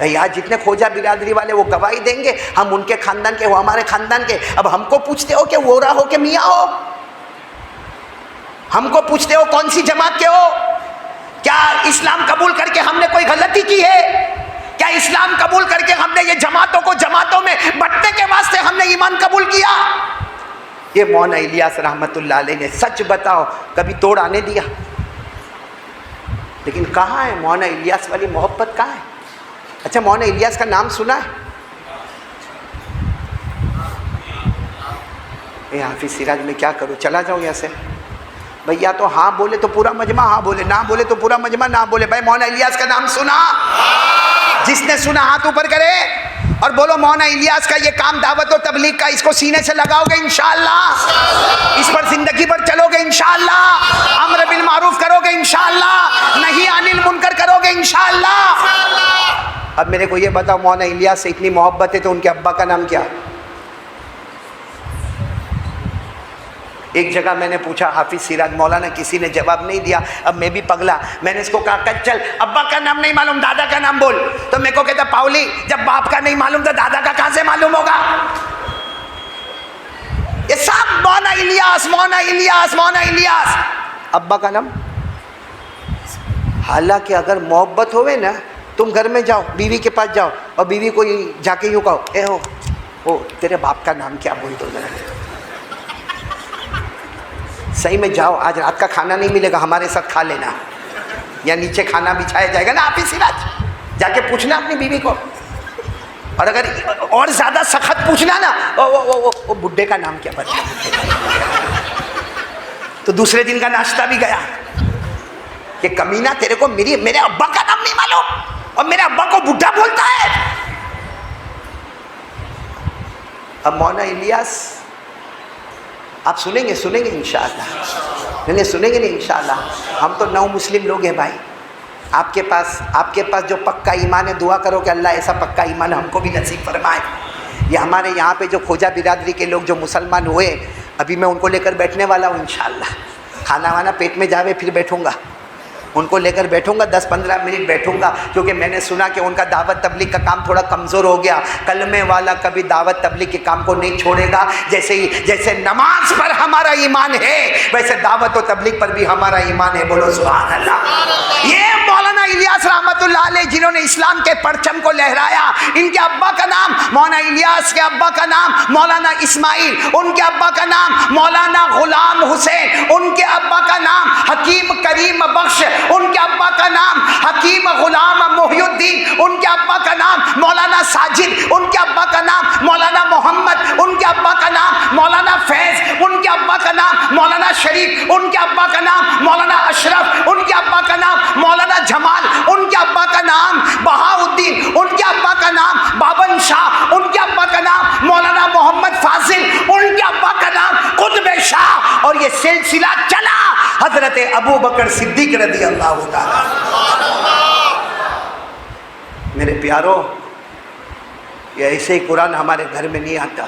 یہاں جتنے کھوجا برادری والے وہ گواہی دیں گے، ہم ان کے خاندان کے، وہ ہمارے خاندان کے۔ اب ہم کو پوچھتے ہو کہ وورا ہو کہ میاں ہو، ہم کو پوچھتے ہو کون سی جماعت کے ہو؟ کیا اسلام قبول کر کے ہم نے کوئی غلطی کی ہے؟ کیا اسلام قبول کر کے ہم نے یہ جماعتوں کو جماعتوں میں بٹنے کے واسطے ہم نے ایمان قبول کیا؟ یہ مولانا الیاس رحمت اللہ علیہ نے، سچ بتاؤ کبھی توڑ آنے دیا؟ لیکن کہاں ہے مولانا الیاس والی محبت، کہاں ہے؟ اچھا مولانا الیاس کا نام سنا ہے؟ اے حافظ سراج میں کیا کروں، چلا جاؤں یہاں سے؟ بھئی یا تو ہاں بولے تو پورا مجمع ہاں بولے، نہ بولے تو پورا مجمع نہ بولے۔ بھائی مولانا الیاس کا نام سنا؟ جس نے سنا ہاتھ اوپر کرے۔ اور بولو مولانا الیاس کا یہ کام دعوت و تبلیغ کا، اس کو سینے سے لگاؤ گے انشاءاللہ، اس پر زندگی بھر چلو گے انشاءاللہ، امر بالمعروف کرو گے انشاءاللہ، نہی عن المنکر کرو گے انشاءاللہ۔ اب میرے کو یہ بتاؤ، مولانا الیاس سے اتنی محبت ہے تو ان کے ابا کا نام کیا؟ ایک جگہ میں نے پوچھا حافظ سراج، مولانا کسی نے جواب نہیں دیا، اب میں بھی پگلا، میں نے اس کو کہا چل ابا کا نام نہیں معلوم دادا کا نام بول، تو میرے کو کہتا پاؤلی جب باپ کا نہیں معلوم تو دادا کا کہاں سے معلوم ہوگا؟ یہ سب مولانا الیاس مولانا الیاس مولانا الیاس، ابا کا نام۔ حالانکہ اگر محبت ہوئے نا، تم گھر میں جاؤ، بیوی کے پاس جاؤ اور بیوی کو جا کے یوں کہو، اے ہو تیرے باپ کا نام کیا بول دو ذرا، صحیح میں جاؤ، آج رات کا کھانا نہیں ملے گا، ہمارے ساتھ کھا لینا، یا نیچے کھانا بچھایا جائے گا نا حافظ سراج، جا کے پوچھنا اپنی بیوی کو، اور اگر اور زیادہ سخت پوچھنا نا، وہ بڈھے کا نام کیا پتا، تو دوسرے دن کا ناشتہ بھی گیا کہ کمینہ تیرے کو میرے ابا کا نام نہیں معلوم اور میرے ابا کو بڈھا بولتا ہے۔ اب مولانا الیاس آپ سنیں گے انشاءاللہ، نہیں سنیں گے نہیں انشاءاللہ، ہم تو نو مسلم لوگ ہیں بھائی، آپ کے پاس جو پکا ایمان ہے، دعا کرو کہ اللہ ایسا پکا ایمان ہم کو بھی نصیب فرمائے۔ یہ ہمارے یہاں پہ جو کھوجا برادری کے لوگ جو مسلمان ہوئے، ابھی میں ان کو لے کر بیٹھنے والا ہوں انشاءاللہ، کھانا وانا پیٹ میں جاوے پھر بیٹھوں گا، ان کو لے کر بیٹھوں گا، 10-15 منٹ بیٹھوں گا، کیونکہ میں نے سنا کہ ان کا دعوت تبلیغ کا کام تھوڑا کمزور ہو گیا۔ کلمے والا کبھی دعوت تبلیغ کے کام کو نہیں چھوڑے گا، جیسے نماز پر ہمارا ایمان ہے ویسے دعوت و تبلیغ پر بھی ہمارا ایمان ہے، بولو سبحان اللہ۔ یہ مولانا الیاس رحمۃ اللہ علیہ جنہوں نے اسلام کے پرچم کو لہرایا، ان کے ابا کا نام مولانا الیاس، کے ابا کا نام مولانا اسماعیل، ان کے ابا کا نام مولانا غلام حسین، ان کے ابا کا نام حکیم کریم بخش، ان کے ابا کا نام حکیم غلام محی الدین، ان کے ابا کا نام مولانا ساجد، ان کے ابا کا نام مولانا محمد، ان کے ابا کا نام مولانا فیض، ان کے ابا کا نام مولانا شریف، ان کے ابا کا نام مولانا اشرف، ان کے ابا کا نام مولانا جمال، ان کے ابا کا نام بہاؤدین، ان کے ابا کا نام بابن شاہ، ان کے ابا کا نام مولانا محمد فاضل، ان کے ابا کا نام قطب شاہ، اور یہ سلسلہ چلا حضرت ابو بکر صدیق رضی اللہ تعالیٰ۔ میرے پیارو، یہ ایسے ہی قرآن ہمارے گھر میں نہیں آتا،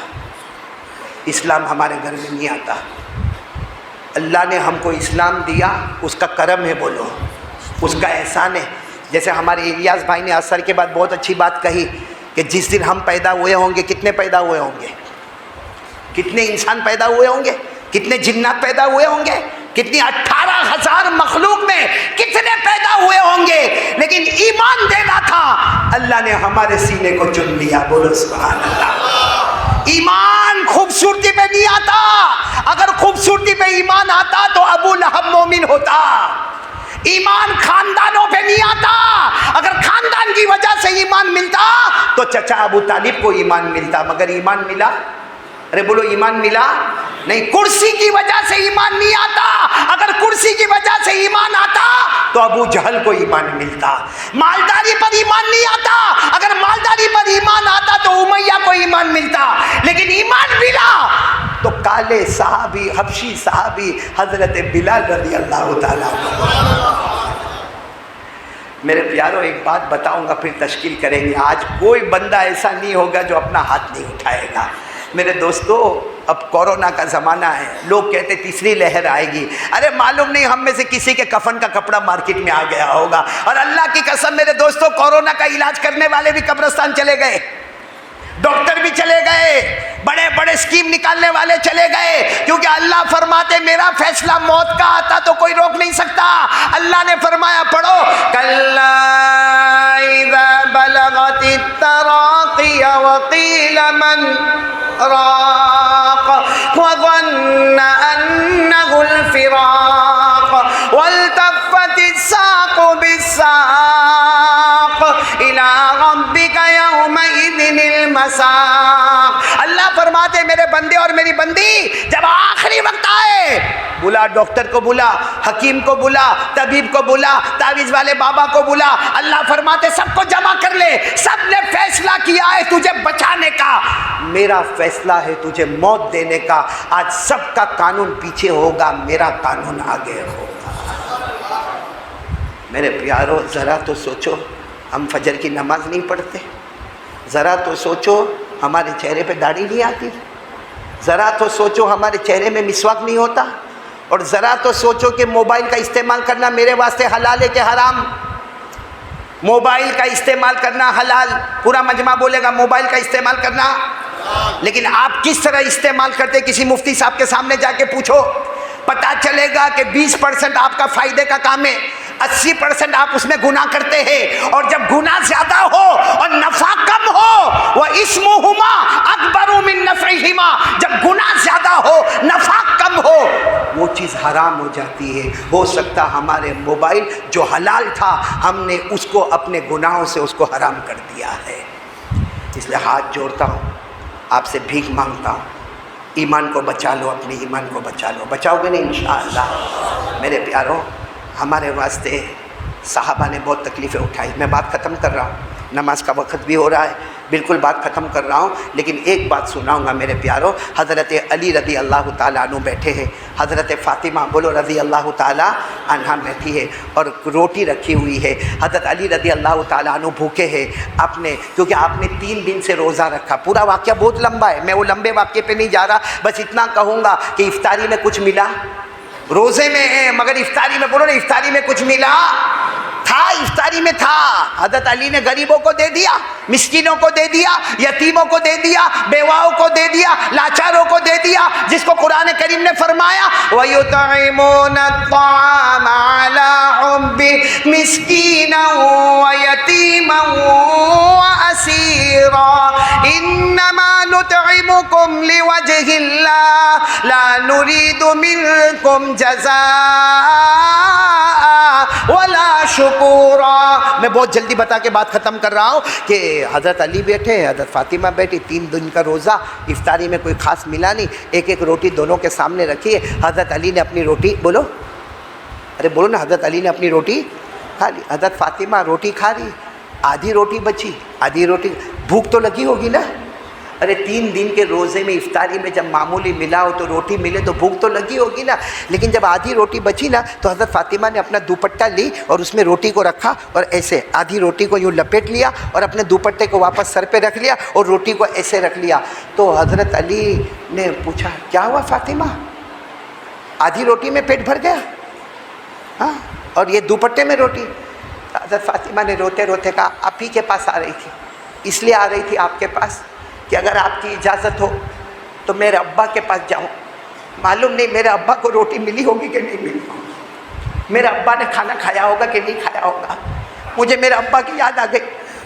اسلام ہمارے گھر میں نہیں آتا۔ اللہ نے ہم کو اسلام دیا، اس کا کرم ہے، بولو اس کا احسان ہے۔ جیسے ہمارے الیاس بھائی نے اثر کے بعد بہت اچھی بات کہی کہ جس دن ہم پیدا ہوئے ہوں گے، کتنے پیدا ہوئے ہوں گے، کتنے انسان پیدا ہوئے ہوں گے، کتنے جنات پیدا ہوئے ہوں گے، کتنی 18,000 مخلوق میں کتنے پیدا ہوئے ہوں گے، لیکن ایمان دینا تھا، اللہ نے ہمارے سینے کو چن لیا، بولو سبحان اللہ۔ ایمان خوبصورتی پہ نہیں آتا، اگر خوبصورتی پہ ایمان آتا تو ابو لہب مومن ہوتا۔ ایمان خاندانوں پہ نہیں آتا، اگر خاندان کی وجہ سے ایمان ملتا تو چچا ابو طالب کو ایمان ملتا، مگر ایمان ملا؟ ارے بولو ایمان ملا نہیں۔ کرسی کی وجہ سے ایمان نہیں آتا، اگر کرسی کی وجہ سے ایمان آتا تو ابو جہل کو ایمان ملتا۔ مالداری پر ایمان نہیں آتا، اگر مالداری پر ایمان آتا تو امیہ کو ایمان ملتا، لیکن ایمان ملا تو کالے صحابی، حبشی صحابی حضرت بلال رضی اللہ تعالیٰ۔ میرے پیارو، ایک بات بتاؤں گا پھر تشکیل کریں گے۔ آج کوئی بندہ ایسا نہیں ہوگا جو اپنا ہاتھ نہیں اٹھائے گا۔ میرے دوستو، اب کورونا کا زمانہ ہے، لوگ کہتے تیسری لہر آئے گی، ارے معلوم نہیں ہم میں سے کسی کے کفن کا کپڑا مارکیٹ میں آ گیا ہوگا، اور اللہ کی قسم میرے دوستو، کورونا کا علاج کرنے والے بھی قبرستان چلے گئے، ڈاکٹر بھی چلے گئے، بڑے بڑے اسکیم نکالنے والے چلے گئے، کیونکہ اللہ فرماتے میرا فیصلہ موت کا آتا تو کوئی روک نہیں سکتا۔ اللہ نے فرمایا، پڑھو، کلا اذا بلغت التراقی وقیل من راق وظن انه الفراق والتفت الساق بالساق الى ربك يومئذ المساق۔ اللہ فرماتے میرے بندے اور میری بندی، جب آخری وقت آئے، بلا ڈاکٹر کو بلا، حکیم کو بلا، طبیب کو بلا، تعویذ والے بابا کو بلا، اللہ فرماتے سب کو جمع کر لے، سب نے فیصلہ کیا ہے تجھے بچانے کا، میرا فیصلہ ہے تجھے موت دینے کا، آج سب کا قانون پیچھے ہوگا، میرا قانون آگے ہوگا۔ میرے پیارو ذرا تو سوچو، ہم فجر کی نماز نہیں پڑھتے، ذرا تو سوچو ہمارے چہرے پہ داڑھی نہیں آتی، ذرا تو سوچو ہمارے چہرے میں مسواک نہیں ہوتا، اور ذرا تو سوچو کہ موبائل کا استعمال کرنا میرے واسطے حلال ہے کہ حرام؟ موبائل کا استعمال کرنا حلال، پورا مجمع بولے گا موبائل کا استعمال کرنا، لیکن آپ کس طرح استعمال کرتے کسی مفتی صاحب کے سامنے جا کے پوچھو، پتہ چلے گا کہ 20% آپ کا فائدے کا کام ہے، 80% آپ اس میں گناہ کرتے ہیں، اور جب گناہ زیادہ ہو اور نفع کم ہو، وَإِسْمُهُمَا أَكْبَرُ مِن نَفْعِهِمَا، جب گناہ زیادہ ہو نفع کم ہو وہ چیز حرام ہو جاتی ہے۔ ہو سکتا ہمارے موبائل جو حلال تھا ہم نے اس کو اپنے گناہوں سے اس کو حرام کر دیا ہے۔ اس لیے ہاتھ جوڑتا ہوں، آپ سے بھیک مانگتا ہوں، ایمان کو بچا لو، اپنے ایمان کو بچا لو، بچاؤ گے نہیں انشاءاللہ؟ میرے پیاروں، ہمارے واسطے صحابہ نے بہت تکلیفیں اٹھائی۔ میں بات ختم کر رہا ہوں، نماز کا وقت بھی ہو رہا ہے، بالکل بات ختم کر رہا ہوں، لیکن ایک بات سناؤں گا میرے پیاروں۔ حضرت علی رضی اللہ تعالیٰ عنہ بیٹھے ہیں، حضرت فاطمہ بولو رضی اللہ تعالیٰ عنہ بیٹھی ہے، اور روٹی رکھی ہوئی ہے۔ حضرت علی رضی اللہ تعالیٰ عنہ بھوکے ہیں، کیونکہ آپ نے 3 دن سے روزہ رکھا۔ پورا واقعہ بہت لمبا ہے، میں وہ لمبے واقعے پہ نہیں جا رہا، بس اتنا کہوں گا کہ افطاری میں کچھ ملا، روزے میں ہے مگر افطاری میں، بولو نا افطاری میں کچھ ملا تھا، افطاری میں تھا۔ حضرت علی نے غریبوں کو دے دیا، مسکینوں کو دے دیا، یتیموں کو دے دیا، بیواؤں کو دے دیا، لاچاروں کو دے دیا، جس کو قرآن کریم نے فرمایا وَيُطْعِمُونَ الطَّعَامَ عَلَىٰ حُبِّهِ مِسْكِينًا وَيَتِيمًا وَأَسِيرًا إِنَّمَا نُطْعِمُكُمْ لِوَجْهِ اللَّهِ لَا نُرِيدُ مِنكُمْ جَزَاءً وَلَا شُكُورًا۔ میں بہت جلدی بتا کے بات ختم کر رہا ہوں کہ حضرت علی بیٹھے، حضرت فاطمہ بیٹھی، 3 دن کا روزہ، افطاری میں کوئی خاص ملا نہیں، ایک ایک روٹی دونوں کے سامنے رکھی ہے۔ حضرت علی نے اپنی روٹی، بولو ارے بولو نا، حضرت علی نے اپنی روٹی کھا لی، حضرت فاطمہ روٹی کھا رہی، آدھی روٹی بچی، آدھی روٹی، بھوک تو لگی ہوگی نا؟ ارے 3 دن کے روزے میں افطاری میں جب معمولی ملا ہو تو روٹی ملے تو بھوک تو لگی ہوگی نا، لیکن جب آدھی روٹی بچی نا تو حضرت فاطمہ نے اپنا دوپٹہ لی اور اس میں روٹی کو رکھا، اور ایسے آدھی روٹی کو یوں لپیٹ لیا اور اپنے دوپٹے کو واپس سر پہ رکھ لیا اور روٹی کو ایسے رکھ لیا۔ تو حضرت علی نے پوچھا کیا ہوا فاطمہ، آدھی روٹی میں پیٹ بھر گیا؟ ہاں، اور یہ دوپٹے میں روٹی؟ حضرت فاطمہ نے روتے روتے کہا آپ ہی کے پاس آ رہی تھی، اس لیے آ رہی تھی آپ کے پاس کہ اگر آپ کی اجازت ہو تو میرے ابا کے پاس جاؤں، معلوم نہیں میرے ابا کو روٹی ملی ہوگی کہ نہیں ملی ہوگی، میرے ابا نے کھانا کھایا ہوگا کہ نہیں کھایا ہوگا۔ مجھے میرے ابا کی یاد آ گئی،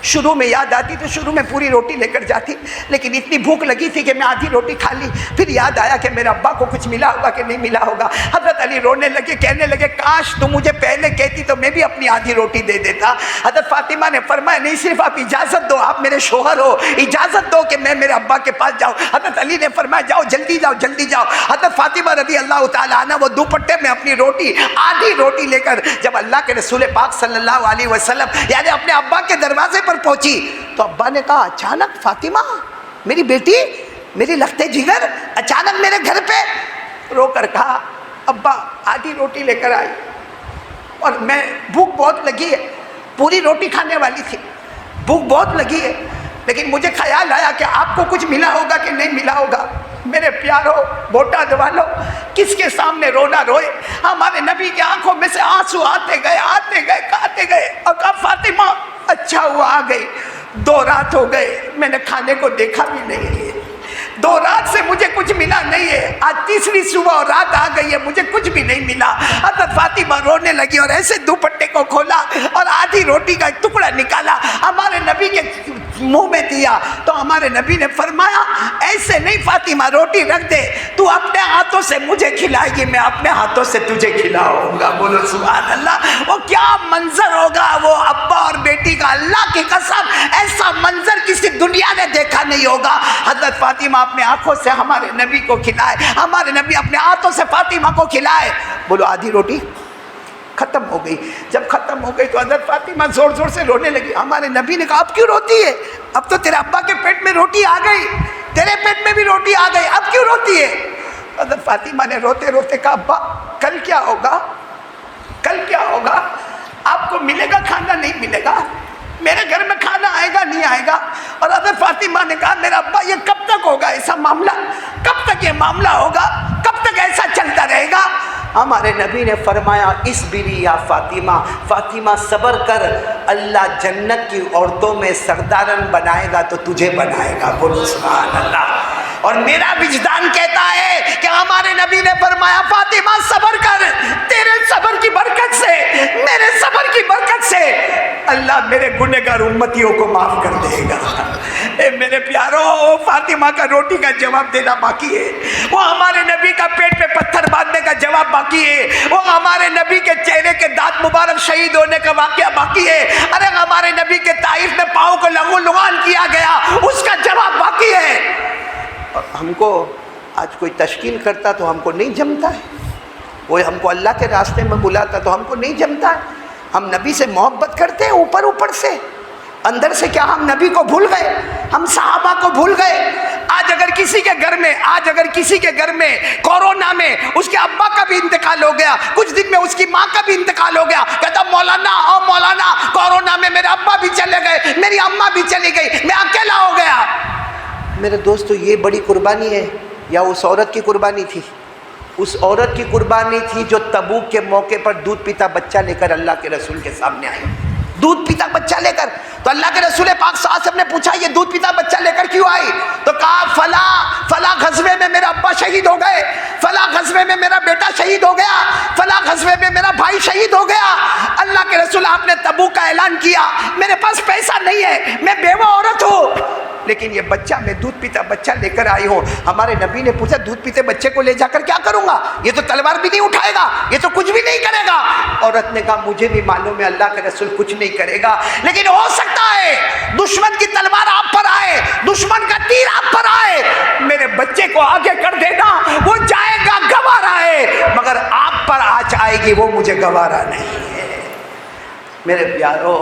شروع میں یاد آتی تو شروع میں پوری روٹی لے کر جاتی، لیکن اتنی بھوک لگی تھی کہ میں آدھی روٹی کھا لی، پھر یاد آیا کہ میرے ابا کو کچھ ملا ہوگا کہ نہیں ملا ہوگا۔ حضرت علی رونے لگے، کہنے لگے کاش تم مجھے پہلے کہتی تو میں بھی اپنی آدھی روٹی دے دیتا۔ حضرت فاطمہ نے فرمایا نہیں، صرف آپ اجازت دو، آپ میرے شوہر ہو، اجازت دو کہ میں میرے ابا کے پاس جاؤں۔ حضرت علی نے فرمایا جاؤ جلدی جاؤ جلدی جاؤ۔ حضرت فاطمہ رضی اللہ تعالیٰ عنہ وہ دوپٹے میں اپنی روٹی، آدھی روٹی لے کر جب اللہ کے رسول پاک صلی اللہ علیہ وسلم یعنی اپنے ابا کے دروازے پر پہنچی تو ابا نے کہا اچانک فاطمہ میری بیٹی، میری لختے جگر اچانک میرے گھر پہ؟ رو کر کہا ابا آدھی روٹی لے کر آئی اور میں بھوک بہت لگی ہے، پوری روٹی کھانے والی تھی، بھوک بہت لگی ہے، لیکن مجھے خیال آیا کہ آپ کو کچھ ملا ہوگا کہ نہیں ملا ہوگا۔ میرے پیارو بوٹا دوالو، کس کے سامنے رونا روئے؟ ہمارے نبی کی آنکھوں میں سے آنسو آتے گئے اور کہا فاطمہ اچھا ہوا آ گئی، 2 رات ہو گئے میں نے کھانے کو دیکھا بھی نہیں ہے، 2 رات سے مجھے کچھ ملا نہیں ہے، آج تیسری صبح اور رات آ گئی ہے مجھے کچھ بھی نہیں ملا۔ حضرت فاطمہ رونے لگی اور ایسے دوپٹے کو کھولا اور آدھی روٹی کا ایک ٹکڑا نکالا، ہمارے نبی کے منہ میں دیا تو ہمارے نبی نے فرمایا ایسے نہیں فاطمہ، روٹی رکھ دے، تو اپنے ہاتھوں سے مجھے کھلائے گی، میں اپنے ہاتھوں سے تجھے کھلاؤں گا۔ بولو سبحان اللہ۔ وہ کیا منظر ہوگا، وہ ابا اور بیٹی کا، اللہ کی قسم ایسا منظر کسی دنیا نے دیکھا نہیں ہوگا۔ حضرت فاطمہ اپنے آنکھوں سے ہمارے نبی کو کھلائے، ہمارے نبی اپنے ہاتھوں سے فاطمہ کو کھلائے۔ بولو آدھی روٹی ختم ہو گئی۔ جب ختم ہو گئی تو حضرت فاطمہ زور زور سے رونے لگی۔ ہمارے نبی نے کہا اب کیوں روتی ہے؟ اب تو تیرے ابا کے پیٹ میں روٹی آ گئی، تیرے پیٹ میں بھی روٹی آ گئی، اب کیوں روتی ہے؟ حضرت فاطمہ نے روتے روتے کہا ابا کل کیا ہوگا، کل کیا ہوگا؟ آپ کو ملے گا کھانا نہیں ملے گا، میرے گھر میں کھانا آئے گا نہیں آئے گا؟ اور حضرت فاطمہ نے کہا میرا ابا یہ کب تک ہوگا ایسا معاملہ، کب تک یہ معاملہ ہوگا، کب تک ایسا چلتا رہے گا؟ ہمارے نبی نے فرمایا اصبری یا فاطمہ، فاطمہ صبر کر، اللہ جنت کی عورتوں میں سردارن بنائے گا تو تجھے بنائے گا۔ بولو سبحان اللہ۔ اور میرا وجدان کہتا ہے کہ ہمارے نبی نے فرمایا فاطمہ صبر کر، تیرے صبر کی برکت سے، میرے صبر کی برکت سے اللہ میرے گنہگار امتیوں کو معاف کر دے گا۔ اے میرے پیاروں، فاطمہ کا روٹی کا جواب دینا باقی ہے، وہ ہمارے نبی کا پیٹ پہ پتھر باندھنے کا جواب باقی ہے، وہ ہمارے نبی کے چہرے کے دانت مبارک شہید ہونے کا واقعہ باقی ہے، ارے ہمارے نبی کے طائف میں پاؤں کو لہو لعان کیا گیا اس کا جواب باقی ہے۔ اور ہم کو آج کوئی تشکیل کرتا تو ہم کو نہیں جمتا ہے، وہ ہم کو اللہ کے راستے میں بلاتا تو ہم کو نہیں جمتا ہے۔ ہم نبی سے محبت کرتے ہیں اوپر اوپر سے، اندر سے کیا ہم نبی کو بھول گئے، ہم صحابہ کو بھول گئے؟ آج اگر کسی کے گھر میں کورونا میں اس کے ابا کا بھی انتقال ہو گیا، کچھ دن میں اس کی ماں کا بھی انتقال ہو گیا، کہتا مولانا کورونا میں میرے ابا بھی چلے گئے، میری اماں بھی چلی گئی، میں اکیلا ہو گیا۔ میرے دوستو یہ بڑی قربانی ہے یا اس عورت کی قربانی تھی؟ اس عورت کی قربانی تھی جو تبوک کے موقع پر دودھ پیتا بچہ لے کر اللہ کے رسول کے سامنے آئی، دودھ پیتا بچہ لے کر۔ تو اللہ کے رسول پاک صلی اللہ علیہ وسلم نے پوچھا یہ دودھ پیتا بچہ لے کر کیوں آئی؟ تو کہا فلاں غزوے میں میرا ابا شہید ہو گئے، فلاں غزوے میں میرا بیٹا شہید ہو گیا، فلاں غزوے میں میرا بھائی شہید ہو گیا۔ اللہ کے رسول آپ نے تبوک کا اعلان کیا، میرے پاس پیسہ نہیں ہے، میں بیوہ عورت ہوں، لیکن یہ بچہ میں دودھ پیتا بچہ لے کر آئی ہوں۔ ہمارے نبی نے پوچھا دودھ پیتے بچے کو لے جا کر کیا کروں گا؟ یہ تو تلوار بھی نہیں اٹھائے گا، یہ تو کچھ بھی نہیں کرے گا۔ عورت نے کہا مجھے بھی معلوم ہے اللہ کے رسول کچھ نہیں کرے گا، لیکن ہو سکتا ہے دشمن کی تلوار آپ پر آئے، دشمن کا تیر آپ پر آئے، میرے بچے کو آگے کر دینا، وہ جائے گا گوارا ہے، مگر آپ پر آج آئے گی وہ مجھے گوارا نہیں ہے۔ میرے پیارو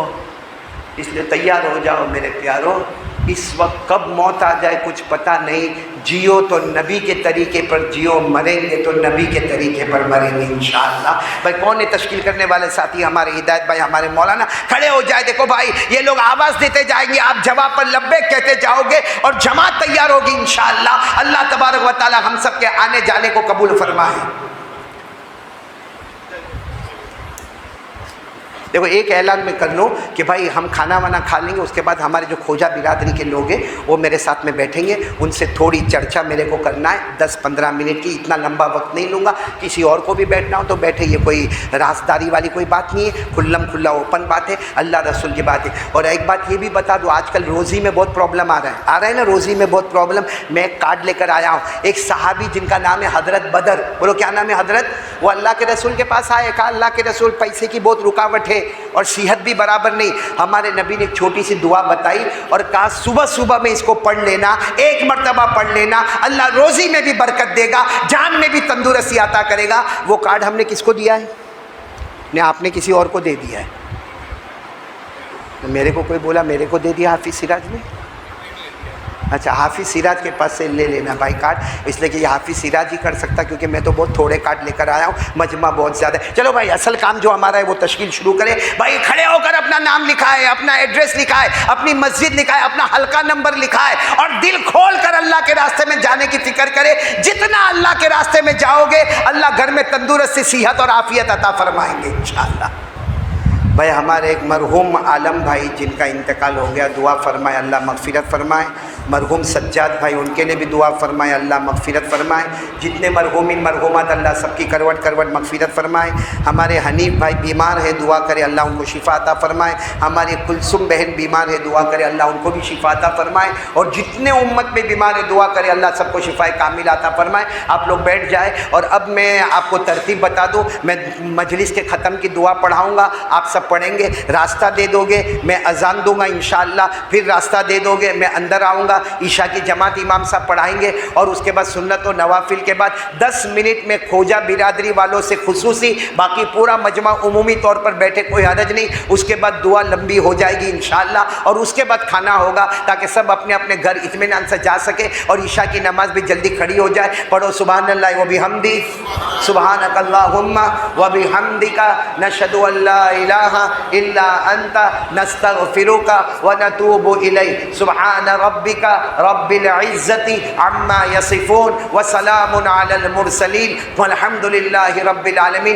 اس لیے تیار ہو جاؤ میرے پیارو، اس وقت کب موت آ جائے کچھ پتہ نہیں، جیو تو نبی کے طریقے پر جیو، مریں گے تو نبی کے طریقے پر مریں گے انشاءاللہ۔ بھائی کون ہے تشکیل کرنے والے ساتھی؟ ہمارے ہدایت بھائی، ہمارے مولانا کھڑے ہو جائے۔ دیکھو بھائی یہ لوگ آواز دیتے جائیں گے، آپ جواب پر لبیک کہتے جاؤ گے اور جماعت تیار ہوگی انشاءاللہ۔ اللہ تبارک و تعالی ہم سب کے آنے جانے کو قبول فرمائے۔ دیکھو ایک اعلان میں کر لوں کہ بھائی ہم کھانا وانا کھا لیں گے، اس کے بعد ہمارے جو کھوجا برادری کے لوگ ہیں وہ میرے ساتھ میں بیٹھیں گے، ان سے تھوڑی چرچا میرے کو کرنا ہے 10-15 منٹ کی، اتنا لمبا وقت نہیں لوں گا۔ کسی اور کو بھی بیٹھنا ہو تو بیٹھے، یہ کوئی رازداری والی کوئی بات نہیں ہے، کھلم کھلا اوپن بات ہے، اللہ رسول کی بات ہے۔ اور ایک بات یہ بھی بتا دوں، آج کل روزی میں بہت پرابلم آ رہا ہے نا، روزی میں بہت پرابلم۔ میں ایک کارڈ لے کر آیا ہوں، ایک صحابی جن کا نام ہے حضرت بدر، بولو کیا نام ہے حضرت؟ وہ اللہ کے رسول کے پاس آئے، کہا اللہ کے رسول پیسے کی بہت رکاوٹ ہے اور صحت بھی برابر نہیں۔ ہمارے نبی نے ایک چھوٹی سی دعا بتائی اور کہا صبح صبح میں اس کو پڑھ لینا، ایک مرتبہ پڑھ لینا، اللہ روزی میں بھی برکت دے گا، جان میں بھی تندرستی عطا کرے گا۔ وہ کارڈ ہم نے کس کو دیا ہے؟ نے آپ نے کسی اور کو دے دیا ہے؟ میرے کو کوئی بولا میرے کو دے دیا حافظ سراج نے؟ اچھا حافظ سراج کے پاس سے لے لینا بھائی کارڈ، اس لیے کہ یہ حافظ سراج ہی کر سکتا، کیونکہ میں تو بہت تھوڑے کارڈ لے کر آیا ہوں، مجمع بہت زیادہ ہے۔ چلو بھائی اصل کام جو ہمارا ہے وہ تشکیل شروع کرے۔ بھائی کھڑے ہو کر اپنا نام لکھائے، اپنا ایڈریس لکھائے، اپنی مسجد لکھائے، اپنا حلقہ نمبر لکھائے اور دل کھول کر اللہ کے راستے میں جانے کی فکر کرے۔ جتنا اللہ کے راستے میں جاؤ گے اللہ گھر میں تندرستی، صحت اور عافیت عطا فرمائیں گے انشاءاللہ۔ بھائی ہمارے ایک مرحوم عالم بھائی جن کا انتقال ہو گیا، دعا فرمائے اللہ مغفرت فرمائے۔ مرحوم سجاد بھائی ان کے لیے بھی دعا فرمائے، اللہ مغفرت فرمائے، جتنے مرحومین مرحومات اللہ سب کی کروٹ کروٹ مغفرت فرمائے۔ ہمارے حنیف بھائی بیمار ہے، دعا کرے اللہ ان کو شفا عطا فرمائے۔ ہماری کلثوم بہن بیمار ہے، دعا کرے اللہ ان کو بھی شفا عطا فرمائے، اور جتنے امت میں بیمار ہے دعا کرے اللہ سب کو شفا کامل عطا فرمائے۔ آپ لوگ بیٹھ جائے، اور اب میں آپ کو ترتیب بتا دوں، میں مجلس کے ختم کی دعا پڑھاؤں گا، آپ سب پڑھیں گے، راستہ دے دو گے، میں اذان دوں گا انشاءاللہ، پھر راستہ دے دو گے، میں اندر آؤں گا، عشاء کی جماعت امام صاحب پڑھائیں گے، اور اس کے بعد سنت و نوافل کے بعد 10 منٹ میں کھوجا برادری والوں سے خصوصی، باقی پورا مجمع عمومی طور پر بیٹھے، کوئی حرج نہیں، اس کے بعد دعا لمبی ہو جائے گی انشاءاللہ، اور اس کے بعد کھانا ہوگا تاکہ سب اپنے اپنے گھر اطمینان سے جا سکے، اور عشاء کی نماز بھی جلدی کھڑی ہو جائے۔ پڑھو سبحان اللہ و بحمدی، سبحانک اللہم و بحمدک، نشہد ان لا الہ الا انت، نستغفرک و نتوب الیک، سبحان ربک رب العزت عما یصفون، وسلام علی المرسلین، والحمد للہ رب العالمین۔